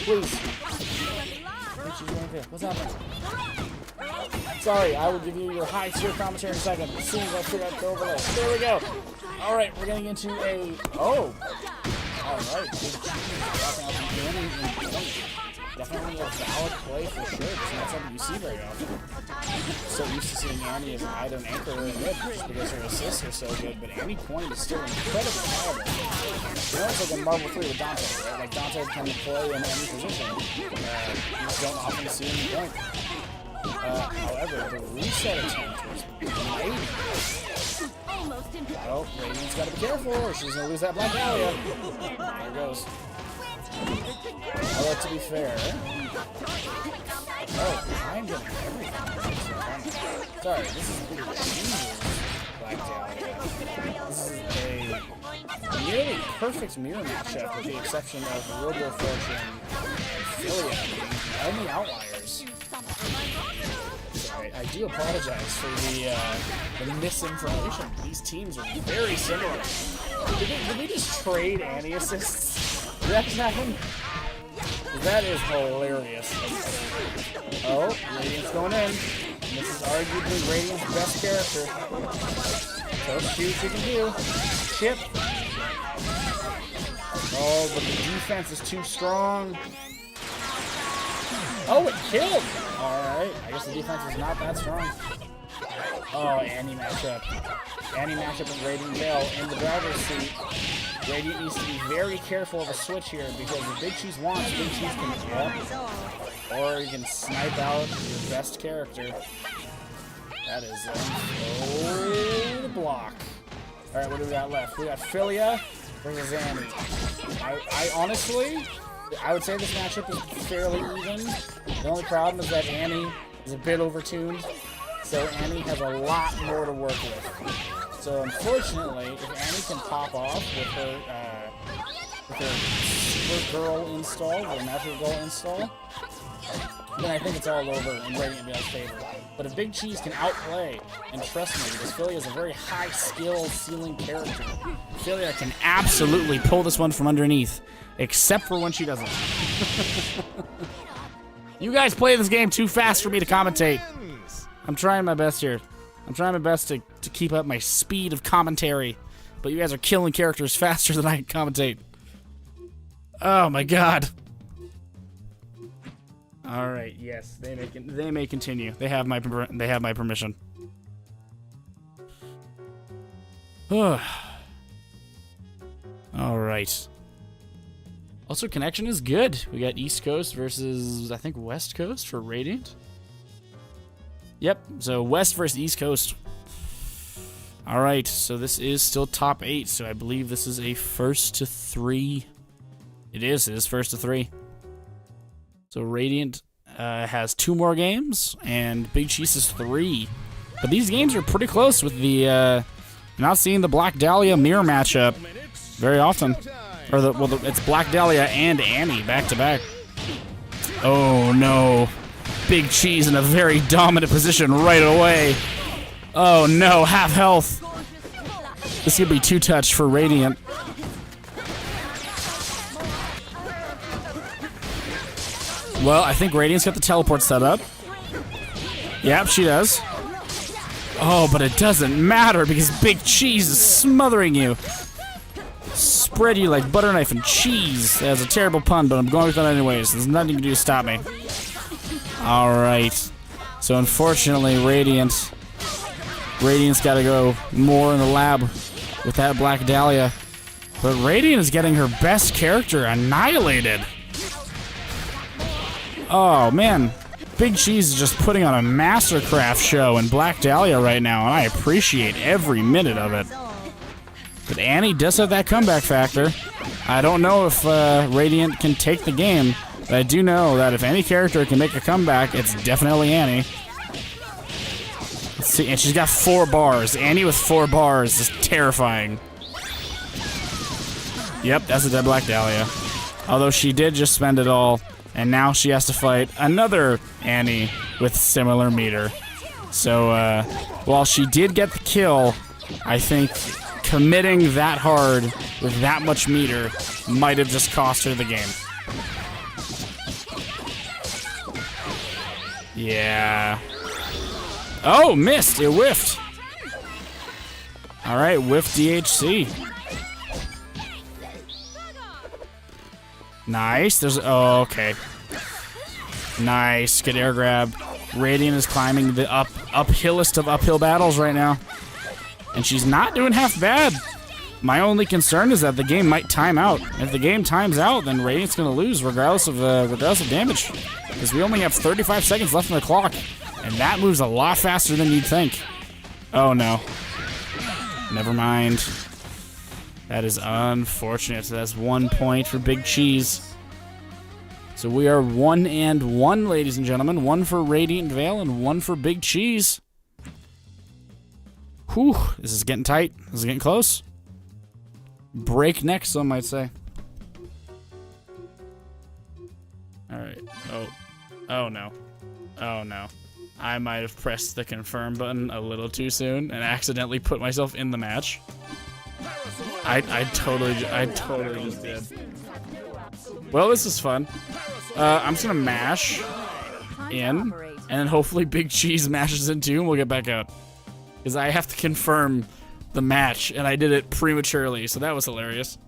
Please. What's happening? Sorry, I will give you your high tier commentary in a second. As soon as I figure out the overlay. There we go. Alright, we're getting into a... Oh! Alright, Big Cheese dropping out the beginning. Definitely a valid play for sure. It's not something you see very often. So used to seeing Annie as either an anchor or a mid, just because her assists are so good, but Annie point is still incredibly valuable. You know, it's like a Marvel 3 with Dante, right? Like Dante can play in any position. You just don't often see him point. However, the reset attempt was mighty. Oh, Radiant's gotta be careful, or she's gonna lose that Black Dahlia. There it goes. Although, to be fair... Oh, I'm getting everything. Sorry, this is Jesus Black Dahlia. nearly perfect mirror matchup with the exception of Robo Fortune and Philia being the only outliers. I do apologize for the misinformation. These teams are very similar. Did we just trade Annie assists? Did that just happen? That is hilarious. Oh, Radiant's going in. And this is arguably Radiant's best character. So shoot what you can do. Chip. Oh, but the defense is too strong. Oh, it killed! Alright, I guess the defense is not that strong. Oh, Annie matchup. Annie matchup with Radiant Gale in the driver's seat. Radiant needs to be very careful of a switch here because if Big Cheese wants, Big Cheese can jump. Or you can snipe out your best character. That is oh, the block. Alright, what do we got left? We got Philia versus Annie. I honestly, I would say this matchup is fairly even. The only problem is that Annie is a bit overtuned, so Annie has a lot more to work with. So unfortunately, if Annie can pop off with her Skullgirl install, or Magic Girl install, then I think it's all over in Radiant Gale's favor. But if Big Cheese can outplay, and trust me, because Philia is a very high skill ceiling character, Philia can absolutely pull this one from underneath, except for when she doesn't. You guys play this game too fast for me to commentate. I'm trying my best here. I'm trying my best to keep up my speed of commentary, but you guys are killing characters faster than I can commentate. Oh my god. All right, yes, they may continue. They have my permission. All right. Also, connection is good. We got East Coast versus, I think, West Coast for Radiant. Yep, so West versus East Coast. All right, so this is still top 8, so I believe this is a first to 3. It is first to 3. So Radiant has 2 more games, and Big Cheese is 3. But these games are pretty close with the, not seeing the Black Dahlia mirror matchup very often. Or it's Black Dahlia and Annie back to back. Oh no. Big Cheese in a very dominant position right away. Oh no, half health. This could be 2-touch for Radiant. Well, I think Radiant's got the teleport set up. Yep, she does. Oh, but it doesn't matter because Big Cheese is smothering you. Spread you like butter knife and cheese. That's a terrible pun, but I'm going with it anyways. There's nothing you can do to stop me. Alright. So unfortunately, Radiant's got to go more in the lab with that Black Dahlia. But Radiant is getting her best character annihilated. Oh, man. Big Cheese is just putting on a mastercraft show in Black Dahlia right now, and I appreciate every minute of it. But Annie does have that comeback factor. I don't know if Radiant can take the game, but I do know that if any character can make a comeback, it's definitely Annie. Let's see, and she's got 4 bars. Annie with 4 bars is terrifying. Yep, that's a dead Black Dahlia. Although she did just spend it all, and now she has to fight another Annie with similar meter. So, while she did get the kill, I think committing that hard with that much meter might have just cost her the game. Yeah. Oh, missed. It whiffed. All right, whiff DHC. Nice. There's. Oh, okay. Nice. Good air grab. Radiant is climbing the uphillest of uphill battles right now. And she's not doing half bad. My only concern is that the game might time out. If the game times out, then Radiant's going to lose regardless of damage. Because we only have 35 seconds left on the clock. And that moves a lot faster than you'd think. Oh, no. Never mind. That is unfortunate. So that's 1 point for Big Cheese. So we are 1-1, ladies and gentlemen. 1 for Radiant Veil and 1 for Big Cheese. Whew, this is getting tight. This is getting close. breakneck, some might say. Alright. Oh no. Oh no. I might have pressed the confirm button a little too soon and accidentally put myself in the match. I totally just did. Well, this is fun. I'm just gonna mash in, and then hopefully Big Cheese mashes in too, and we'll get back out. Because I have to confirm the match, and I did it prematurely, so that was hilarious.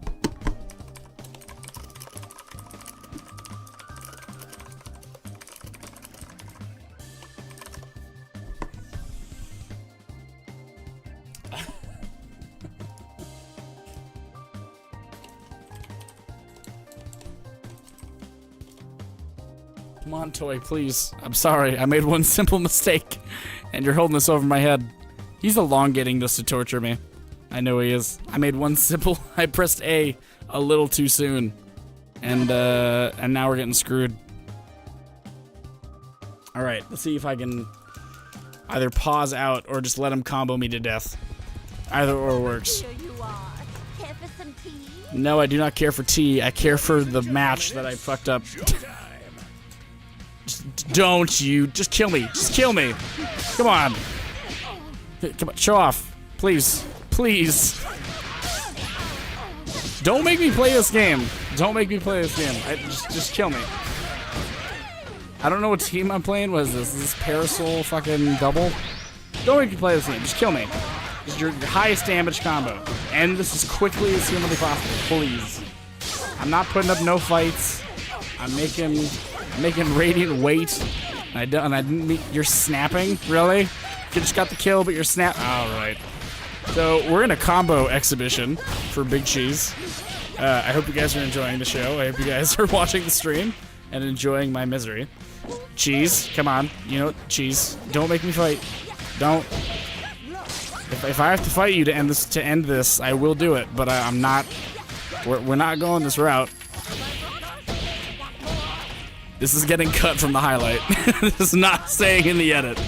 Come on, Toy, please. I'm sorry. I made one simple mistake, and you're holding this over my head. He's elongating this to torture me. I know he is. I made one simple... I pressed A little too soon, and now we're getting screwed. All right, let's see if I can either pause out or just let him combo me to death. Either or works. Here you are. Care for some tea? No, I do not care for tea. I care for the match that I fucked up. Don't you. Just kill me. Just kill me. Come on. Come on. Show off. Please. Please. Don't make me play this game. Don't make me play this game. Just kill me. I don't know what team I'm playing. What is this? Is this Parasol fucking double? Don't make me play this game. Just kill me. Just your highest damage combo. End this as quickly as humanly possible. Please. I'm not putting up no fights. I'm making Radiant wait. I didn't meet. You're snapping? Really? You just got the kill, but you're snap. Alright. So, we're in a combo exhibition for Big Cheese. I hope you guys are enjoying the show. I hope you guys are watching the stream and enjoying my misery. Cheese, come on. You know, Cheese. Don't make me fight. Don't. If I have to fight you to end this, I will do it. But I'm not. We're not going this route. This is getting cut from the highlight. This is not staying in the edit.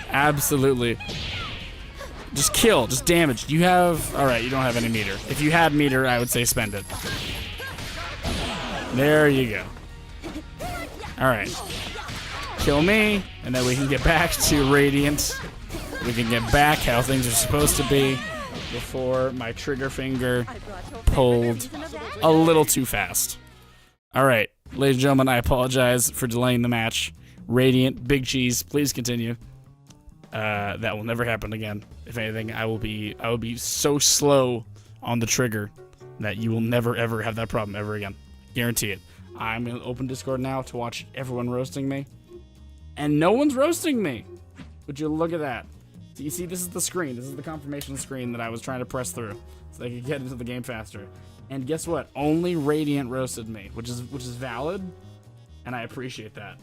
Absolutely. Just kill. Just damage. You have... Alright, you don't have any meter. If you had meter, I would say spend it. There you go. Alright. Kill me, and then we can get back to Radiant. We can get back how things are supposed to be before my trigger finger pulled a little too fast. Alright. Ladies and gentlemen, I apologize for delaying the match. Radiant, Big Cheese, please continue. That will never happen again. If anything, I will be so slow on the trigger that you will never ever have that problem ever again. Guarantee it. I'm gonna open Discord now to watch everyone roasting me. And no one's roasting me! Would you look at that? So you see, this is the screen. This is the confirmation screen that I was trying to press through so I could get into the game faster. And guess what? Only Radiant roasted me, which is valid, and I appreciate that.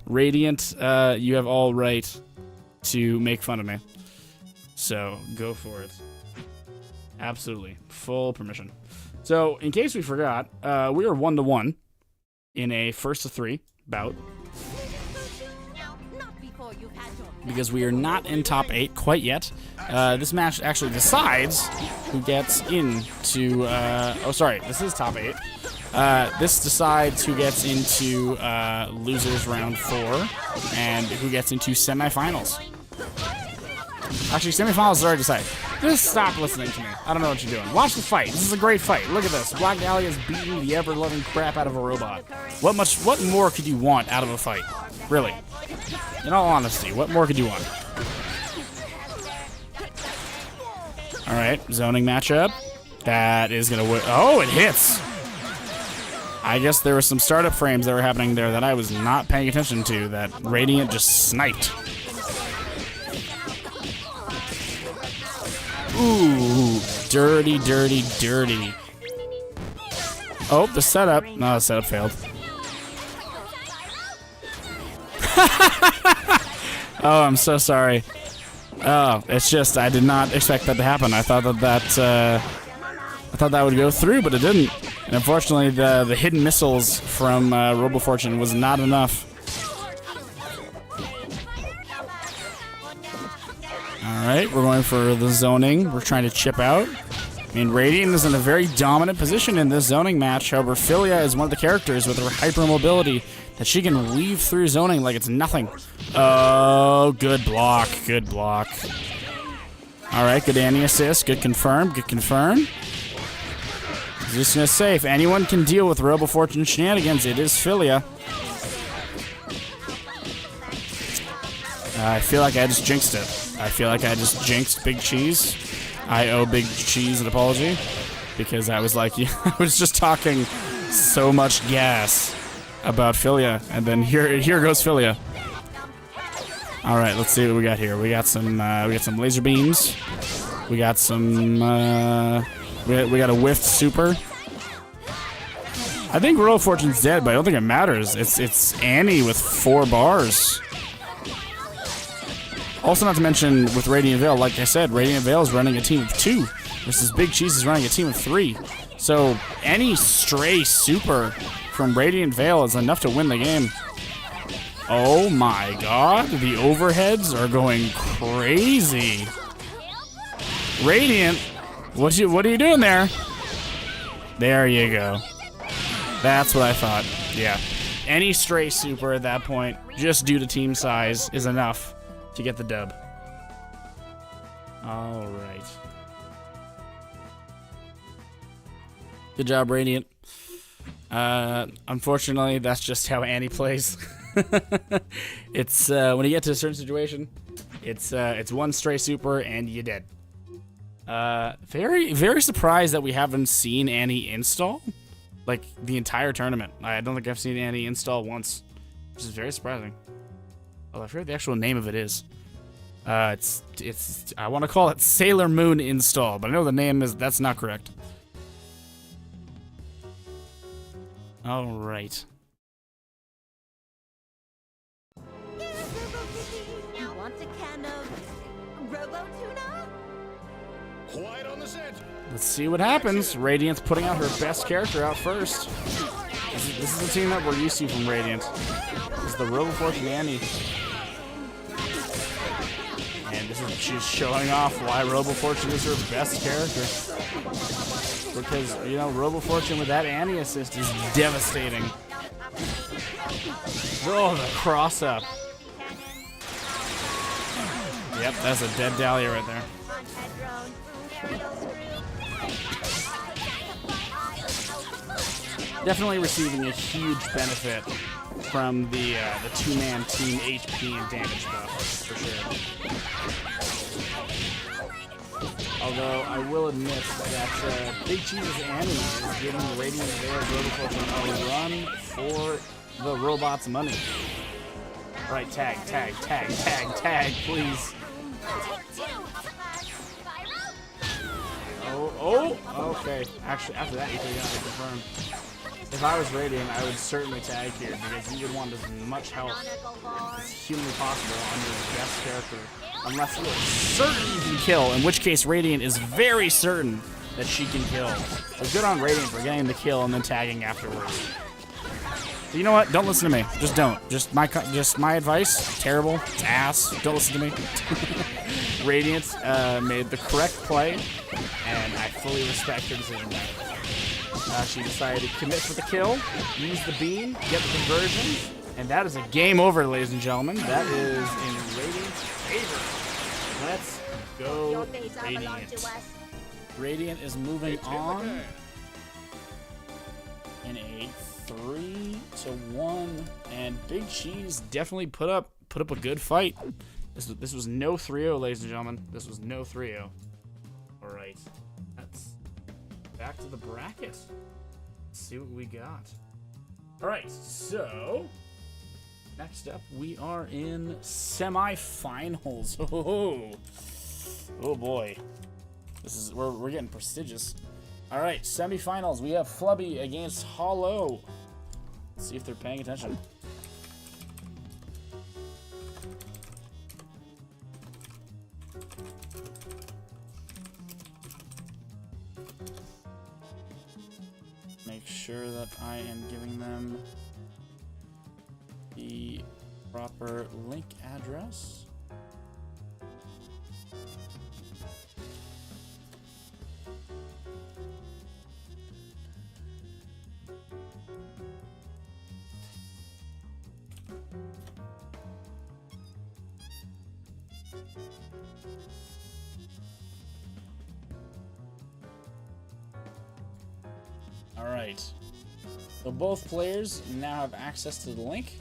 Radiant, you have all right to make fun of me. So, go for it. Absolutely. Full permission. So, in case we forgot, we are 1-1 in a first to 3 bout. Because we are not in top 8 quite yet. This match actually decides who gets into... oh, sorry. This is top 8. This decides who gets into losers round 4 and who gets into semifinals. Actually, semifinals is already decided. Just stop listening to me. I don't know what you're doing. Watch the fight. This is a great fight. Look at this. Black Dahlia is beating the ever-loving crap out of a robot. What more could you want out of a fight? Really? In all honesty, what more could you want? Alright, zoning matchup. That is gonna work. Oh, it hits! I guess there were some startup frames that were happening there that I was not paying attention to that Radiant just sniped. Ooh, dirty, dirty, dirty. Oh, the setup. No, the setup failed. Oh, I'm so sorry. Oh, it's just I did not expect that to happen. I thought that would go through, but it didn't. And unfortunately, the hidden missiles from Robo Fortune was not enough. All Alright, we're going for the zoning. We're trying to chip out. I mean, Radiant is in a very dominant position in this zoning match. However, Philia is one of the characters with her hypermobility that she can weave through zoning like it's nothing. Oh, good block. Good block. Alright, good Annie assist. Good confirm. Good confirm. I was just going to say, if anyone can deal with Robo Fortune shenanigans, it is Philia. I feel like I just jinxed it. I feel like I just jinxed Big Cheese. I owe Big Cheese an apology because I was like, I was just talking so much gas about Philia, and then here goes Philia. All right, let's see what we got here. We got some laser beams. We got some we got a whiffed super. I think Royal Fortune's dead, but I don't think it matters. It's Annie with 4 bars. Also, not to mention, with Radiant Veil, like I said, Radiant Veil is running a team of 2, versus Big Cheese is running a team of 3. So, any stray super from Radiant Veil is enough to win the game. Oh my god, the overheads are going crazy. Radiant, what are you doing there? There you go. That's what I thought. Yeah. Any stray super at that point, just due to team size, is enough to get the dub. All right. Good job, Radiant. Unfortunately, that's just how Annie plays. It's when you get to a certain situation, it's one stray super and you're dead. Very, very surprised that we haven't seen Annie install like the entire tournament. I don't think I've seen Annie install once, which is very surprising. Oh, I forget what the actual name of it is. It's I want to call it Sailor Moon install, but I know the name that's not correct. All right. You want a can of Robo-Tuna? Quiet on the set. Let's see what happens. Radiant's putting out her best character out first. This is the team that we're used to from Radiant. This is the Robo Fortune Annie. And she's showing off why Robo Fortune is her best character. Because, you know, Robo Fortune with that Annie assist is devastating. Oh, the cross up. Yep, that's a dead Dahlia right there. Definitely receiving a huge benefit from the two-man team HP and damage buff, for sure. Although I will admit that Big Cheese's Annie is giving Radiant Veil Robo Fortune a run for the robot's money. Alright, tag, please. Oh, okay. Actually, after that, you could have confirmed. If I was Radiant, I would certainly tag here because you would want as much help as humanly possible on your best character. Unless you're certain you can kill, in which case Radiant is very certain that she can kill. But good on Radiant for getting the kill and then tagging afterwards. So you know what? Don't listen to me. Just don't. Just my advice. Terrible. It's ass. Don't listen to me. Radiant made the correct play, and I fully respect her decision. She decided to commit for the kill, use the beam, get the conversion, and that is a game over, ladies and gentlemen. That is in Radiant's favor. Let's go, Radiant. Radiant is moving on in a 3-1, and Big Cheese definitely put up a good fight. This was no 3-0, ladies and gentlemen. This was no 3-0. All right, let's back to the bracket. Let's see what we got. All right, so next up we are in semifinals. Oh boy, we're getting prestigious. All right, semifinals. We have Flubby against Hollow. Let's see if they're paying attention. Make sure that I am giving them the proper link address. Alright. So both players now have access to the link.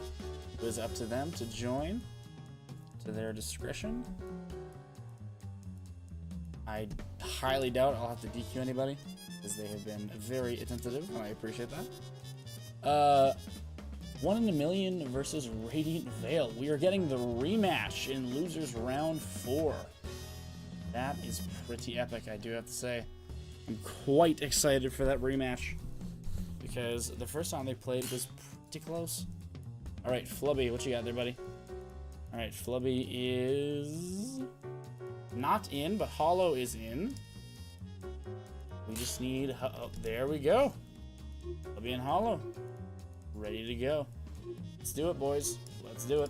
It was up to them to join to their discretion. I highly doubt I'll have to DQ anybody, because they have been very attentive, and I appreciate that. 1 in a Million versus Radiant Veil. We are getting the rematch in Losers Round 4. That is pretty epic, I do have to say. I'm quite excited for that rematch, because the first time they played was pretty close. Alright, Flubby, what you got there, buddy? Alright, Flubby is not in, but Hollow is in. We just need... Oh, there we go. Flubby and Hollow. Ready to go. Let's do it, boys. Let's do it.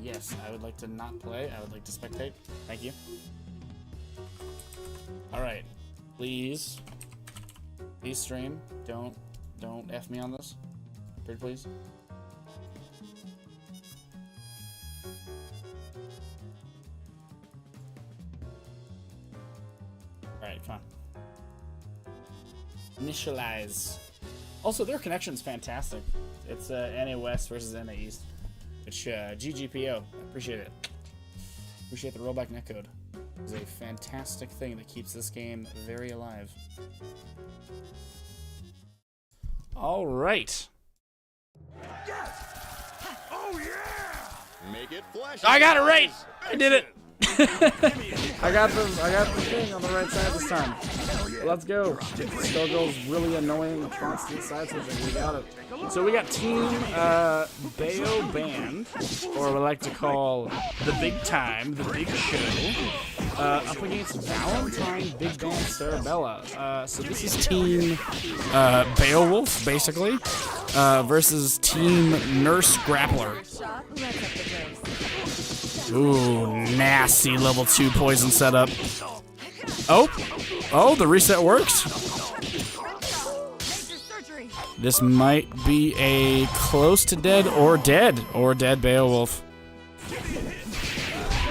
Yes, I would like to not play. I would like to spectate. Thank you. Alright. Please. Please stream. Don't F me on this. Pretty please. Alright, come on. Initialize. Also, their connection's fantastic. It's NA West versus NA East. Which, GGPO. I appreciate it. Appreciate the rollback netcode. It's a fantastic thing that keeps this game very alive. Alright. Oh yeah! Make it flash. I got it right! I did it! I got the thing on the right side this time. Let's go. Skullgirls really annoying constant side switching. We got it. So we got Team Bayo Band, or we like to call the Big Time, the Big Show, up against Valentine Big Band Cerebella. So this is Team Beowulf, basically, versus Team Nurse Grappler. Ooh, nasty level 2 poison setup. Oh, the reset works. This might be a close to dead Beowulf.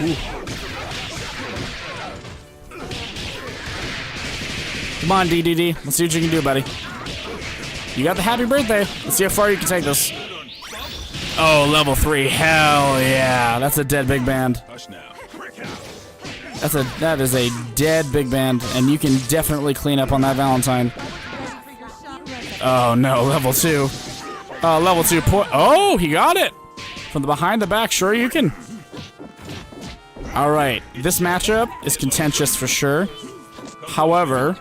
Ooh. Come on, DDD. Let's see what you can do, buddy. You got the happy birthday. Let's see how far you can take this. Oh, level 3. Hell yeah. That's a dead big band. That is a dead big band, and you can definitely clean up on that Valentine. Oh no, level 2. Level 2 oh, he got it! From the behind the back, sure you can. Alright, this matchup is contentious for sure. However,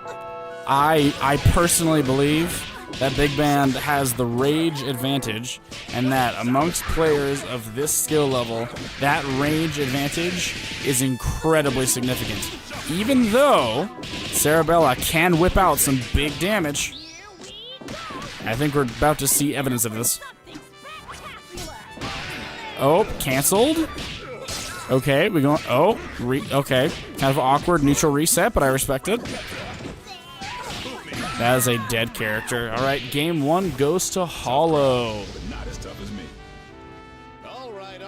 I personally believe that Big Band has the rage advantage, and that amongst players of this skill level, that rage advantage is incredibly significant. Even though Cerebella can whip out some big damage, I think we're about to see evidence of this. Oh, canceled. Okay, we going. Oh, okay. Kind of awkward neutral reset, but I respect it. That is a dead character. All right, game 1 goes to Hollow. Not as tough as me. All right.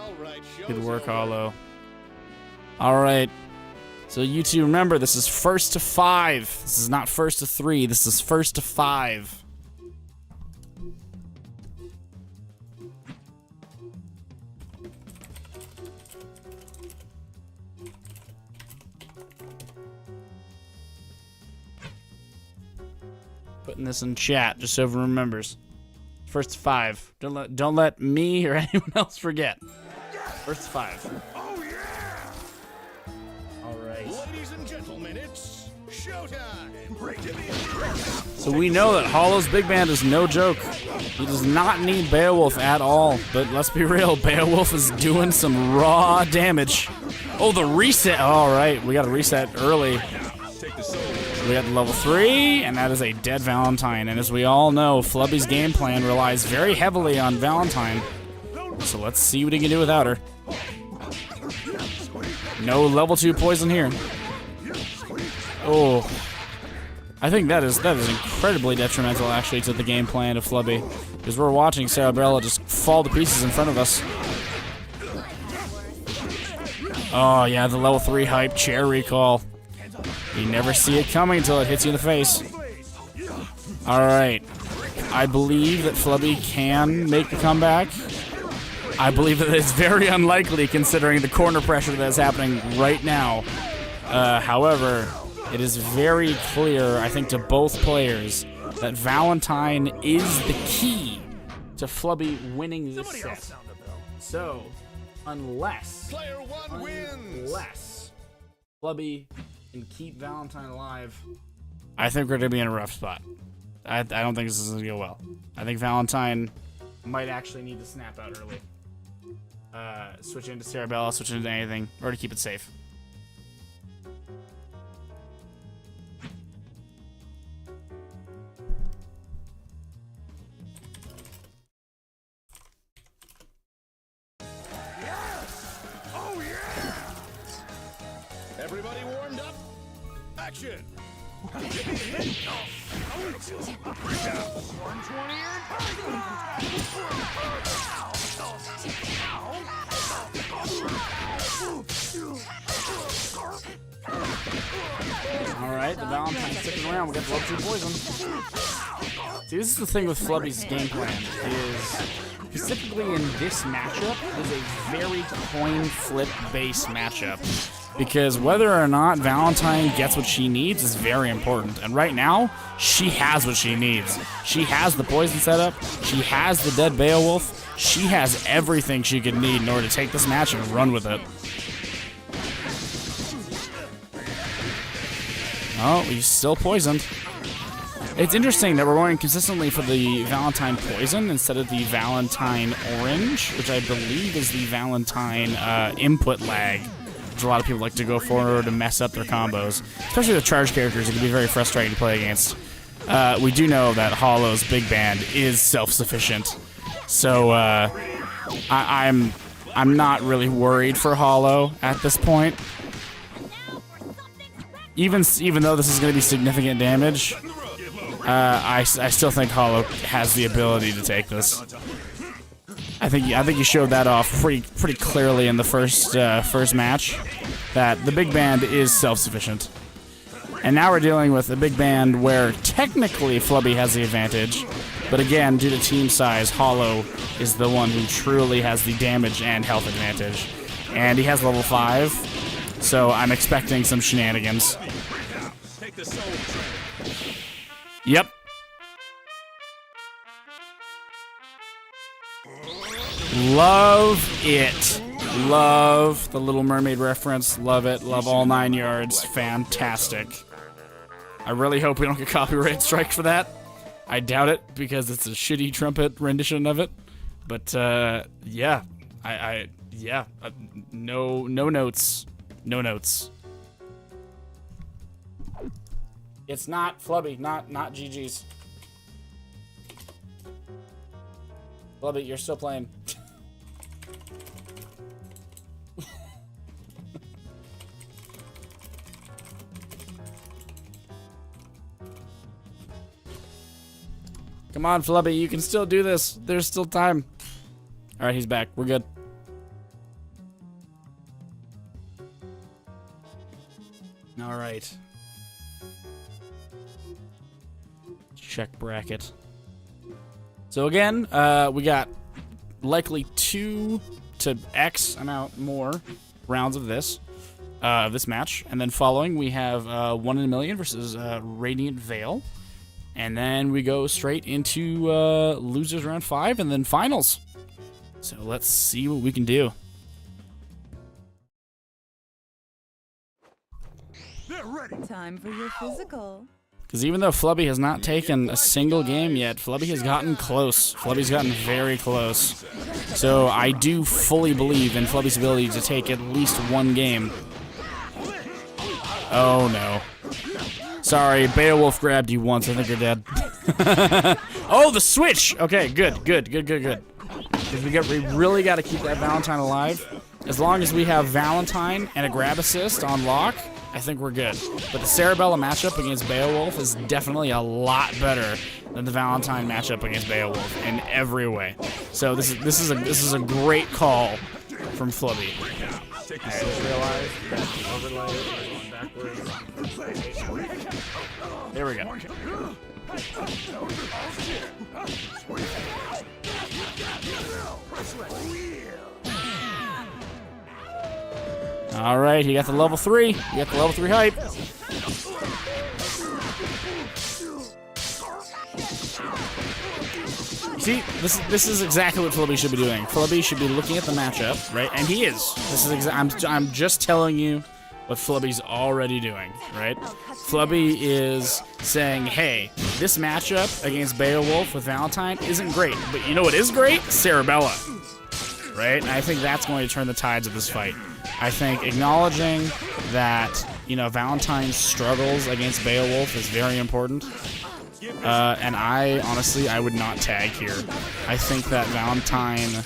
Good work, Hollow. All right. So you two remember, this is first to 5. This is not first to 3. This is first to 5. Putting this in chat just so everyone remembers. First to 5. Don't let me or anyone else forget. First to 5. Oh yeah! All right. Ladies and gentlemen, it's showtime. So we know that Hollow's big band is no joke. He does not need Beowulf at all. But let's be real, Beowulf is doing some raw damage. Oh, the reset. All right, we got to reset early. We got the level 3, and that is a dead Valentine. And as we all know, Flubby's game plan relies very heavily on Valentine. So let's see what he can do without her. No level 2 poison here. Oh, I think that is incredibly detrimental actually to the game plan of Flubby, because we're watching Cerebella just fall to pieces in front of us. Oh, yeah, the level 3 hype chair recall. You never see it coming until it hits you in the face. Alright. I believe that Flubby can make the comeback. I believe that it's very unlikely considering the corner pressure that is happening right now. However, it is very clear, I think, to both players that Valentine is the key to Flubby winning this set. So, unless Flubby can keep Valentine alive, I think we're going to be in a rough spot. I don't think this is going to go well. I think Valentine might actually need to snap out early. Switch into Cerebella, switch into anything, or to keep it safe. Everybody warmed up? Action! Alright, the Valentine's sticking around. We got the level 2 poison. See, this is the thing with Flubby's game plan, is specifically in this matchup, is a very coin flip based matchup. Because whether or not Valentine gets what she needs is very important. And right now, she has what she needs. She has the poison setup. She has the dead Beowulf. She has everything she could need in order to take this match and run with it. Oh, he's still poisoned. It's interesting that we're going consistently for the Valentine poison instead of the Valentine orange, which I believe is the Valentine input lag. A lot of people like to go forward to mess up their combos, especially with charge characters. It can be very frustrating to play against. We do know that Hollow's big band is self-sufficient, so I'm not really worried for Hollow at this point. Even though this is going to be significant damage, I still think Hollow has the ability to take this. I think you showed that off pretty clearly in the first match, that the big band is self-sufficient. And now we're dealing with a big band where technically Flubby has the advantage, but again, due to team size, Hollow is the one who truly has the damage and health advantage. And he has level 5, so I'm expecting some shenanigans. Yep. Love it. Love the Little Mermaid reference. Love it. Love all 9 yards. Fantastic. I really hope we don't get copyright strike for that. I doubt it because it's a shitty trumpet rendition of it. But yeah, yeah. No notes. No notes. It's not Flubby. Not GG's. Flubby, you're still playing. Come on, Flubby, you can still do this. There's still time. All right, he's back. We're good. All right. Check bracket. So again, we got likely 2 to X amount more rounds of this match, and then following we have 1 in a million versus Radiant Veil. And then we go straight into losers round 5 and then finals. So let's see what we can do. Time for your physical. Because even though Flubby has not taken a single game yet, Flubby has gotten close. Flubby's gotten very close. So I do fully believe in Flubby's ability to take at least 1 game. Oh no. Sorry, Beowulf grabbed you once. I think you're dead. Oh, the switch! Okay, good. Because we really got to keep that Valentine alive. As long as we have Valentine and a grab assist on lock, I think we're good. But the Cerebella matchup against Beowulf is definitely a lot better than the Valentine matchup against Beowulf in every way. So this is a great call from Flubby. I just realized that the overlay is going backwards. There we go. All right, he got the level 3. He got the level 3 hype. See, this is exactly what Flubby should be doing. Flubby should be looking at the matchup, right? And he is. This is I'm just telling you what Flubby's already doing, right? Flubby is saying, hey, this matchup against Beowulf with Valentine isn't great, but you know what is great? Cerebella, right? And I think that's going to turn the tides of this fight. I think acknowledging that, you know, Valentine's struggles against Beowulf is very important. And I would not tag here. I think that Valentine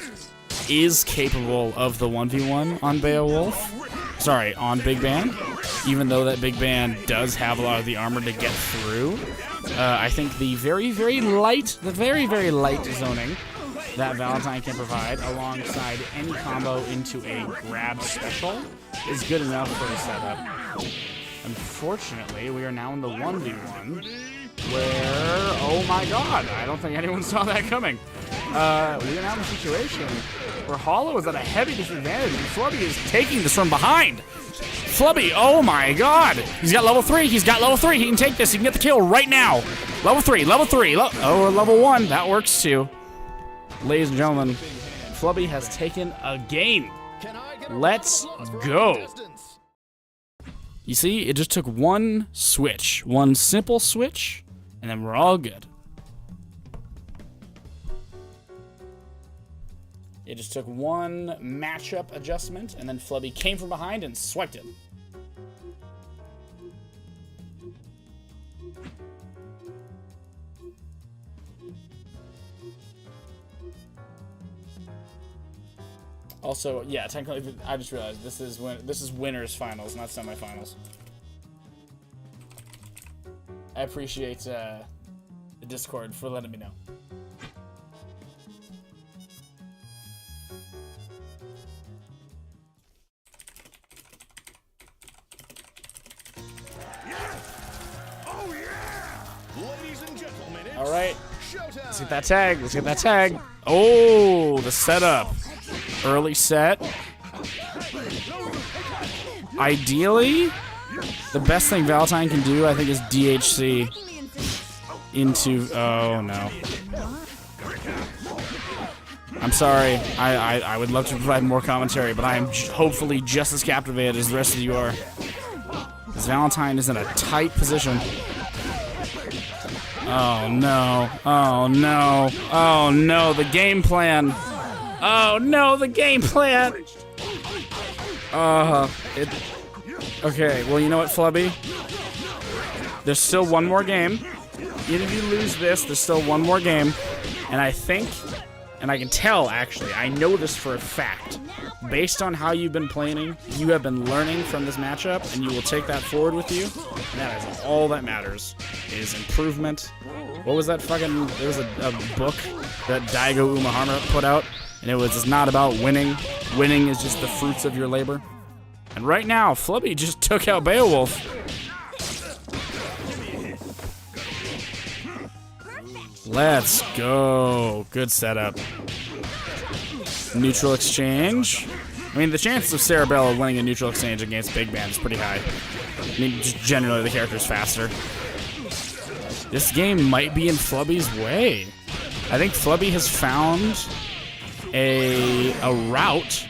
is capable of the 1v1 on Beowulf. Sorry, on Big Band. Even though that Big Band does have a lot of the armor to get through. I think the very, very light zoning that Valentine can provide alongside any combo into a grab special is good enough for a setup. Unfortunately, we are now in the 1v1. Where, oh my god, I don't think anyone saw that coming. We are now in a situation where Hollow is at a heavy disadvantage, and Flubby is taking this from behind. Flubby, oh my god. He's got level 3, he can take this, he can get the kill right now. Level 3, level 1, that works too. Ladies and gentlemen, Flubby has taken a game. Let's go. You see, it just took one switch, one simple switch, and then we're all good. It just took one matchup adjustment, and then Flubby came from behind and swiped it. Also, yeah, technically, I just realized this is winners finals, not semifinals. I appreciate the Discord for letting me know. Ladies and gentlemen, All right, showtime. let's get that tag. Oh, the setup. Early set. Ideally, the best thing Valentine can do, I think, is DHC into... Oh, no. I'm sorry. I would love to provide more commentary, but I am hopefully just as captivated as the rest of you are. Because Valentine is in a tight position. Oh, no. Oh, no. Oh, no. The game plan. Oh no, the game plan! Okay, well, you know what, Flubby? There's still one more game. Even if you lose this, there's still one more game. And I think, and I can tell, actually, I know this for a fact. Based on how you've been playing, you have been learning from this matchup, and you will take that forward with you. And that is all that matters, is improvement. What was that fucking... There was a book that Daigo Umehara put out. And it was, it's not about winning. Winning is just the fruits of your labor. And right now, Flubby just took out Beowulf. Let's go. Good setup. Neutral exchange. I mean, the chances of Cerebella winning a neutral exchange against Big Band is pretty high. I mean, just generally, the character's faster. This game might be in Flubby's way. I think Flubby has found a route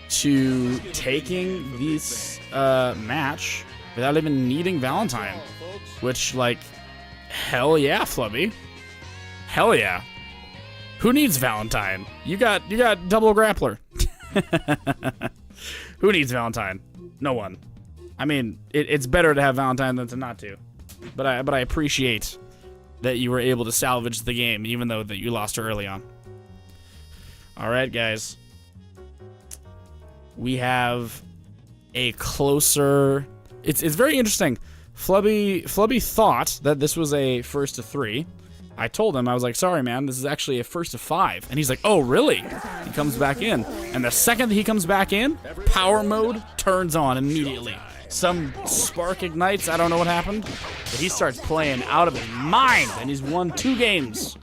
to taking this match without even needing Valentine, which, like, hell yeah, Flubby, hell yeah. Who needs Valentine? You got double grappler. Who needs Valentine? No one. I mean, it's better to have Valentine than to not to, but I appreciate that you were able to salvage the game even though that you lost her early on. All right, guys. We have a closer... It's very interesting. Flubby thought that this was a first to 3. I told him, I was like, sorry, man, this is actually a first of 5. And he's like, oh, really? He comes back in. And the second that he comes back in, power mode turns on immediately. Some spark ignites, I don't know what happened. But he starts playing out of his mind, and he's won 2 games.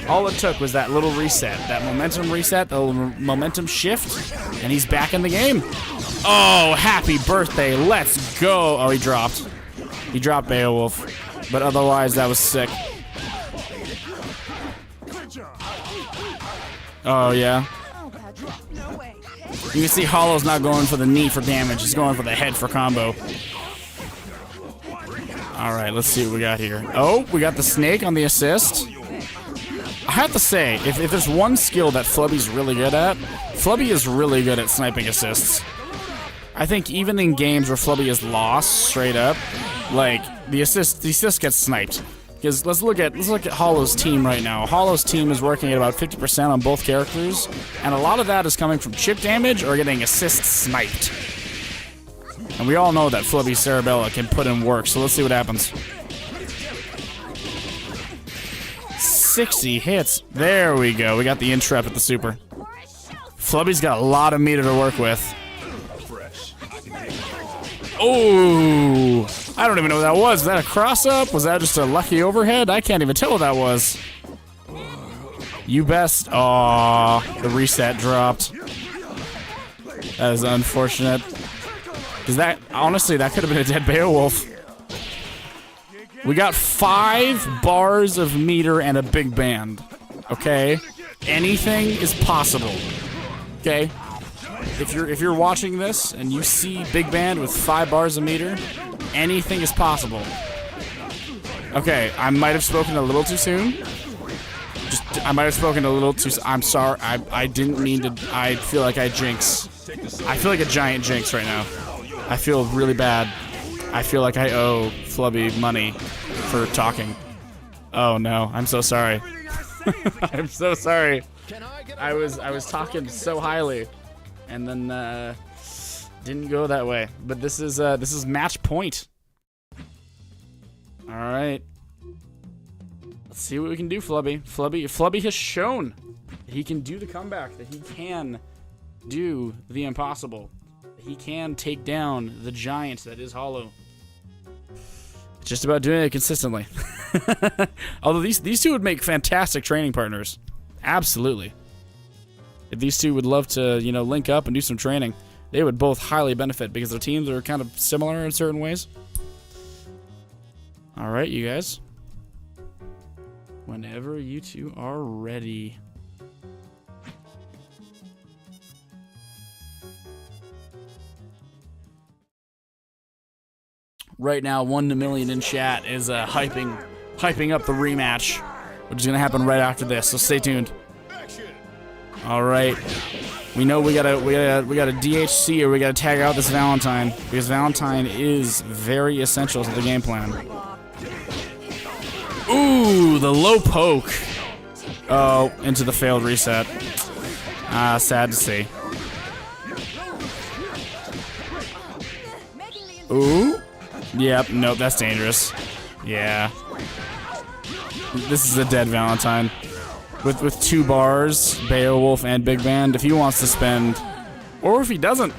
All it took was that little reset, that momentum reset, the little momentum shift, and he's back in the game. Oh, happy birthday, let's go. Oh, he dropped. He dropped Beowulf, but otherwise that was sick. Oh, yeah. You can see Hollow's not going for the knee for damage, he's going for the head for combo. Alright, let's see what we got here. Oh, we got the snake on the assist. I have to say, if there's one skill that Flubby's really good at, Flubby is really good at sniping assists. I think even in games where Flubby is lost straight up, like the assist gets sniped. Because let's look at Hollow's team right now. Hollow's team is working at about 50% on both characters, and a lot of that is coming from chip damage or getting assists sniped. And we all know that Flubby Cerebella can put in work, so let's see what happens. 60 hits. There we go. We got the intrep at the super. Flubby's got a lot of meter to work with. Oh, I don't even know what that was. Was that a cross-up? Was that just a lucky overhead? I can't even tell what that was. You best. Aw, the reset dropped. That is unfortunate. Because that, honestly, that could have been a dead Beowulf. We got 5 bars of meter and a big band. Okay? Anything is possible. Okay? If you're watching this and you see big band with 5 bars of meter, anything is possible. Okay, I might have spoken a little too soon. I might have spoken a little too. I'm sorry. I didn't mean to. I feel like I jinx. I feel like a giant jinx right now. I feel really bad. I feel like I owe Flubby money for talking. Oh no, I'm so sorry. I'm so sorry. I was talking so highly, and then didn't go that way. But this is match point. All right. Let's see what we can do, Flubby. Flubby has shown that he can do the comeback, that he can do the impossible. That he can take down the giant that is Hollow. It's just about doing it consistently. Although these two would make fantastic training partners. Absolutely. If these two would love to, you know, link up and do some training, they would both highly benefit because their teams are kind of similar in certain ways. All right, you guys. Whenever you two are ready. Right now, 1 million in chat is hyping up the rematch, which is gonna happen right after this. So stay tuned. All right, we know we gotta DHC or we gotta tag out this Valentine because Valentine is very essential to the game plan. Ooh, the low poke. Oh, into the failed reset. Sad to see. Ooh. Yep, nope, that's dangerous. Yeah. This is a dead Valentine. With 2 bars, Beowulf and Big Band, if he wants to spend, or if he doesn't.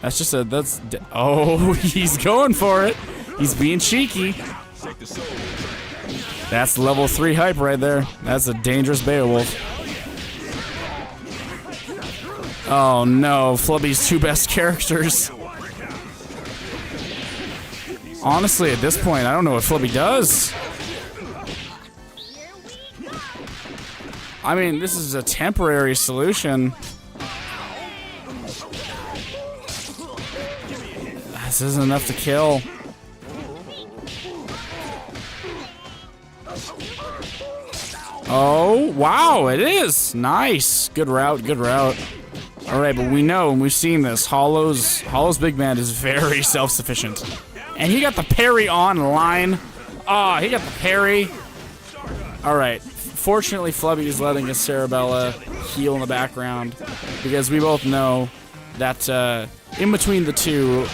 That's just oh, he's going for it. He's being cheeky. That's level 3 hype right there. That's a dangerous Beowulf. Oh no, Flubby's 2 best characters. Honestly, at this point, I don't know what Flubby does. I mean, this is a temporary solution. This isn't enough to kill. Oh, wow, it is. Nice. Good route, good route. All right, but we know, and we've seen this, Hollow's Big Band is very self-sufficient. And he got the parry online. Ah, he got the parry. All right. Fortunately, Flubby is letting his Cerebella heal in the background because we both know that in between the two,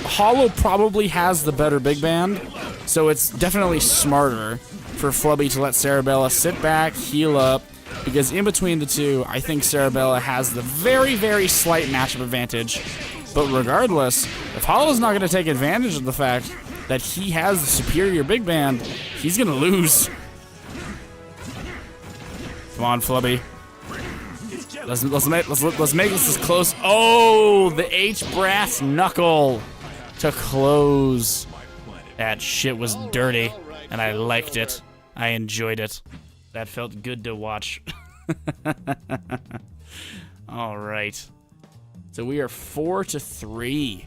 Hollow probably has the better Big Band, So it's definitely smarter for Flubby to let Cerebella sit back, heal up, because in between the two, I think Cerebella has the very, very slight matchup advantage. But regardless, if Hollow's not going to take advantage of the fact that he has the superior big band, he's going to lose. Come on, Flubby. Let's make this as close. Oh, the H brass knuckle to close. That shit was dirty, and I liked it. I enjoyed it. That felt good to watch. All right. So we are 4-3.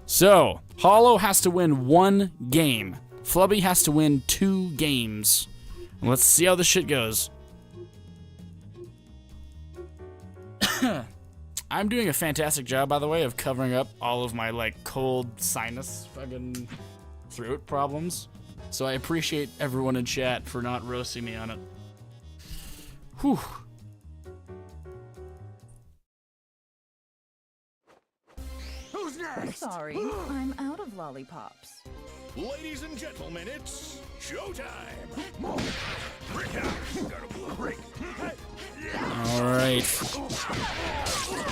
So Hollow has to win 1 game. Flubby has to win 2 games. And let's see how this shit goes. I'm doing a fantastic job, by the way, of covering up all of my, like, cold sinus fucking throat problems. So I appreciate everyone in chat for not roasting me on it. Whew. Who's next? Sorry, I'm out of lollipops. Ladies and gentlemen, it's showtime. Break out. Gotta break. Alright.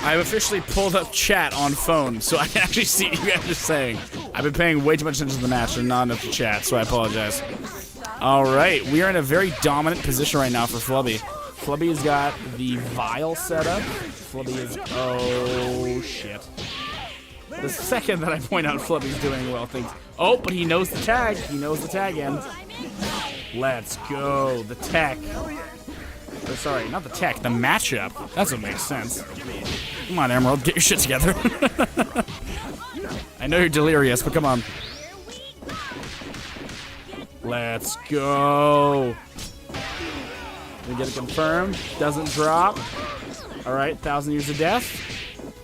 I've officially pulled up chat on phone, so I can actually see what you guys are saying. I've been paying way too much attention to the match and not enough to chat, so I apologize. Alright, we are in a very dominant position right now for Flubby. Flubby's got the vial set up. Flubby is... oh, shit. The second that I point out Flubby's doing well, things... oh, but he knows the tag. He knows the tag end. Let's go. The tech. Oh, sorry, not the tech. The matchup. That's what makes sense. Come on, Emerald. Get your shit together. I know you're delirious, but come on. Let's go. We get it confirmed. Doesn't drop. All right, 1,000 Years of Death.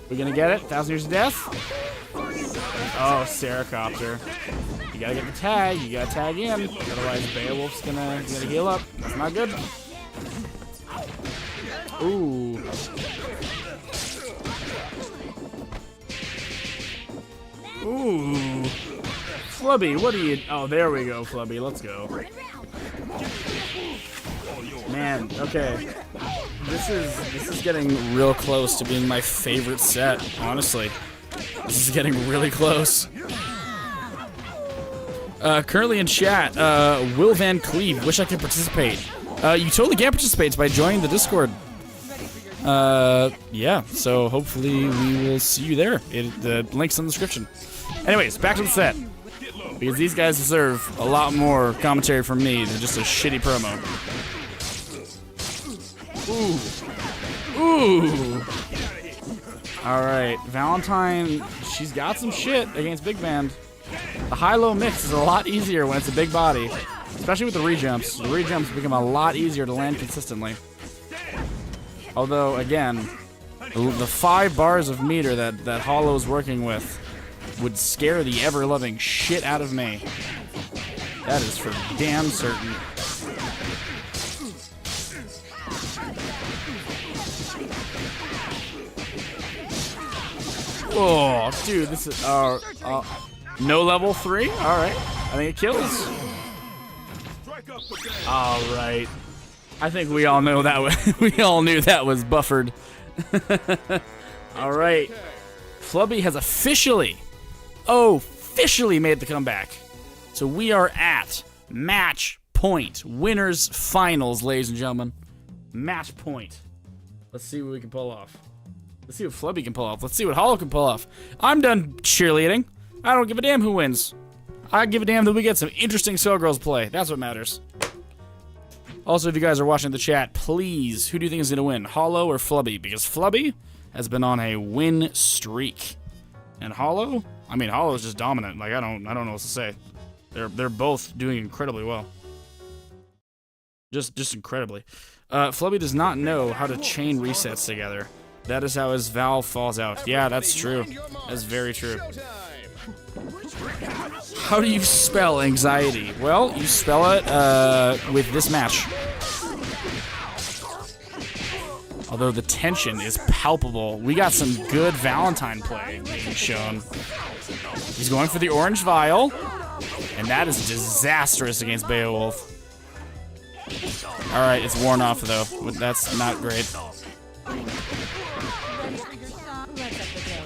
We're gonna get it. 1,000 Years of Death. Oh, Seracopter. You gotta get the tag. You gotta tag in. Otherwise, Beowulf's gonna heal up. That's not good. Ooh. Ooh. Flubby, what are you... oh, there we go, Flubby. Let's go. Man, okay. This is getting real close to being my favorite set, honestly. This is getting really close. Currently in chat, Will Van Cleve, wish I could participate. You totally can participate by joining the Discord. Yeah, so hopefully we will see you there. The link's in the description. Anyways, back to the set. Because these guys deserve a lot more commentary from me than just a shitty promo. Ooh. Ooh. Alright, Valentine, she's got some shit against Big Band. The high-low mix is a lot easier when it's a big body. Especially with the rejumps. The rejumps become a lot easier to land consistently. Although, again, the 5 bars of meter that Hollow's working with would scare the ever-loving shit out of me. That is for damn certain. Oh, dude, this is no level 3. All right, I think it kills. All right, I think we all know that. We all knew that was buffered. All right, Flubby has officially made the comeback. So we are at match point, winners finals, ladies and gentlemen. Match point. Let's see what we can pull off. Let's see what Flubby can pull off. Let's see what Hollow can pull off. I'm done cheerleading. I don't give a damn who wins. I give a damn that we get some interesting Skullgirls play. That's what matters. Also, if you guys are watching the chat, please, who do you think is going to win, Hollow or Flubby? Because Flubby has been on a win streak. And Hollow? I mean, Hollow is just dominant. Like, I don't know what to say. They're both doing incredibly well. Just incredibly. Flubby does not know how to chain resets together. That is how his valve falls out. Yeah, that's true. That's very true. How do you spell anxiety? Well, you spell it with this match. Although the tension is palpable. We got some good Valentine play being shown. He's going for the orange vial. And that is disastrous against Beowulf. Alright, it's worn off though. That's not great.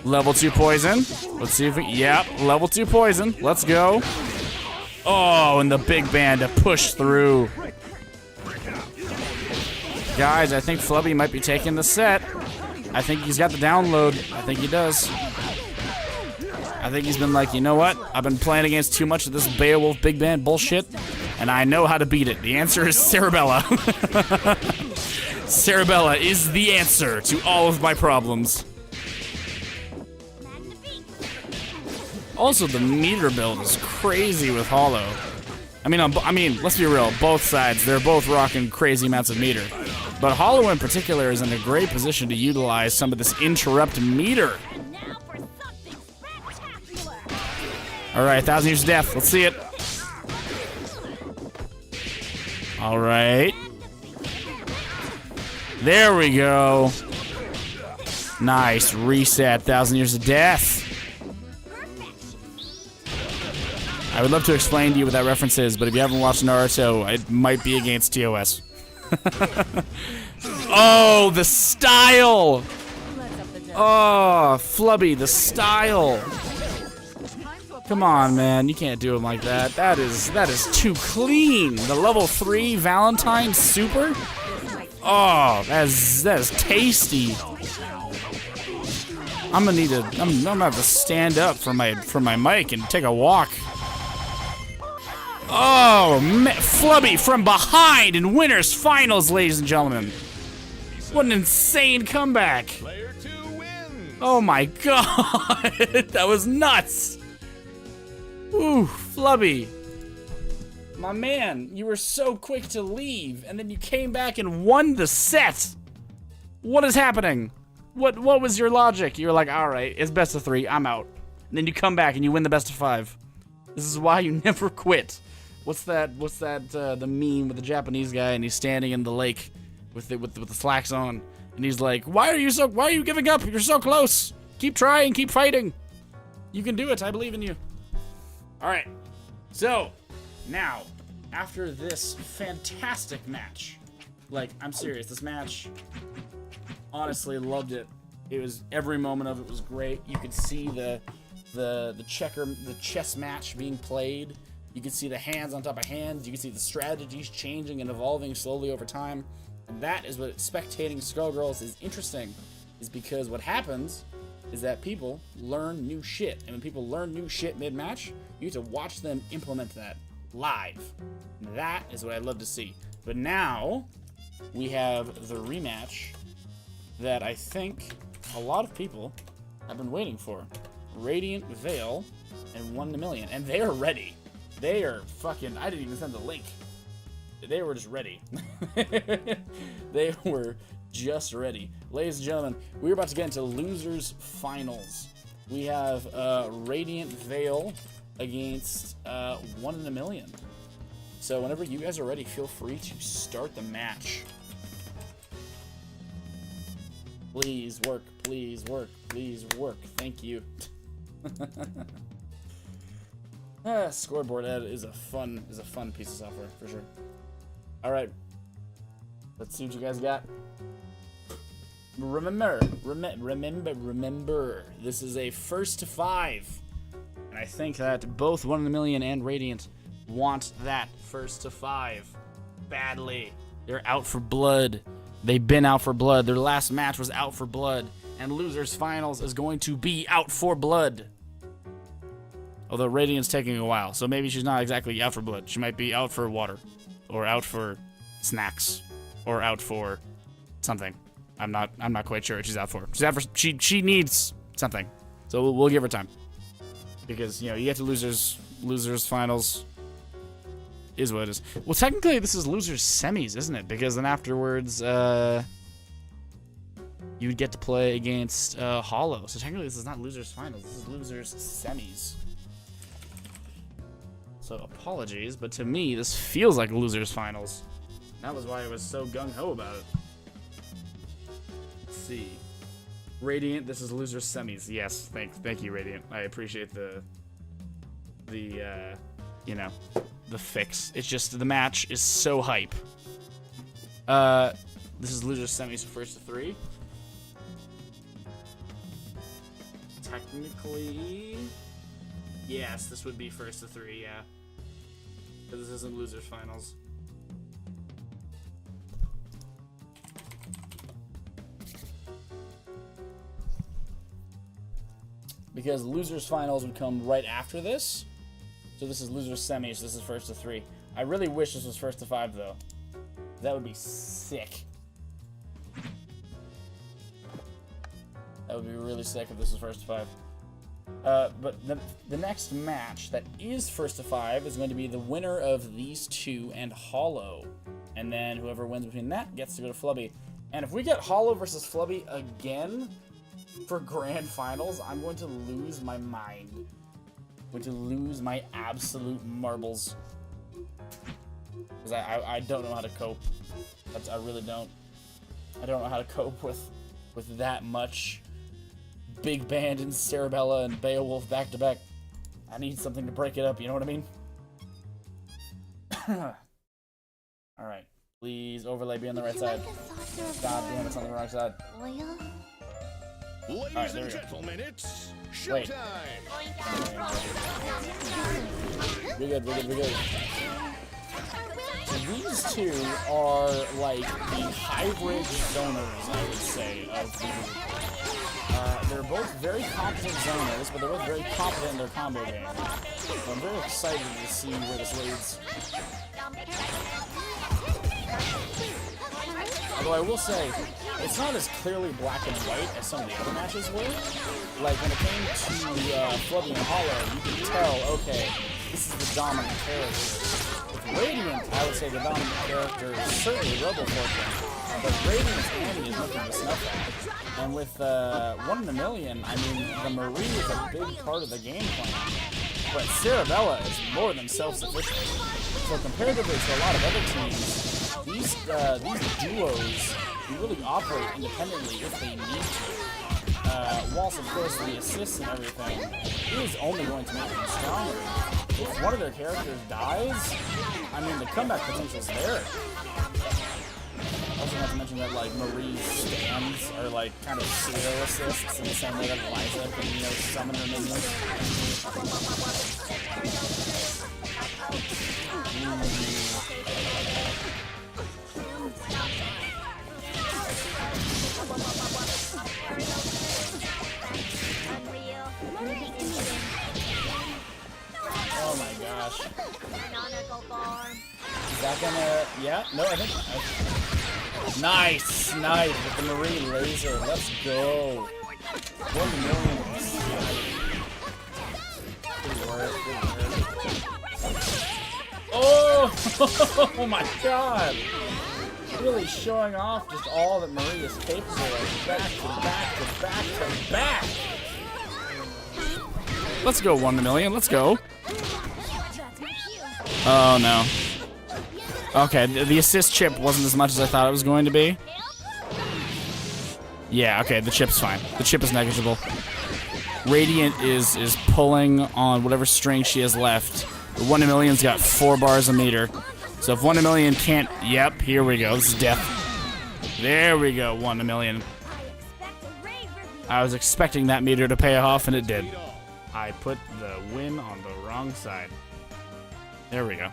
Level 2 poison. Let's see if we... Yep, level 2 poison. Let's go. Oh, and the big band to push through. Guys, I think Flubby might be taking the set. I think he's got the download. I think he does. I think he's been like, you know what? I've been playing against too much of this Beowulf big band bullshit, and I know how to beat it. The answer is Cerebella. Cerebella is the answer to all of my problems. Also, the meter build is crazy with Hollow. I mean, let's be real. Both sides, they're both rocking crazy amounts of meter. But Hollow in particular is in a great position to utilize some of this interrupt meter. Alright, 1,000 Years of Death. Let's see it. Alright. There we go. Nice. Reset. 1,000 Years of Death. I would love to explain to you what that reference is, but if you haven't watched Naruto, it might be against TOS. Oh, the style! Oh, Flubby, the style. Come on, man, you can't do him like that. That is too clean. The level 3 Valentine Super? Oh, that is tasty. I'm gonna have to stand up for my mic and take a walk. Oh, Flubby from behind in winners finals, ladies and gentlemen. What an insane comeback. Player 2 wins. Oh my god, that was nuts. Ooh, Flubby. My man, you were so quick to leave, and then you came back and won the set. What is happening? What was your logic? You were like, all right, it's best of 3, I'm out. And then you come back and you win the best of 5. This is why you never quit. What's that, the meme with the Japanese guy and he's standing in the lake with the slacks on, and he's like, why are you giving up? You're so close. Keep trying, keep fighting. You can do it, I believe in you. All right, so now, after this fantastic match, like, I'm serious, this match, honestly, loved it. It was, every moment of it was great. You could see the chess match being played. You could see the hands on top of hands. You could see the strategies changing and evolving slowly over time. And that is what spectating Skullgirls is interesting, is because what happens is that people learn new shit. And when people learn new shit mid-match, you get to watch them implement that live. And that is what I love to see. But now, we have the rematch that I think a lot of people have been waiting for. Radiant Veil and 1 in a Million. And they are ready. They are fucking... I didn't even send the link. They were just ready. They were just ready. Ladies and gentlemen, we're about to get into Losers Finals. We have Radiant Veil against 1 in a Million. So whenever you guys are ready, feel free to start the match. Please work, please work, please work. Thank you. Scoreboard Ed is a fun piece of software for sure. All right, let's see what you guys got. Remember, this is a first to 5, and I think that both 1 in a Million and Radiant want that first to 5 badly. They're out for blood. They've been out for blood. Their last match was out for blood, and Losers Finals is going to be out for blood. Although Radiant's taking a while, so maybe she's not exactly out for blood. She might be out for water, or out for snacks, or out for something. I'm not quite sure what she's out for. She's out for she needs something. So we'll give her time. Because, you know, you get to Losers Finals is what it is. Well, technically this is Losers Semis, isn't it? Because then afterwards you would get to play against Hollow. So technically this is not Losers Finals, this is Losers Semis. So apologies, but to me, this feels like Losers Finals. That was why I was so gung-ho about it. Let's see. Radiant, this is Losers Semis. Yes, thank you, Radiant. I appreciate the you know, the fix. It's just the match is so hype. This is losers semis first to 3. Technically, yes, this would be first to 3, yeah. But this isn't losers finals. Because losers finals would come right after this. So this is losers semis, so this is first to 3. I really wish this was first to 5 though. That would be sick. That would be really sick if this was first to 5. But the next match that is first to 5 is going to be the winner of these two and Hollow. And then whoever wins between that gets to go to Flubby. And if we get Hollow versus Flubby again for grand finals, I'm going to lose my mind. I'm going to lose my absolute marbles. Because I don't know how to cope. I really don't. I don't know how to cope with that much big band and Cerebella and Beowulf back to back. I need something to break it up, you know what I mean? Alright. Please overlay be on the right side. God damn, it's on the wrong side. Oil? Ladies there and we go. gentlemen, it's Wait. showtime. We're good, we're good, we're good. So these two are like the hybrid zoners, I would say, of the group. They're both very competent zoners, but they're both very competent in their combo game. So I'm very excited to see where this leads. Although I will say, it's not as clearly black and white as some of the other matches were. Like, when it came to Flubby and Hollow, you can tell, okay, this is the dominant character. With Radiant, I would say the dominant character is certainly Robo Fortune, but Radiant's Annie is nothing to snuff at. And with 1 in a Million, I mean, the Marie is a big part of the game plan, but Cerebella is more than self-sufficient. So comparatively to a lot of other teams, these duos really operate independently if they need to. Whilst, of course, the assists and everything is only going to make them stronger. If one of their characters dies, I mean, the comeback potential's there. Also, not to mention that, like, Marie's stands are, like, kind of pseudo assists in the same way that Eliza can, you know, summon her minions. Oh my gosh. Is that gonna... Yeah? No, I think... Nice! Nice! With the Marie laser. Let's go. 1 million. Good work. Good work. Oh! Oh my god! Really showing off just all that Marie is capable of. Back to back to back to back! Let's go 1 million. Let's go. Oh no. Okay, the assist chip wasn't as much as I thought it was going to be. Yeah, okay, the chip's fine. The chip is negligible. Radiant is pulling on whatever string she has left. The 1 in a Million's got 4 bars a meter. So if 1 in a Million can't... Yep, here we go. This is death. There we go, 1 in a Million. I was expecting that meter to pay off, and it did. I put the win on the wrong side. There we go.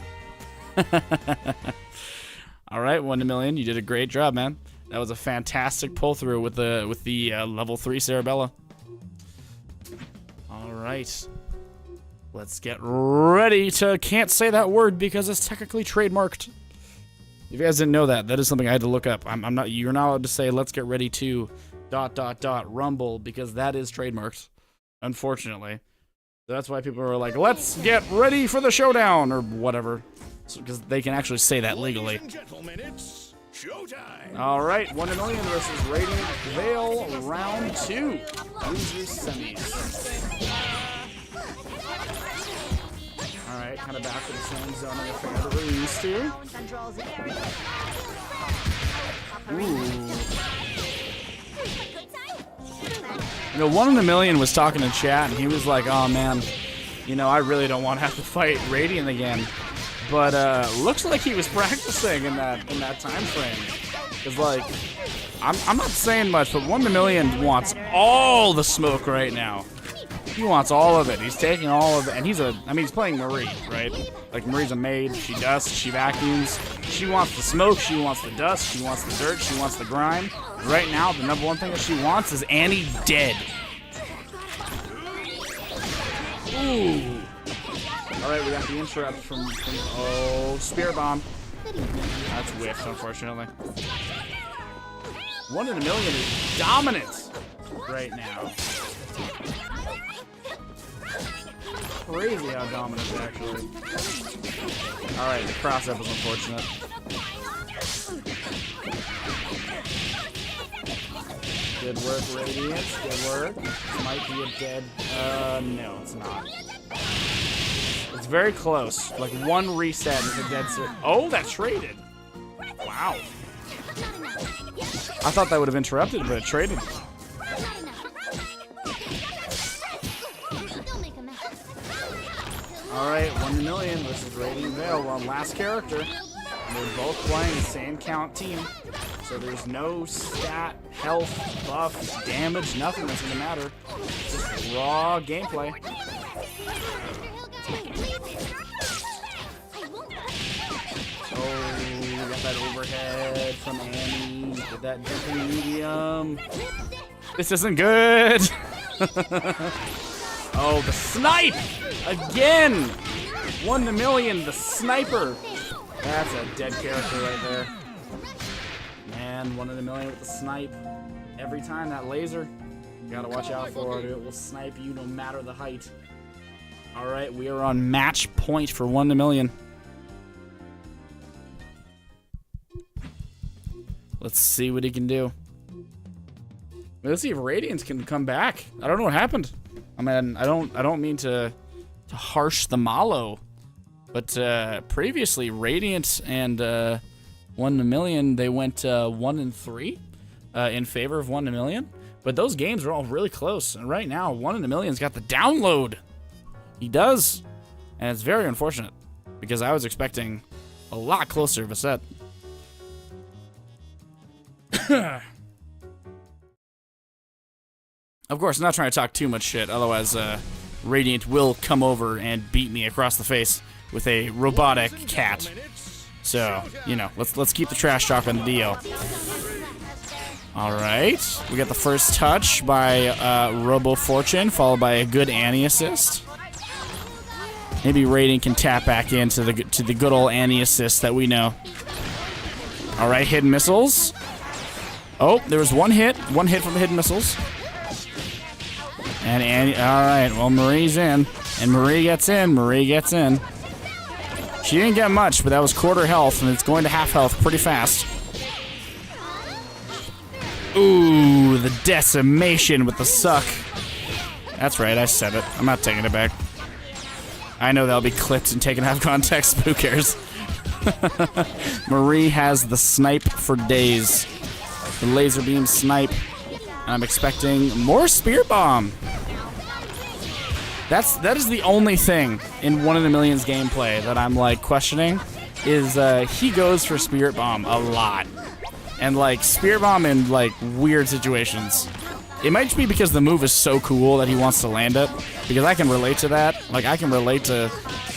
All right, 1 in a Million. You did a great job, man. That was a fantastic pull through with the level 3 Cerebella. All right, let's get ready to. Can't say that word because it's technically trademarked. If you guys didn't know that, that is something I had to look up. I'm not. You're not allowed to say let's get ready to ... rumble because that is trademarked. Unfortunately, so that's why people are like, let's get ready for the showdown or whatever. Because they can actually say that legally. Ladies and gentlemen, it's showtime. All right, 1 in a Million versus Radiant Veil, round 2. Losers semis. All right, kind of back to the same zone of affair that we're used to. Ooh. You know, 1 in a Million was talking in chat, and he was like, oh man, You know, I really don't want to have to fight Radiant again. But looks like he was practicing in that time frame. Cause like, I'm not saying much, but 1 Million wants all the smoke right now. He wants all of it. He's taking all of it, and he's playing Marie, right? Like Marie's a maid. She dusts, she vacuums. She wants the smoke. She wants the dust. She wants the dirt. She wants the grime. Right now, the number one thing that she wants is Annie dead. Ooh. All right, we got the interrupt from oh, Spirit Bomb. That's whiffed, unfortunately. 1 in a Million is dominant right now. Crazy how dominant, actually. All right, the cross-up is unfortunate. Good work, Radiance. Good work. Might be a dead. No, it's not. It's very close. Like one reset is a dead. Oh, that traded. Wow. I thought that would have interrupted, but it traded. All right, 1 in a Million versus Radiant Veil. We're on last character. We're both playing the same count team. So there's no stat, health, buff, damage, nothing that's gonna matter. Just raw gameplay. Oh, we got that overhead from Annie. Get that jumping medium. This isn't good. Oh, the snipe! Again! 1 in a Million, the sniper. That's a dead character right there. Man, 1 in a Million with the snipe. Every time that laser, you gotta watch out for it. It will snipe you no matter the height. All right, we are on match point for 1 in a Million. Let's see what he can do. Let's see if Radiance can come back. I don't know what happened. I mean, I don't mean to harsh the Malo, but previously Radiant and 1 in a Million, they went 1 and 3 in favor of 1 in a Million. But those games are all really close, and right now 1 in a Million's got the download. He does, and it's very unfortunate because I was expecting a lot closer of a set. Of course, I'm not trying to talk too much shit, otherwise Radiant will come over and beat me across the face with a robotic cat. So, you know, let's keep the trash talk on the deal. All right, we got the first touch by Robo Fortune, followed by a good Annie assist. Maybe Radiant can tap back into the good old Annie assist that we know. All right, hidden missiles. Oh, there was one hit from the hidden missiles. And Annie, all right, well, Marie's in. And Marie gets in. She didn't get much, but that was quarter health, and it's going to half health pretty fast. Ooh, the decimation with the suck. That's right, I said it. I'm not taking it back. I know that'll be clipped and taken out of context, but who cares? Marie has the snipe for days. The laser beam snipe. And I'm expecting more Spirit Bomb. That is the only thing in 1 in a Million's gameplay that I'm like questioning is he goes for Spirit Bomb a lot. And like Spirit Bomb in like weird situations. It might just be because the move is so cool that he wants to land it. Because I can relate to that. Like I can relate to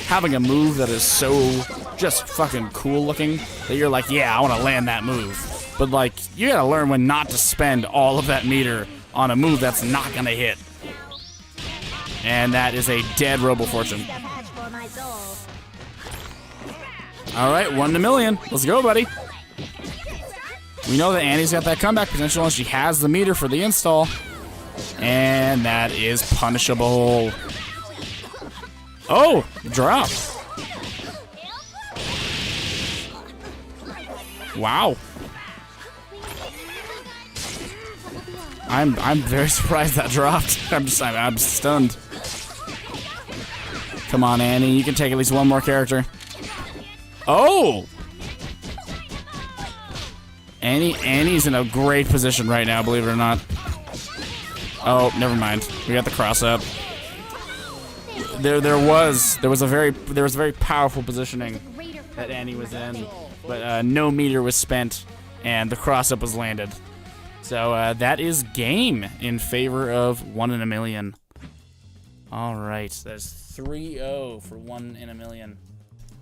having a move that is so just fucking cool looking that you're like, yeah, I want to land that move. But like, you gotta learn when not to spend all of that meter on a move that's not gonna hit. And that is a dead Robo Fortune. Alright, 1 in a Million. Let's go, buddy. We know that Annie's got that comeback potential and she has the meter for the install. And that is punishable. Oh, drop. Wow. I'm very surprised that dropped. I'm stunned. Come on, Annie, you can take at least one more character. Oh! Annie's in a great position right now, believe it or not. Oh, never mind. We got the cross up. there was a very powerful positioning that Annie was in, but no meter was spent, and the cross-up was landed. So that is game in favor of 1 in a million. All right, that's 3-0 for 1 in a million.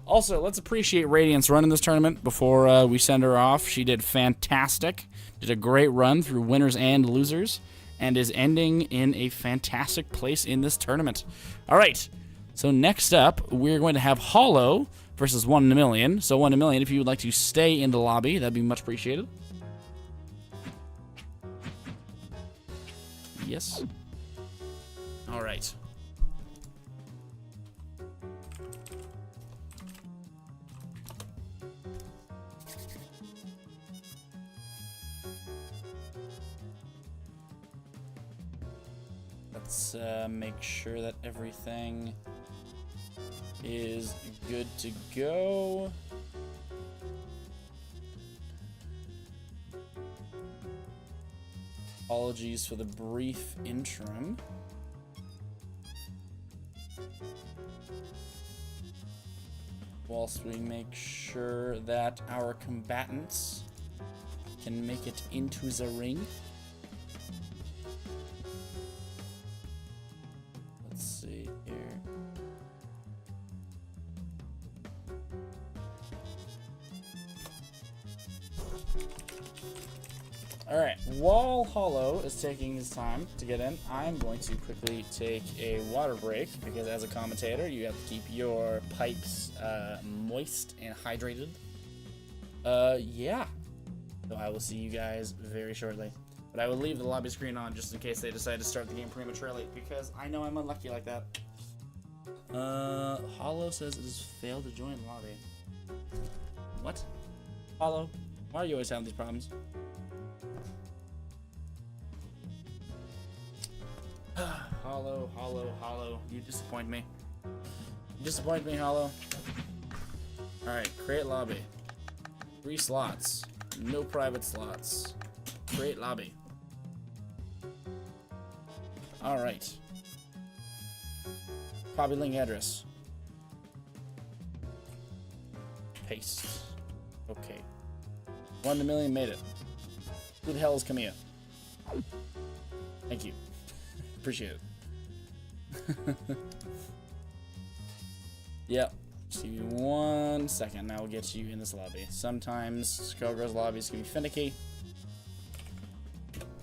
Also, let's appreciate Radiant's run in this tournament before we send her off. She did fantastic, did a great run through winners and losers, and is ending in a fantastic place in this tournament. All right, so next up, we're going to have Hollow versus 1 in a million. So 1 in a million, if you would like to stay in the lobby, that'd be much appreciated. Yes. All right. Let's make sure that everything is good to go. Apologies for the brief interim. Whilst we make sure that our combatants can make it into the ring. Let's see here. Alright, while Hollow is taking his time to get in, I'm going to quickly take a water break, because as a commentator, you have to keep your pipes moist and hydrated. Yeah. So I will see you guys very shortly. But I will leave the lobby screen on just in case they decide to start the game prematurely, because I know I'm unlucky like that. Hollow says it has failed to join the lobby. What? Hollow, why are you always having these problems? Hollow, you disappoint me. You disappoint me, Hollow. Alright, create lobby. 3 slots. No private slots. Create lobby. Alright. Copy link address. Paste. Okay. 1 in a million made it. Who the hell is Camilla? Thank you. Appreciate it. Yep. Just give you 1 second. Now we'll get you in this lobby. Sometimes Skullgirls lobbies can be finicky,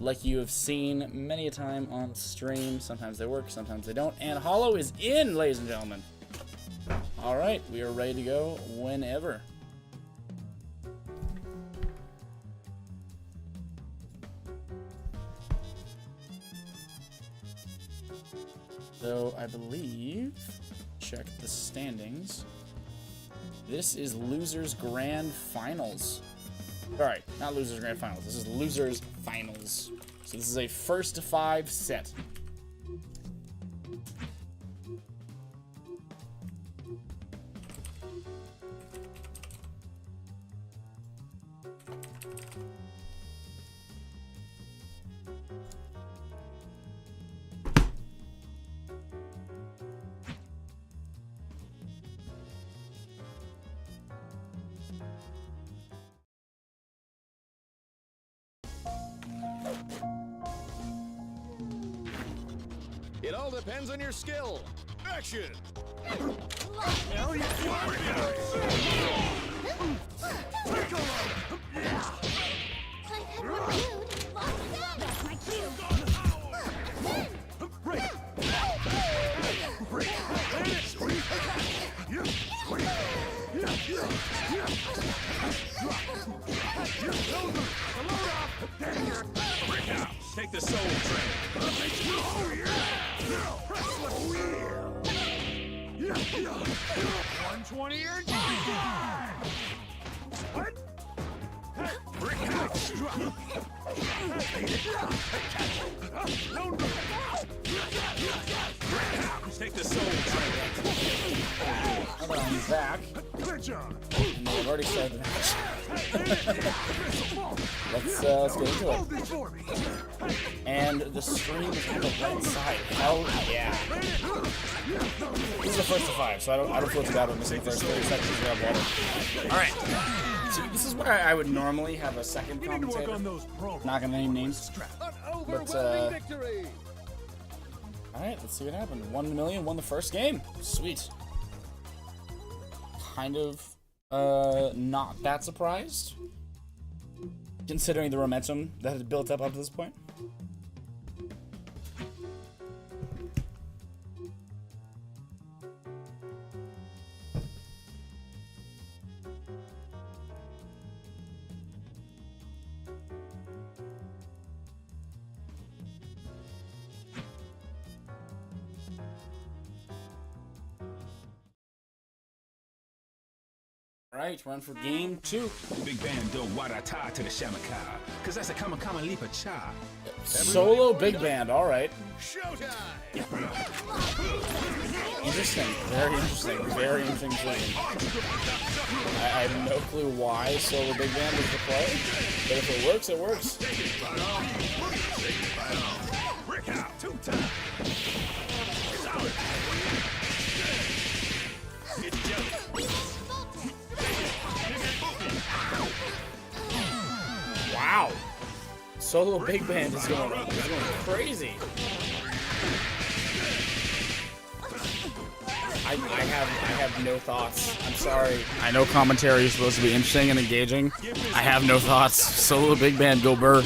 like you have seen many a time on stream. Sometimes they work, sometimes they don't. And Hollow is in, ladies and gentlemen. All right, we are ready to go whenever. So I believe, check the standings. This is Losers Grand Finals. Alright, not Losers Grand Finals. This is Losers Finals. So this is a 1st to 5 set. It all depends on your skill. Action! Hell yeah! Take a look! I've had one dude lost that. That's my cue. Break! Break! Break out! Take the soul train! Oh yeah! 120 or what? Break out! Take the soul train! Hold on, he's back. No, I've already started the match. let's get into it. And the stream is on the right side. Hell yeah. This is the first of 5, so I don't feel too bad about missing the first 30 seconds to grab water. Alright. So this is where I would normally have a second commentator. Not gonna name names. But, alright, let's see what happened. 1 million won the first game. Sweet. Kind of not that surprised, considering the momentum that had built up to this point. Alright, run for game 2. Big band do what I tie to the shamaka. Cause that's a kama leap a cha. Solo big band, alright. Showtime! Interesting, very interesting game. I have no clue why solo big band is the play, but if it works, it works. Brick out 2 times. Wow. Solo big band is going crazy. I have no thoughts. I'm sorry. I know commentary is supposed to be interesting and engaging. I have no thoughts. Solo big band, go Burr.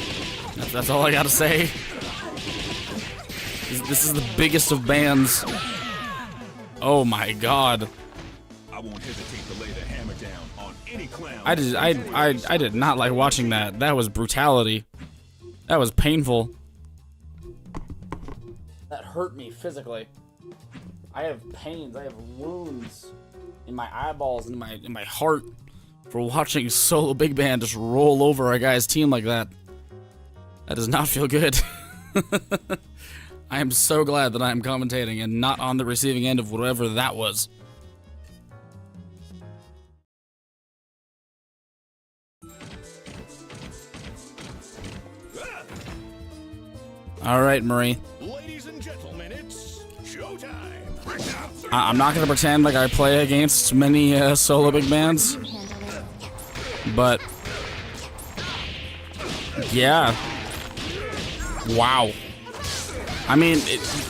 That's all I gotta say. This is the biggest of bands. Oh my god. I won't hesitate to lay the hammer down on any clown. I did not like watching that. That was brutality. That was painful. That hurt me physically. I have pains, I have wounds in my eyeballs and in my heart for watching solo big band just roll over a guy's team like that. That does not feel good. I am so glad that I am commentating and not on the receiving end of whatever that was. All right, Marie. Ladies and gentlemen, it's showtime. I'm not gonna pretend like I play against many solo big bands, but yeah, wow. I mean,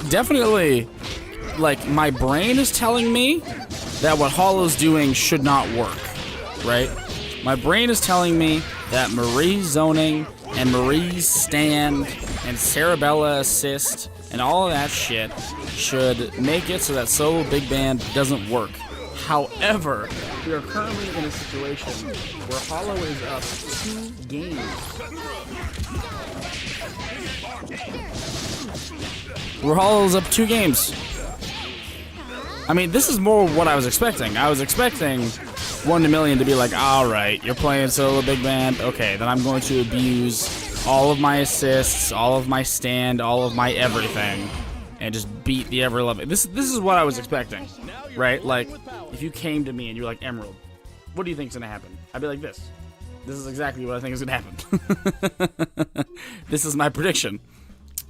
definitely, like, my brain is telling me that what Hollow's doing should not work, right? My brain is telling me that Marie's zoning and Marie's stand and Cerebella assist and all of that shit should make it so that solo big band doesn't work. However, we are currently in a situation where Hollow is up 2 games. Where Hollow's up 2 games. I mean, this is more what I was expecting. I was expecting 1 to million to be like, alright, you're playing solo big band, okay, then I'm going to abuse all of my assists, all of my stand, all of my everything, and just beat the ever-loving. This is what I was expecting, right? Like, if you came to me and you're like, Emerald, what do you think's gonna happen? I'd be like, this. This is exactly what I think is gonna happen. This is my prediction.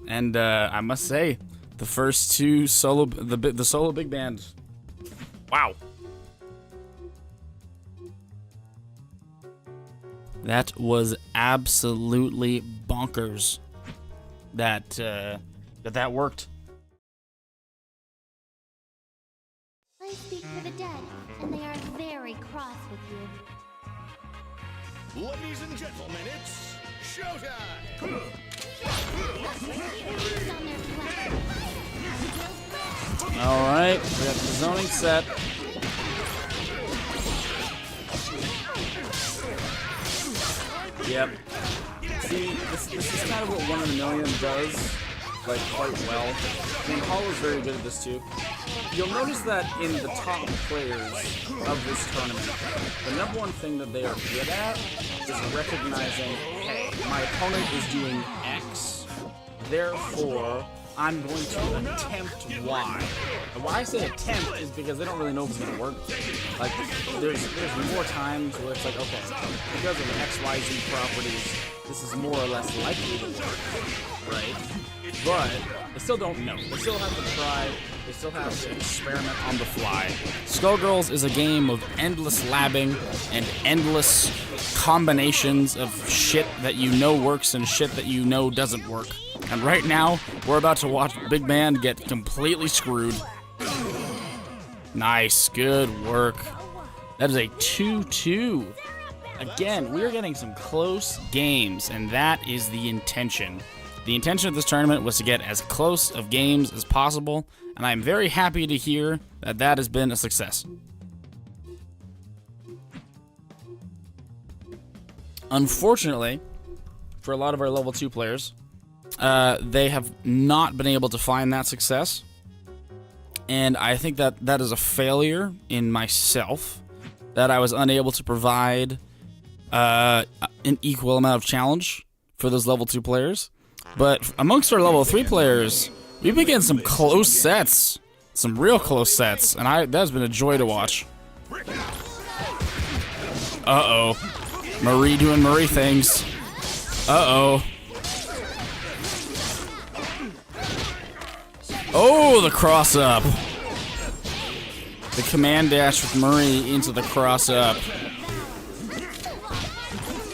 And I must say, the first 2 solo, the solo big band, wow. That was absolutely bonkers. That worked. I speak for the dead, and they are very cross with you. Ladies and gentlemen, it's showtime. All right, we got the zoning set. Yep. See, this is kind of what 1 in a million does, like, quite well. I mean, Hollow's very good at this too. You'll notice that in the top players of this tournament, the #1 thing that they are good at is recognizing, hey, my opponent is doing X, therefore I'm going to attempt Y. And why I say attempt is because they don't really know if it's going to work. Like, there's more times where it's like, okay, because of XYZ properties, this is more or less likely to work, right? But they still don't know. They still have to try. They still have to experiment on the fly. Skullgirls is a game of endless labbing and endless combinations of shit that you know works and shit that you know doesn't work. And right now, we're about to watch Big Band get completely screwed. Nice, good work. That is a 2-2. Again, we're getting some close games, and that is the intention. The intention of this tournament was to get as close of games as possible, and I'm very happy to hear that that has been a success. Unfortunately, for a lot of our level 2 players, they have not been able to find that success, and I think that that is a failure in myself, that I was unable to provide an equal amount of challenge for those level 2 players. But amongst our level 3 players, we've been getting some close sets. Some real close sets. And that has been a joy to watch. Uh-oh. Marie doing Marie things. Uh-oh. Oh, the cross-up. The command dash with Marie into the cross-up.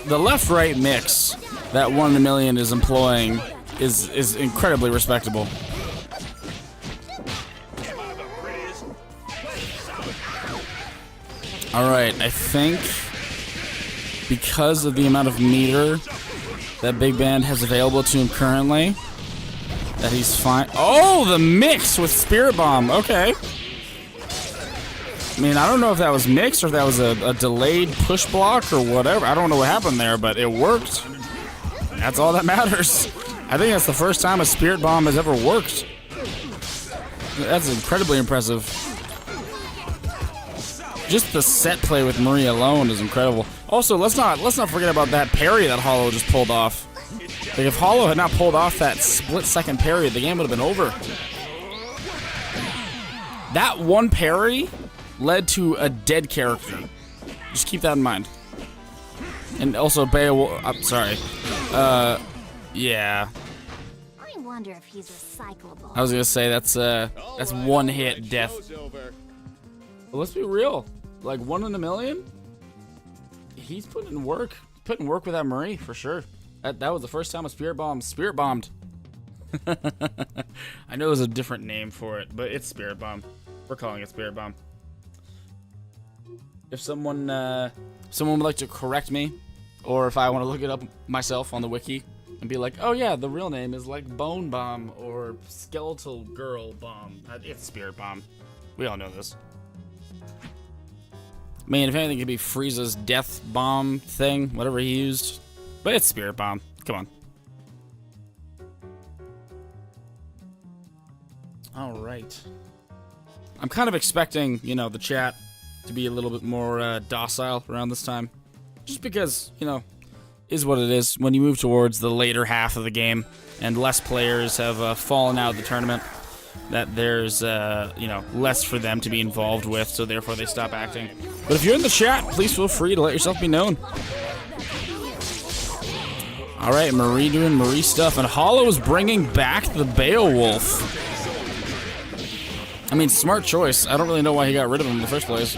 The left-right mix that 1 in a million is employing is incredibly respectable. Alright, I think because of the amount of meter that Big Band has available to him currently, that he's fine. Oh, the mix with Spirit Bomb. Okay. I mean, I don't know if that was mixed or if that was a delayed push block or whatever. I don't know what happened there, but it worked. That's all that matters. I think that's the first time a Spirit Bomb has ever worked. That's incredibly impressive. Just the set play with Marie alone is incredible. Also, let's not forget about that parry that Hollow just pulled off. Like, if Hollow had not pulled off that split-second parry, the game would have been over. That one parry led to a dead character. Just keep that in mind. And also, Beowulf. I'm sorry. Yeah. I wonder if he's recyclable. I was gonna say that's one hit death. But let's be real. Like 1 in a million. He's putting in work. Putting work with that Marie for sure. That was the first time a Spirit bombed. I know there's a different name for it, but it's Spirit Bomb. We're calling it Spirit Bomb. If someone would like to correct me, or if I want to look it up myself on the wiki and be like, oh yeah, the real name is like Bone Bomb or Skeletal Girl Bomb. It's Spirit Bomb. We all know this. I mean, if anything, it could be Frieza's Death Bomb thing, whatever he used. But it's Spirit Bomb. Come on. All right. I'm kind of expecting, the chat to be a little bit more docile around this time. Just because, is what it is. When you move towards the later half of the game and less players have fallen out of the tournament, that there's, less for them to be involved with, so therefore they stop acting. But if you're in the chat, please feel free to let yourself be known. All right, Marie doing Marie stuff, and Hollow is bringing back the Beowulf. I mean, smart choice. I don't really know why he got rid of him in the first place.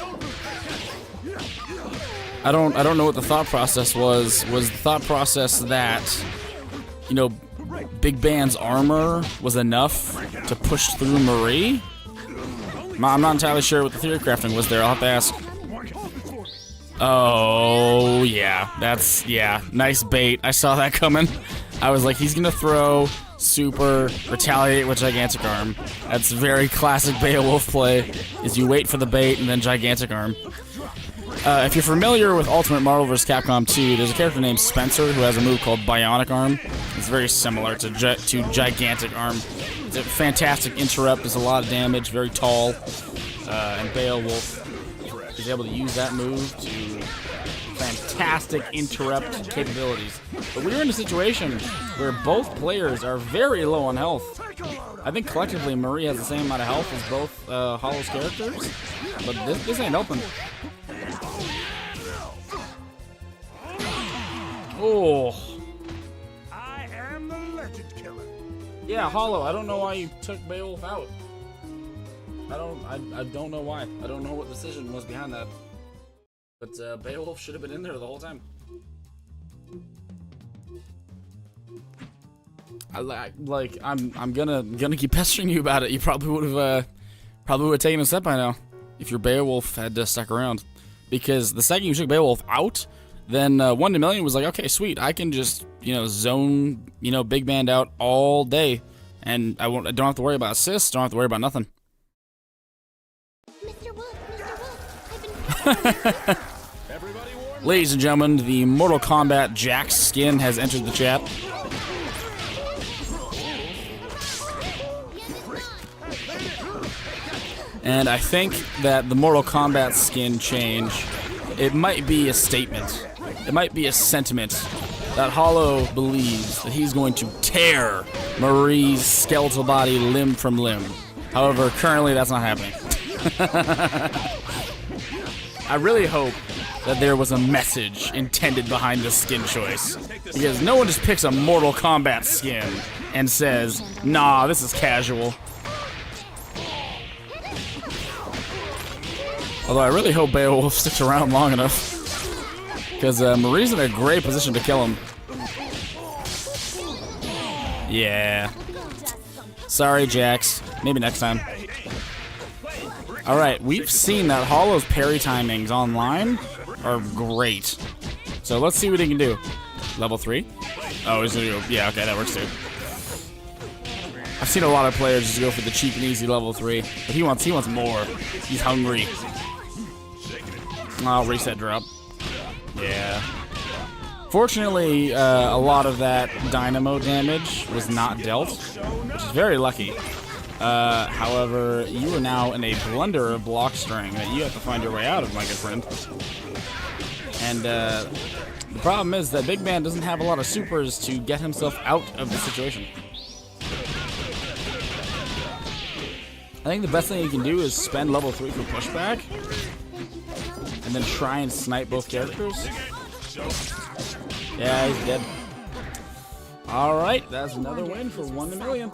I don't know what the thought process was. Was the thought process that, Big Band's armor was enough to push through Marie? I'm not entirely sure what the theory crafting was there. I'll have to ask. Oh, yeah. Nice bait. I saw that coming. I was like, he's going to throw super, retaliate with Gigantic Arm. That's very classic Beowulf play, is you wait for the bait and then Gigantic Arm. If you're familiar with Ultimate Marvel vs. Capcom 2, there's a character named Spencer who has a move called Bionic Arm. It's very similar to Gigantic Arm. It's a fantastic interrupt, does a lot of damage, very tall. and Beowulf is able to use that move to fantastic interrupt capabilities. But we're in a situation where both players are very low on health. I think collectively Marie has the same amount of health as both Hollow's characters, but this ain't helping. Oh. I am the legend killer. Yeah, Hollow, I don't know why you took Beowulf out. I don't know why. I don't know what decision was behind that. But Beowulf should have been in there the whole time. I'm gonna keep pestering you about it. You probably would have taken a step by now if your Beowulf had stuck around. Because the second you took Beowulf out, then 1 to Million was like, okay, sweet, I can just zone big band out all day, and I don't have to worry about assists, don't have to worry about nothing. Mr. Wolf, I've been Everybody warn Ladies and gentlemen, the Mortal Kombat Jax skin has entered the chat. And I think that the Mortal Kombat skin change, it might be a statement. It might be a sentiment that Hollow believes that he's going to tear Marie's skeletal body limb from limb. However, currently that's not happening. I really hope that there was a message intended behind this skin choice. Because no one just picks a Mortal Kombat skin and says, nah, this is casual. Although I really hope Beowulf sticks around long enough. Because Marie's in a great position to kill him. Yeah. Sorry, Jax. Maybe next time. Alright, we've seen that Hollow's parry timings online are great. So let's see what he can do. Level 3? Oh, he's gonna go. Yeah, okay, that works too. I've seen a lot of players just go for the cheap and easy level 3. But he wants more. He's hungry. I'll reset drop. Yeah. Fortunately, a lot of that dynamo damage was not dealt, which is very lucky. However, you are now in a blunder of block string that you have to find your way out of, my good friend. And the problem is that Big Man doesn't have a lot of supers to get himself out of the situation. I think the best thing you can do is spend level 3 for pushback, and then try and snipe both characters. Yeah, he's dead. Alright, that's another win for 1 to Million.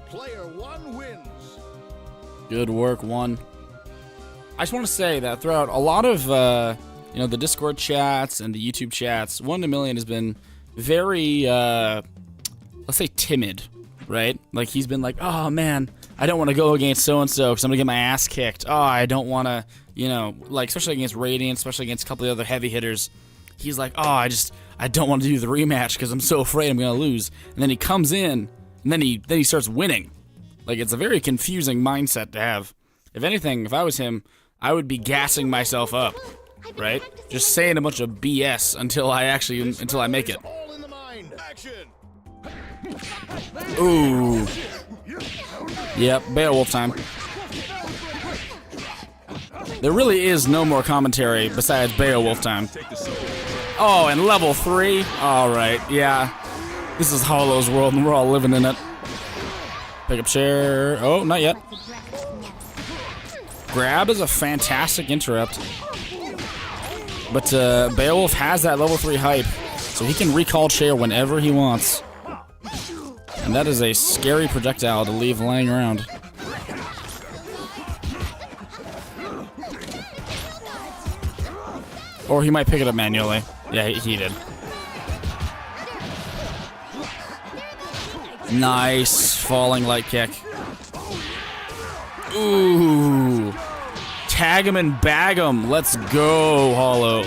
Player 1 wins. Good work, 1. I just want to say that throughout a lot of the Discord chats and the YouTube chats, 1 to Million has been very, let's say, timid, right? Like, he's been like, oh man, I don't want to go against so-and-so because I'm going to get my ass kicked. Oh, I don't want to, like, especially against Radiant, especially against a couple of other heavy hitters. He's like, oh, I don't want to do the rematch because I'm so afraid I'm going to lose. And then he comes in, and then he starts winning. Like, it's a very confusing mindset to have. If anything, if I was him, I would be gassing myself up, right? Just saying a bunch of BS until I make it. All in the mind. Action. Ooh. Yep, Beowulf time. There really is no more commentary besides Beowulf time. Oh, and level 3? Alright, yeah. This is Hollow's world and we're all living in it. Pick up share. Oh, not yet. Grab is a fantastic interrupt. But Beowulf has that level 3 hype, so he can recall chair whenever he wants. And that is a scary projectile to leave laying around. Or he might pick it up manually. Yeah, he did. Nice falling light kick. Ooh. Tag him and bag him. Let's go, Hollow.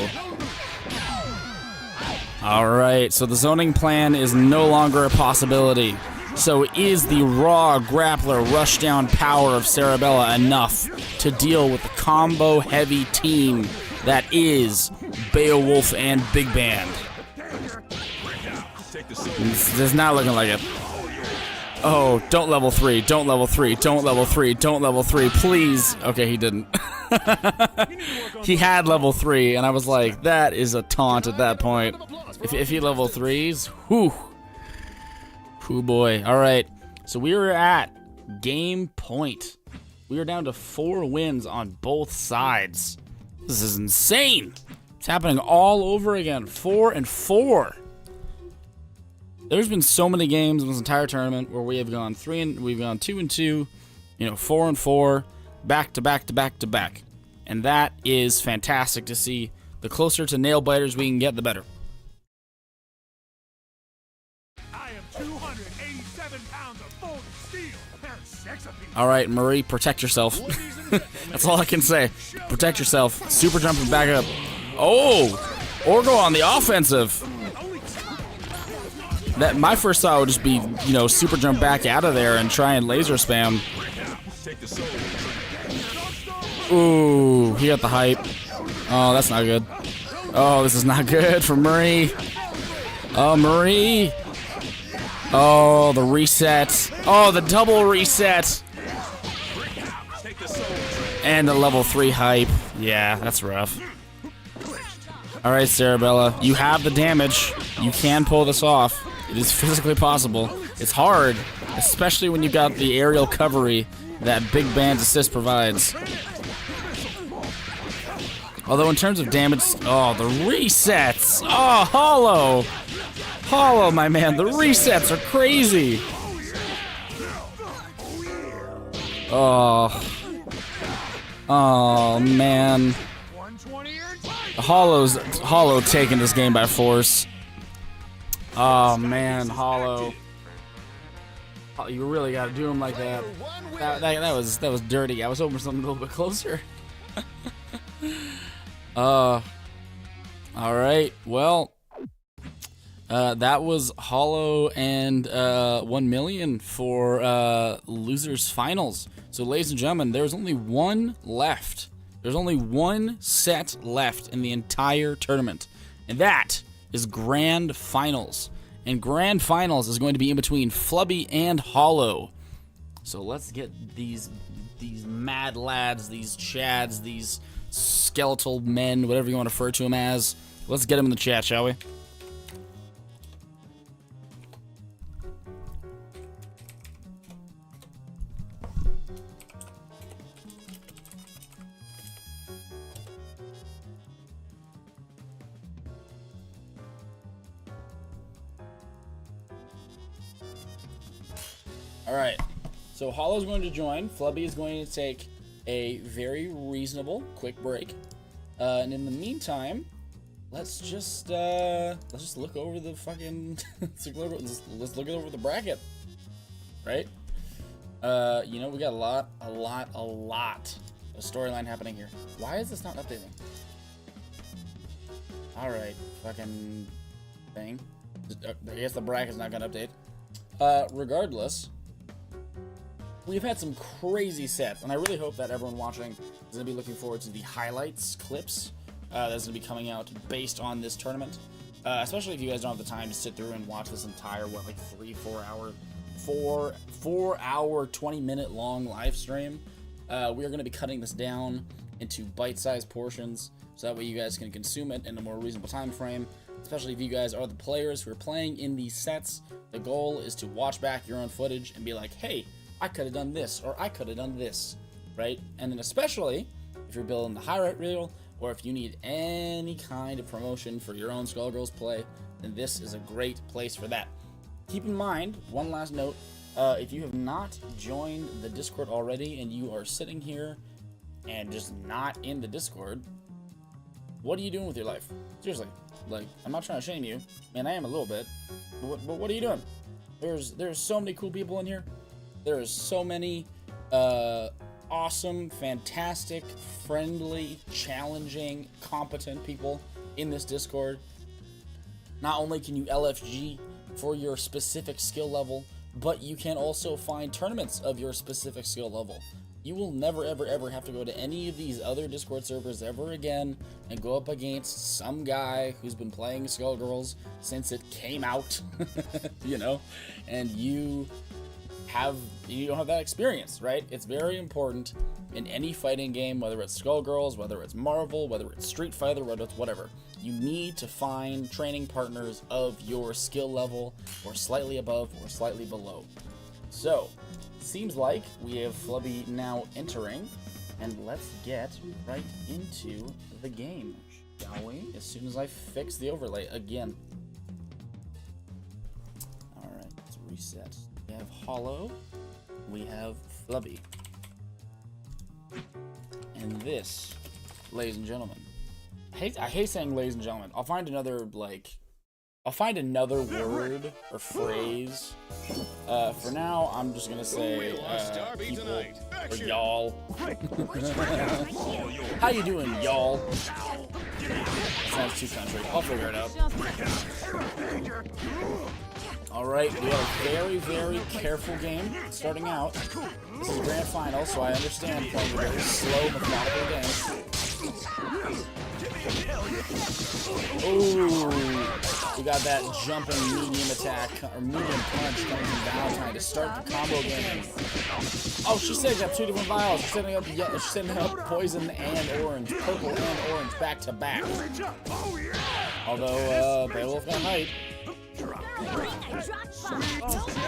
Alright, so the zoning plan is no longer a possibility. So is the raw grappler rushdown power of Cerebella enough to deal with the combo-heavy team that is Beowulf and Big Band? This is not looking like it. Oh, don't level 3, don't level 3, don't level 3, don't level 3, please. Okay, he didn't. He had level 3, and I was like, that is a taunt at that point. If he level 3s, whew. Whew, boy. All right, so we were at game point. We are down to 4 wins on both sides. This is insane. It's happening all over again. 4 and 4. There's been so many games in this entire tournament where we have gone 2 and 2, 4 and 4, back to back to back to back. And that is fantastic to see. The closer to nail biters we can get, the better. I am 287 pounds of full steel and sex appeal. All right, Marie, protect yourself. That's all I can say. Protect yourself. Super jumping back up. Oh, Orgo on the offensive. That my first thought would just be, super jump back out of there and try and laser spam. Ooh, he got the hype. Oh, that's not good. Oh, this is not good for Marie. Oh, Marie. Oh, the reset. Oh, the double reset. And the level 3 hype. Yeah, that's rough. All right, Sarabella, you have the damage. You can pull this off. It is physically possible. It's hard, especially when you got the aerial covery that Big Band's assist provides. Although in terms of damage, oh, the resets. Oh, Hollow. Hollow, my man, the resets are crazy. Oh. Oh, man. Hollow taking this game by force. Oh man, Hollow. Oh, you really gotta do him like that. That was dirty. I was hoping for something a little bit closer. All right. Well, that was Hollow and 1 million for losers finals. So, ladies and gentlemen, there's only one left. There's only one set left in the entire tournament, and that is Grand Finals. And Grand Finals is going to be in between Flubby and Hollow. So let's get these mad lads, these chads, these skeletal men, whatever you want to refer to them as. Let's get them in the chat, shall we? Alright, so Hollow's going to join. Flubby is going to take a very reasonable quick break. And in the meantime, let's just look over the fucking let's look over the bracket. Right? We got a lot of storyline happening here. Why is this not updating? Alright, fucking thing. I guess the bracket's not gonna update. Regardless, we've had some crazy sets, and I really hope that everyone watching is going to be looking forward to the highlights clips that's going to be coming out based on this tournament. Especially if you guys don't have the time to sit through and watch this entire, 4 hour, 20-minute long live stream. We are going to be cutting this down into bite-sized portions, so that way you guys can consume it in a more reasonable time frame. Especially if you guys are the players who are playing in these sets. The goal is to watch back your own footage and be like, hey, I could have done this, or I could have done this, right? And then especially if you're building the highlight reel, or if you need any kind of promotion for your own Skullgirls play, then this is a great place for that. Keep in mind, one last note, if you have not joined the Discord already and you are sitting here and just not in the Discord, what are you doing with your life? Seriously, I'm not trying to shame you. Man, I am a little bit. But what are you doing? There's so many cool people in here. There's so many awesome, fantastic, friendly, challenging, competent people in this Discord. Not only can you LFG for your specific skill level, but you can also find tournaments of your specific skill level. You will never, ever, ever have to go to any of these other Discord servers ever again and go up against some guy who's been playing Skullgirls since it came out, and you don't have that experience, right? It's very important in any fighting game, whether it's Skullgirls, whether it's Marvel, whether it's Street Fighter, whether it's whatever. You need to find training partners of your skill level, or slightly above, or slightly below. So, seems like we have Flubby now entering, and let's get right into the game, shall we? As soon as I fix the overlay again. Alright, let's reset. We have Hollow, we have Flubby. And this, ladies and gentlemen, I hate saying ladies and gentlemen. I'll find another word or phrase. For now, I'm just gonna say people or y'all. How you doing, y'all? Sounds too country. I'll figure it out. Alright, we have a very, very careful game starting out. This is the grand final, so I understand playing a very slow, methodical game. Ooh, we got that jumping medium attack, or medium punch coming from Valentine to start the combo game. Oh, she's setting up two different vials. She's setting up poison and orange, purple and orange back to back. Although, Beowulf got height.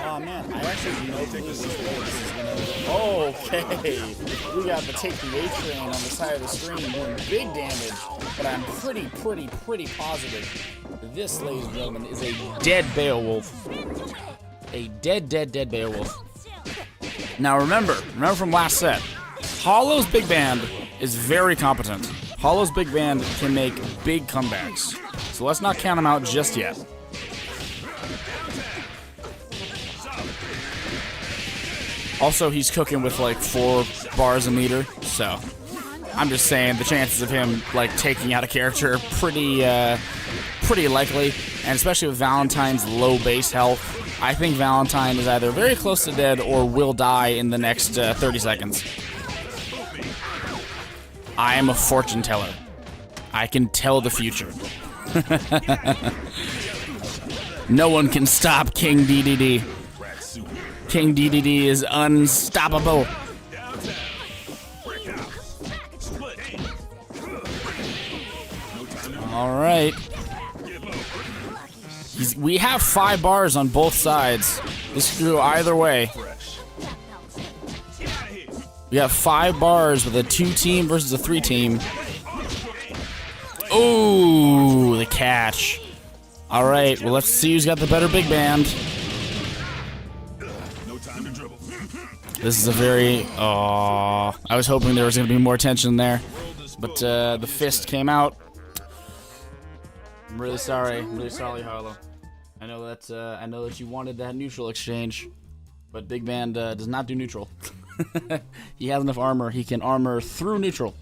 Oh man, I actually know which way this is gonna go. Okay, we got the take the A train on the side of the screen doing big damage, but I'm pretty positive this, ladies and gentlemen, is a dead Beowulf. A dead Beowulf. Now remember from last set, Hollow's big band is very competent. Hollow's big band can make big comebacks, so let's not count him out just yet. Also, he's cooking with like 4 bars a meter, so I'm just saying the chances of him like taking out a character are pretty likely, and especially with Valentine's low base health, I think Valentine is either very close to dead or will die in the next 30 seconds. I am a fortune teller. I can tell the future. No one can stop King DDD. King DDD is unstoppable. All right. We have 5 bars on both sides. This could go either way. We have 5 bars with a 2-team versus a 3-team. Ooh, the catch. All right, well, let's see who's got the better big band. This is a very... I was hoping there was going to be more tension there. But the fist came out. I'm really sorry. I'm really sorry, Harlow. I know that you wanted that neutral exchange. But Big Band does not do neutral. He has enough armor. He can armor through neutral.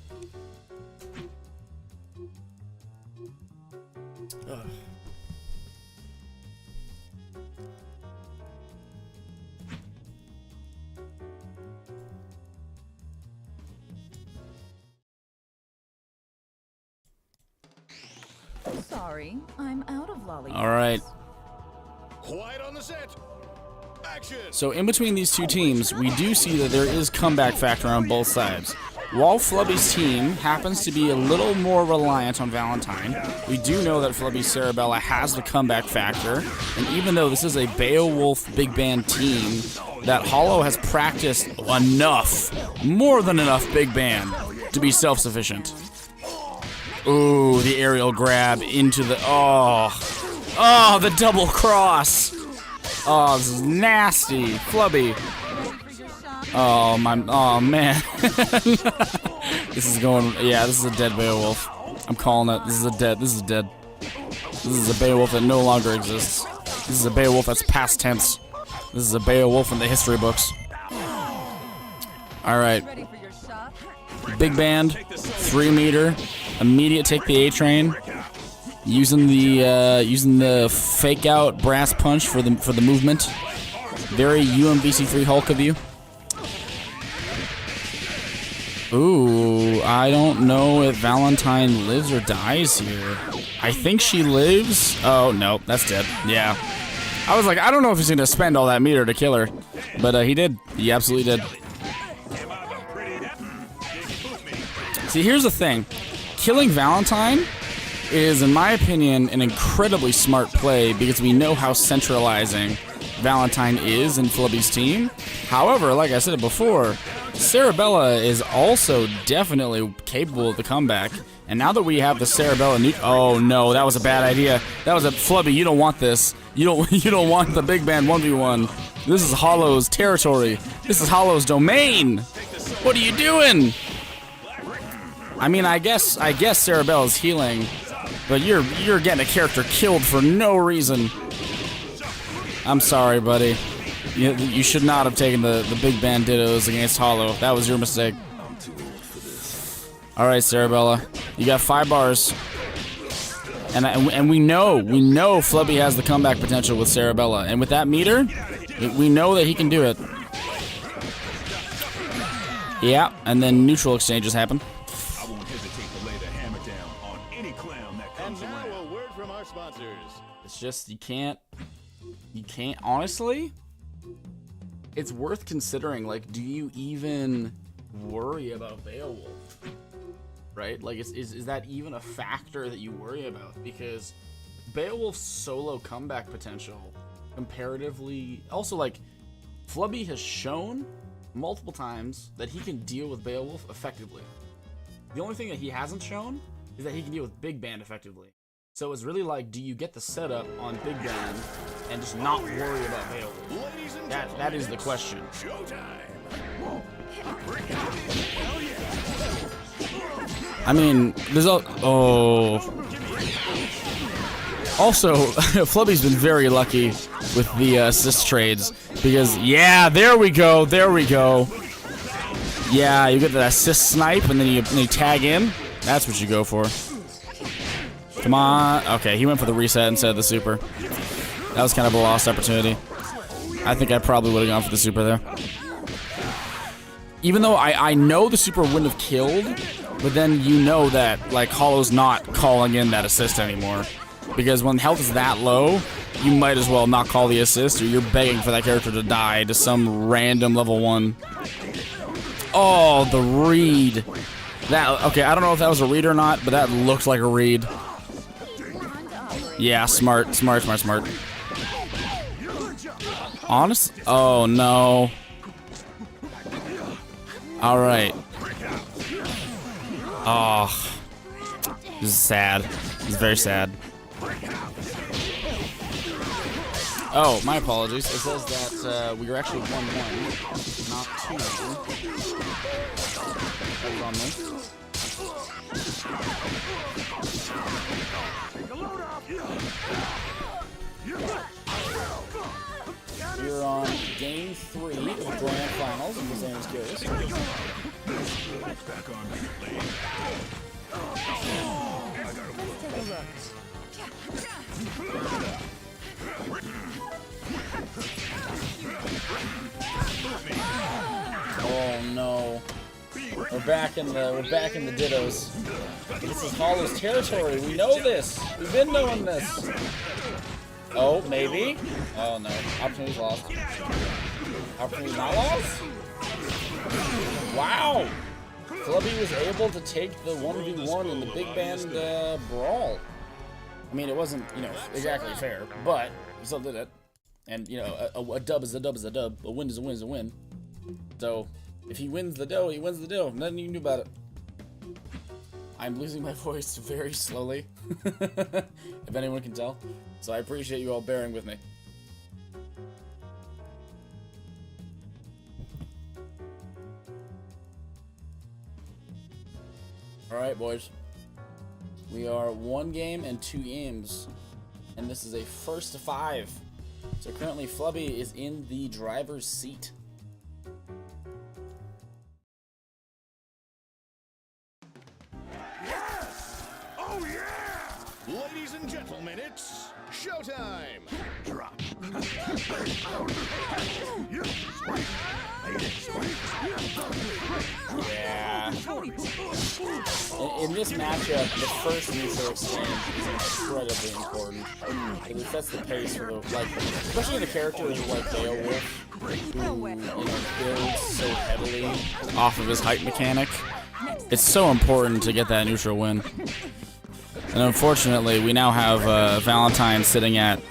Sorry, I'm out of lollipops. All right. Quiet on the set. Action. So in between these two teams, we do see that there is comeback factor on both sides. While Flubby's team happens to be a little more reliant on Valentine, we do know that Flubby's Cerebella has the comeback factor, and even though this is a Beowulf big band team, that Hollow has practiced enough, more than enough big band, to be self-sufficient. Ooh, the aerial grab into the... Oh, the double cross! Oh, this is nasty. Flubby. Oh, man. This is going... Yeah, this is a dead Beowulf. I'm calling it. This is dead. This is a Beowulf that no longer exists. This is a Beowulf that's past tense. This is a Beowulf in the history books. Alright. Big band, 3 meter, immediate take the A train, using the fake out brass punch for the movement. Very UMVC3 Hulk of you. Ooh, I don't know if Valentine lives or dies here. I think she lives. Oh no, that's dead. Yeah. I was like, I don't know if he's gonna spend all that meter to kill her, but he did. He absolutely did. See, here's the thing. Killing Valentine is, in my opinion, an incredibly smart play because we know how centralizing Valentine is in Flubby's team. However, like I said before, Cerebella is also definitely capable of the comeback. And now that we have the Cerebella oh no, that was a bad idea. That was a Flubby, you don't want this. You don't want the big band 1v1. This is Hollow's territory. This is Hollow's domain. What are you doing? I mean, I guess Cerebella's healing, but you're getting a character killed for no reason. I'm sorry, buddy. You should not have taken the big bandittos against Hollow. That was your mistake. All right, Cerebella, you got 5 bars, and we know Flubby has the comeback potential with Cerebella, and with that meter, we know that he can do it. Yeah, and then neutral exchanges happen. I won't hesitate to lay the hammer down on any clown that comes And now around. a word from our sponsors. It's just you can't honestly. It's worth considering. Like, do you even worry about Beowulf? Right? Like, is that even a factor that you worry about? Because Beowulf's solo comeback potential, comparatively, also like Flubby has shown multiple times that he can deal with Beowulf effectively. The only thing that he hasn't shown is that he can deal with Big Band effectively. So it's really like, do you get the setup on Big Band and just not worry about Beowulf? That is the question. I mean, there's also, Flubby's been very lucky with the assist trades because, yeah, there we go. Yeah, you get that assist snipe and then you tag in. That's what you go for. Come on. Okay, he went for the reset instead of the super. That was kind of a lost opportunity. I think I probably would have gone for the super there. Even though I know the super wouldn't have killed, but then you know that, like, Hollow's not calling in that assist anymore. Because when health is that low, you might as well not call the assist, or you're begging for that character to die to some random level 1. Oh, the read. Okay, I don't know if that was a read or not, but that looked like a read. Yeah, smart. Honest? Oh, no. Alright. Oh. This is sad. This is very sad. Oh, my apologies. It says that we were actually 1-1, not 2-1. That was on me. We're on game 3 of the Grand Finals in the Zanus Curious. Oh no. We're back in the dittos. This is Hollow's territory. We know this. We've been knowing this. Oh, maybe? Oh no. Opportunity's lost. Opportunity's not lost? Wow! Flubby was able to take the 1v1 in the big band brawl. I mean, it wasn't, exactly fair, but he still did it. And, a dub is a dub is a dub. A win is a win is a win. So, if he wins the dough, he wins the dough. Nothing you can do about it. I'm losing my voice very slowly, if anyone can tell. So I appreciate you all bearing with me. Alright, boys. We are 1 game and 2 games. And this is a first to 5. So currently Flubby is in the driver's seat. Ladies and gentlemen, it's showtime. Drop. Yeah. In this matchup, the first neutral exchange is incredibly important. It sets the pace for the, like, especially the characters like Beowulf, who, builds so heavily off of his height mechanic. It's so important to get that neutral win. And unfortunately, we now have Valentine sitting at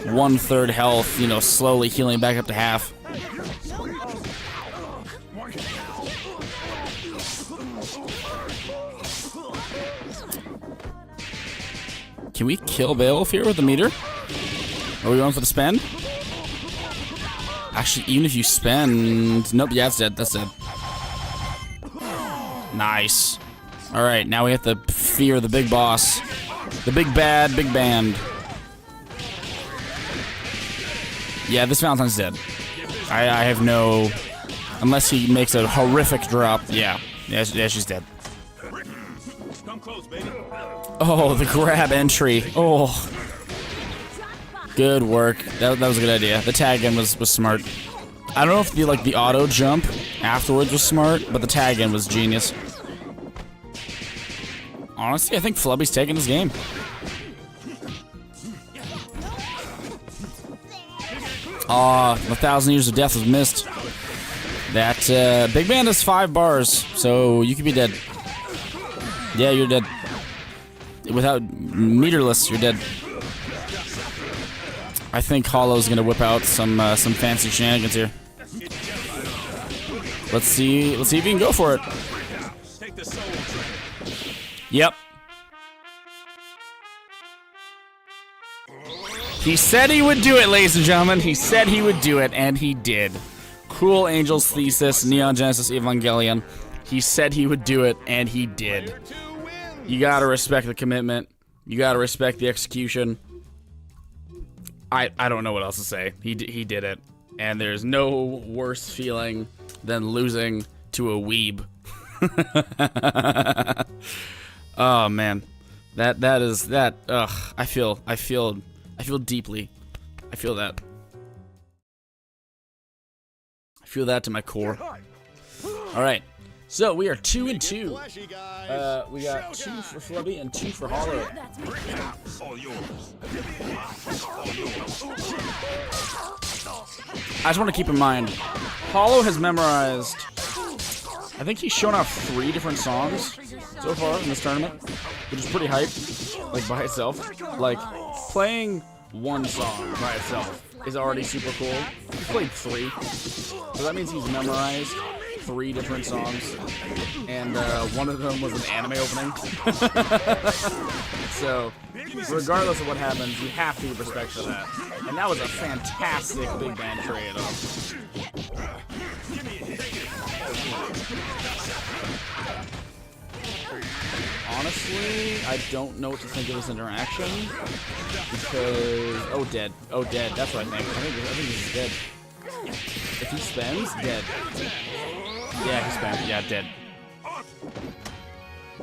1/3 health, slowly healing back up to half. Can we kill Beowulf here with the meter? Are we going for the spend? Actually, even if you spend... Nope, yeah, that's dead. That's dead. Nice. Alright, now we have to fear the big boss. The big bad, big band. Yeah, this Valentine's dead. I have no... Unless he makes a horrific drop. Yeah, she's dead. Come close, baby. Oh, the grab entry. Oh. Good work. That was a good idea. The tag in was smart. I don't know if the auto jump afterwards was smart, but the tag in was genius. Honestly, I think Flubby's taking this game. Aw, 1,000 Years of Death was missed. That Big Band has 5 bars, so you could be dead. Yeah, you're dead. Without meterless, you're dead. I think Hollow's gonna whip out some fancy shenanigans here. Let's see if he can go for it. Yep. He said he would do it, ladies and gentlemen. He said he would do it, and he did. Cruel Angel's Thesis, Neon Genesis Evangelion. He said he would do it, and he did. You gotta respect the commitment. You gotta respect the execution. I don't know what else to say. He did it, and there's no worse feeling than losing to a weeb. Oh man, that is. Ugh, I feel deeply. I feel that. I feel that to my core. All right. So we are 2-2. We got 2 for Flubby and 2 for Hollow. I just want to keep in mind, Hollow has memorized, I think he's shown off 3 different songs so far in this tournament, which is pretty hype, like by itself. Like, playing one song by itself is already super cool. He played 3, so that means he's memorized 3 different songs, and one of them was an anime opening. So, regardless of what happens, you have to give respect for that. And that was a fantastic big band trade-off. Honestly, I don't know what to think of this interaction, because... Oh, dead. Oh, dead. That's what I think. I think this is dead. If he spends, dead. Yeah, he spent. Yeah, dead.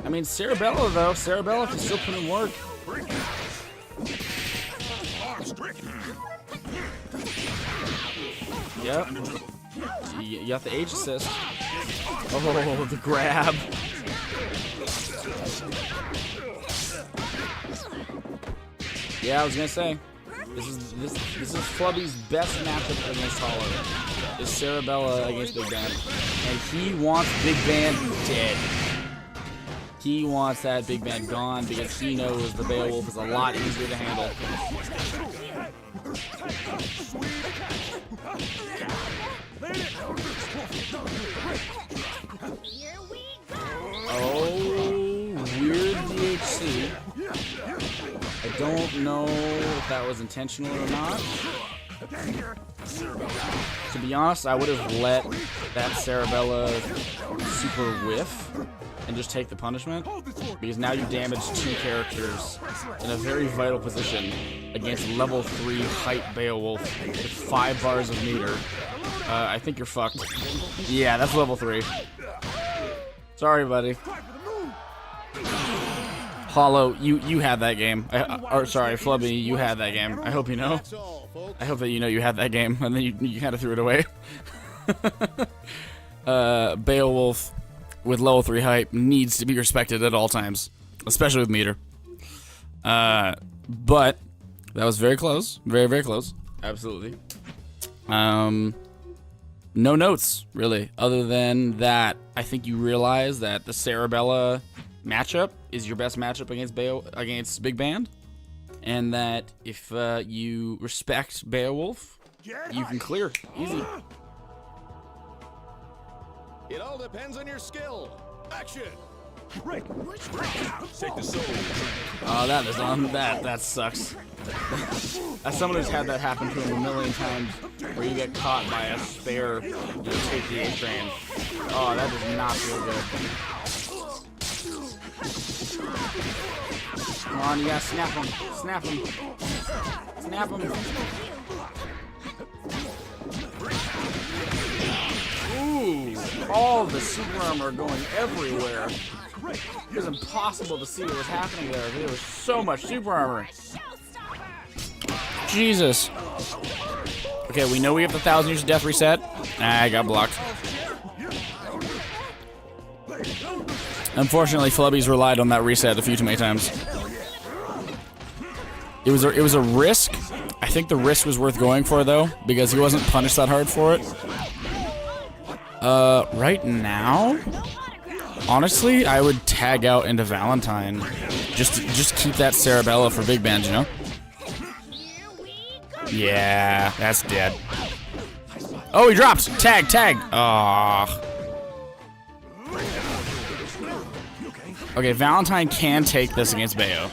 I mean, Cerebella, though. Cerebella can still put in work. Yep. You got the H assist. Oh, the grab. Yeah, I was gonna say. This is Flubby's best matchup against Hollow. Is Cerebella against Big Band. And he wants Big Band dead. He wants that Big Band gone because he knows the Beowulf is a lot easier to handle. Oh, weird DHC. I don't know if that was intentional or not. To be honest, I would have let that Cerebella super whiff and just take the punishment, because now you damaged 2 characters in a very vital position against level 3 height Beowulf with 5 bars of meter. I think you're fucked. Yeah, that's level 3. Sorry, buddy. Hollow, you had that game. Or sorry, Flubby, you had that game. I hope you know. That's all, folks. I hope that you know you had that game, and then you kind of threw it away. Beowulf with level 3 hype needs to be respected at all times, especially with meter. But that was very close, very close, absolutely. No notes really, other than that. I think you realize that the Cerebella matchup is your best matchup against Big Band, and that if you respect Beowulf, you can clear easy. It all depends on your skill. Action! Take the soul. Oh, that is on that sucks. As someone who's had that happen to him a million times, where you get caught by a spare, take the A train. Oh, that does not feel good. Come on, you gotta snap him. Snap him. Snap him. Ooh, all the super armor going everywhere. It was impossible to see what was happening there. There was so much super armor. Jesus. Okay, we know we have the 1,000 years of death reset. Ah, I got blocked. Unfortunately, Flubby's relied on that reset a few too many times. It was a risk. I think the risk was worth going for, though, because he wasn't punished that hard for it. Right now, honestly, I would tag out into Valentine. Just keep that Cerebella for Big Band, you know? Yeah, that's dead. Oh, he dropped! Tag! Aww. Okay, Valentine can take this against Bayo.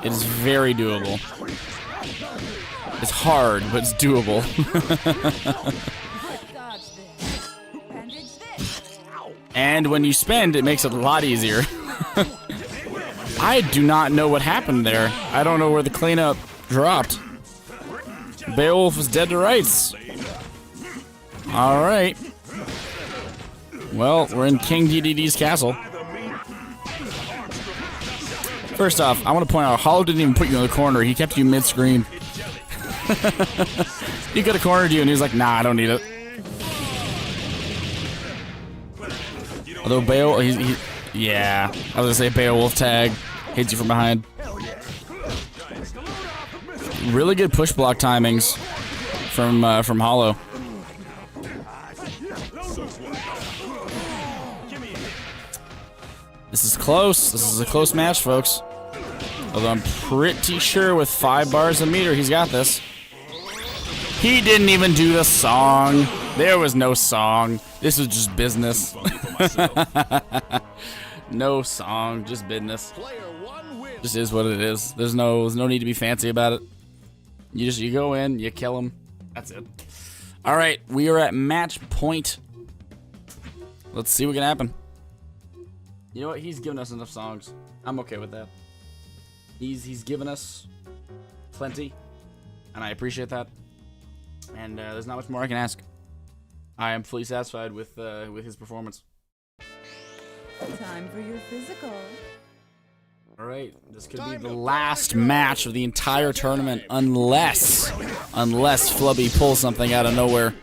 It is very doable. It's hard, but it's doable. And when you spend, it makes it a lot easier. I do not know what happened there. I don't know where the cleanup dropped. Beowulf is dead to rights. Alright. Well, we're in King DDD's castle. First off, I want to point out, Hollow didn't even put you in the corner. He kept you mid-screen. He could have cornered you, and he was like, nah, I don't need it. Although Beowulf, yeah, I was gonna say Beowulf tag, hits you from behind. Really good push block timings from Hollow. This is close. This is a close match, folks. Although I'm pretty sure with 5 bars a meter, he's got this. He didn't even do the song. There was no song. This was just business. No song, just business. Just is what it is. There's no need to be fancy about it. You go in, you kill him. That's it. All right, we are at match point. Let's see what can happen. You know what? He's given us enough songs. I'm okay with that. He's given us plenty, and I appreciate that. And there's not much more I can ask. I am fully satisfied with his performance. Time for your physical. All right, this could be the last match of the entire tournament, unless Flubby pulls something out of nowhere.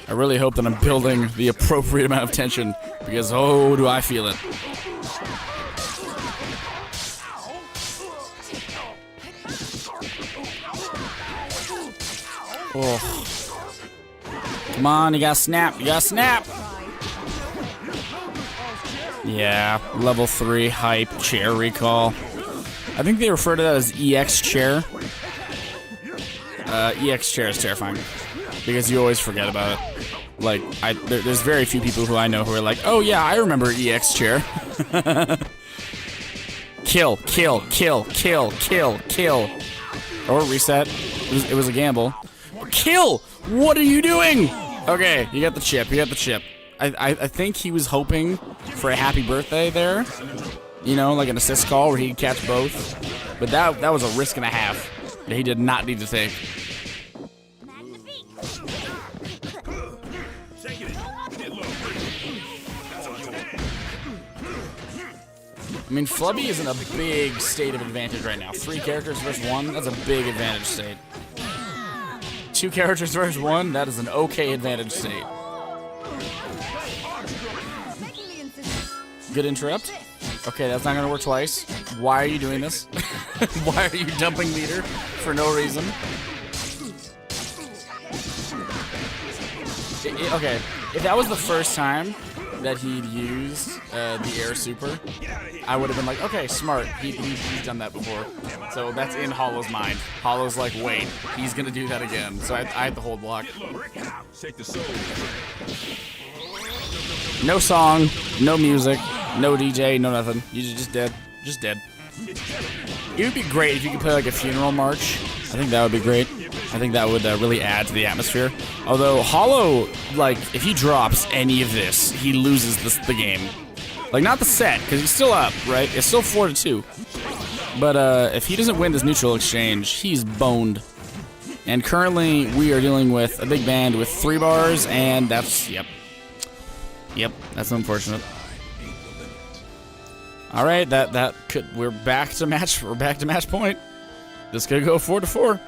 I really hope that I'm building the appropriate amount of tension, because oh, do I feel it. Oh. Come on, you gotta snap, Yeah, level 3 hype chair recall. I think they refer to that as EX chair. EX chair is terrifying, because you always forget about it. Like, there's very few people who I know who are like, oh yeah, I remember EX chair. Kill. Or reset. It was a gamble. Kill! What are you doing? Okay, you got the chip. I think he was hoping for a happy birthday there. You know, like an assist call where he could catch both. But that was a risk and a half that he did not need to take. I mean, Flubby is in a big state of advantage right now. 3 characters versus 1, that's a big advantage state. 2 characters versus 1, that is an okay advantage state. Good interrupt. Okay, that's not gonna work twice. Why are you doing this? Why are you dumping meter for no reason? Okay, if that was the first time that he'd used the air super, I would have been like, okay, smart. He's done that before. So that's in Hollow's mind. Hollow's like, wait, he's gonna do that again. So I had to hold block. No song, no music, no DJ, no nothing. You're just dead. Just dead. It would be great if you could play like a funeral march. I think that would be great. I think that would really add to the atmosphere. Although Hollow, like, if he drops any of this, he loses the game. Like, not the set, because he's still up, right? It's still 4-2. But if he doesn't win this neutral exchange, he's boned. And currently, we are dealing with a big band with 3 bars, and that's, yep, that's unfortunate. All right, we're back to match point. This could go 4-4.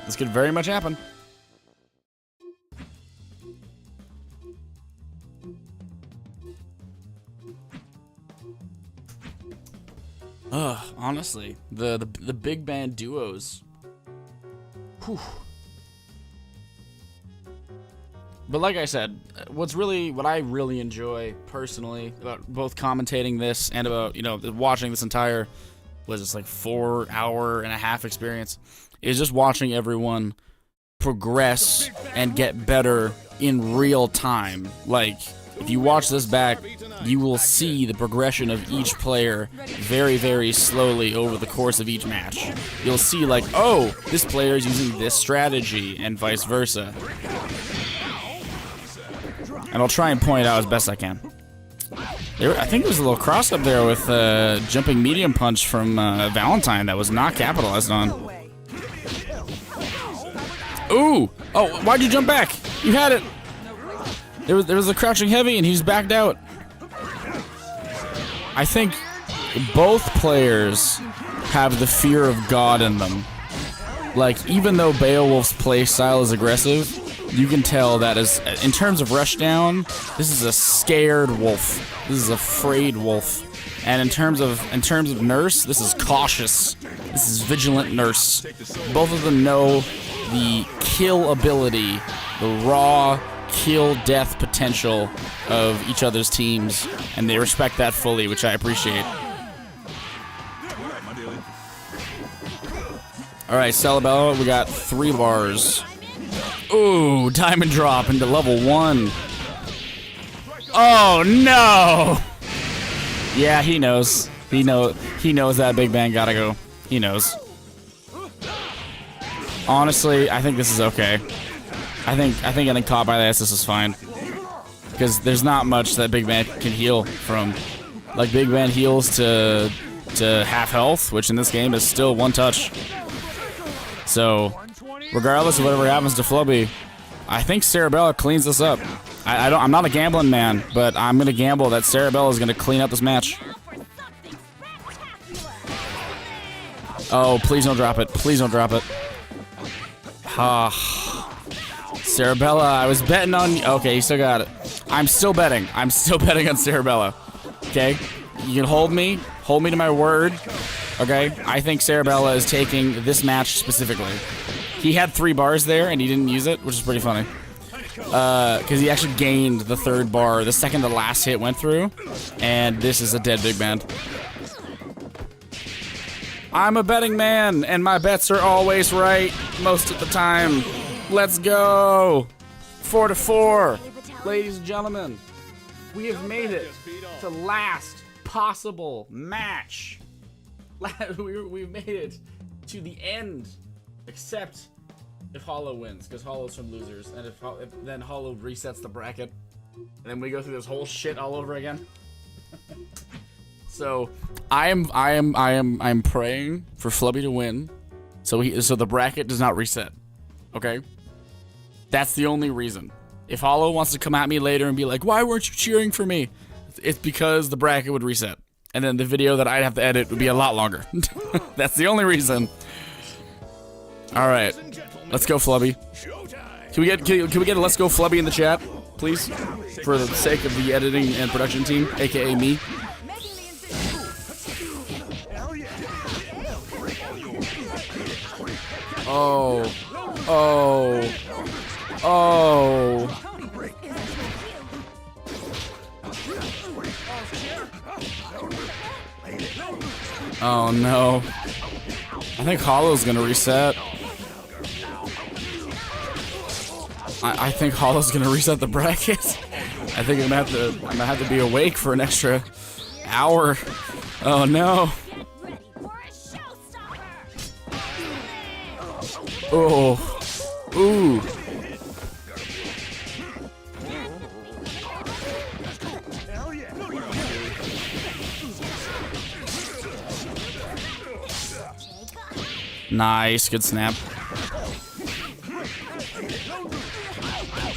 This could very much happen. Honestly, the big band duos. Whew. But like I said, what I really enjoy personally about both commentating this and about, watching this entire, was this like 4.5-hour experience, is just watching everyone progress and get better in real time. Like, if you watch this back, you will see the progression of each player very, very slowly over the course of each match. You'll see like, oh, this player is using this strategy, and vice versa. And I'll try and point it out as best I can. I think there was a little cross up there with jumping medium punch from Valentine that was not capitalized on. Ooh! Oh, why'd you jump back? You had it! There was a crouching heavy and he's backed out. I think both players have the fear of God in them. Like, even though Beowulf's play style is aggressive, you can tell that in terms of rushdown, this is a scared wolf. This is a afraid wolf. And in terms of nurse, this is cautious. This is vigilant nurse. Both of them know the kill ability, the raw kill death potential of each other's teams, and they respect that fully, which I appreciate. Alright, Celebella, we got 3 bars. Ooh, diamond drop into level 1. Oh no! Yeah, he knows. He knows that big bang gotta go. He knows. Honestly, I think this is okay. I think getting caught by this is fine. Because there's not much that Big Band can heal from. Like, Big Band heals to half health, which in this game is still 1 touch. So, regardless of whatever happens to Flubby, I think Cerebella cleans this up. I'm not a gambling man, but I'm gonna gamble that Cerebella is gonna clean up this match. Oh, please don't drop it. Please don't drop it. Cerebella, I was betting on... Okay, you still got it. I'm still betting. I'm still betting on Cerebella. Okay? You can hold me. Hold me to my word. Okay? I think Cerebella is taking this match specifically. He had 3 bars there, and he didn't use it, which is pretty funny. Because he actually gained the 3rd bar the second the last hit went through. And this is a dead Big Band. I'm a betting man, and my bets are always right most of the time. Let's go! 4-4. Ladies and gentlemen, we have made it to last possible match. We've made it to the end, except if Hollow wins, because Hollow's from losers, and if then Hollow resets the bracket, and then we go through this whole shit all over again. So I am praying for Flubby to win, so the bracket does not reset. Okay, that's the only reason. If Hollow wants to come at me later and be like, "Why weren't you cheering for me?" It's because the bracket would reset, and then the video that I'd have to edit would be a lot longer. That's the only reason. All right, let's go, Flubby. Can we get a let's go, Flubby in the chat, please, for the sake of the editing and production team, aka me. Oh, oh, oh. Oh no. I think Hollow's gonna reset. I think Hollow's gonna reset the bracket. I think I'm gonna have to be awake for an extra hour. Oh no. Oh. Ooh. Nice, good snap.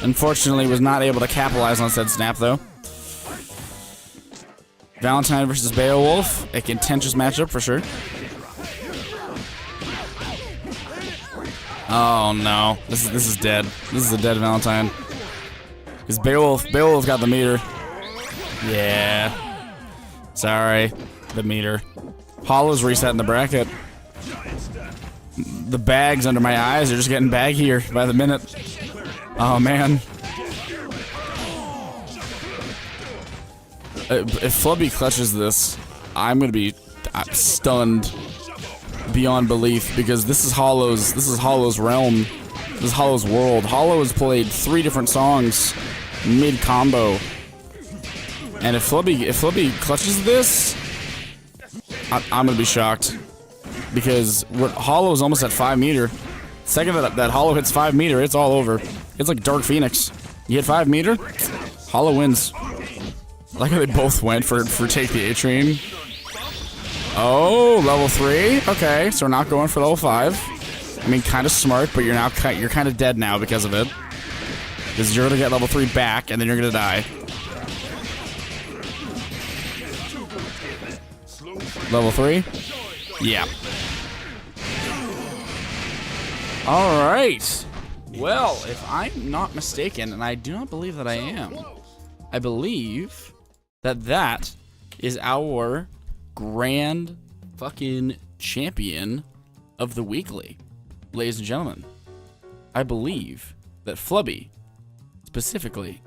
Unfortunately, was not able to capitalize on said snap, though. Valentine versus Beowulf, a contentious matchup for sure. Oh no, this is dead. This is a dead Valentine. Because Beowulf got the meter. Yeah. Sorry, the meter. Hollow's resetting the bracket. The bags under my eyes are just getting baggier by the minute. Oh man. If Flubby clutches this, I'm gonna be stunned beyond belief, because this is Hollow's realm. This is Hollow's world. Hollow has played 3 different songs mid combo. And if Flubby clutches this, I'm gonna be shocked. Because Hollow is almost at 5 meter. Second that Hollow hits 5 meter, it's all over. It's like Dark Phoenix. You hit 5 meter, Hollow wins. I like how they both went for take the A-Train. Oh, level 3. Okay, so we're not going for level 5. I mean, kind of smart, but you're kind of dead now because of it. Because you're gonna get level 3 back, and then you're gonna die. Level 3. Yeah. All right. Well, if I'm not mistaken, and I do not believe that I am, I believe that is our grand fucking champion of the weekly, ladies and gentlemen. I believe that Flubby, specifically,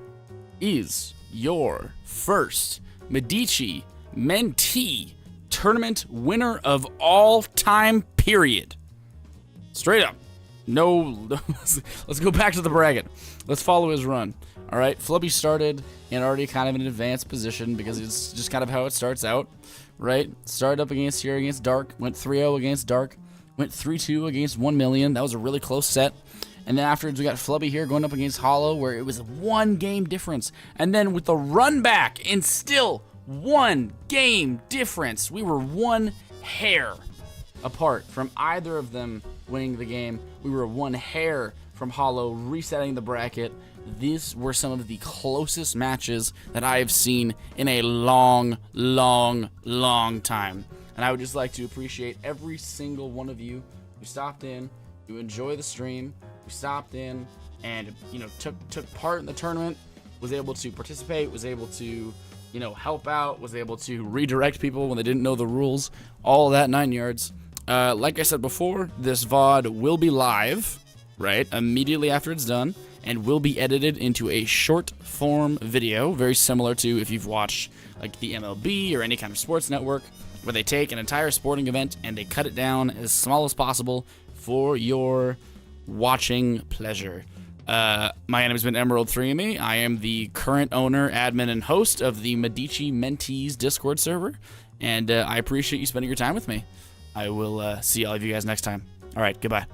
is your first Medici Mentee Tournament winner of all time, period. Straight up. No, let's go back to the bracket. Let's follow his run. All right, Flubby started in already kind of an advanced position because it's just kind of how it starts out, right? Started up against Dark, went 3-0 against Dark, went 3-2 against 1 Million. That was a really close set. And then afterwards, we got Flubby here going up against Hollow, where it was 1 game difference. And then with the run back, and still 1 game difference, we were 1 hair apart from either of them winning the game. We were 1 hair from Hollow resetting the bracket. These were some of the closest matches that I have seen in a long, long, long time. And I would just like to appreciate every single one of you who stopped in, who enjoy the stream, who stopped in and, you know, took part in the tournament, was able to participate, was able to, you know, help out, was able to redirect people when they didn't know the rules, all that 9 yards. Like I said before, this VOD will be live, right, immediately after it's done, and will be edited into a short form video, very similar to if you've watched like the MLB or any kind of sports network, where they take an entire sporting event and they cut it down as small as possible for your watching pleasure. My name has been Emerald3Me. I am the current owner, admin, and host of the Medici Mentees Discord server, and I appreciate you spending your time with me. I will see all of you guys next time. All right, goodbye.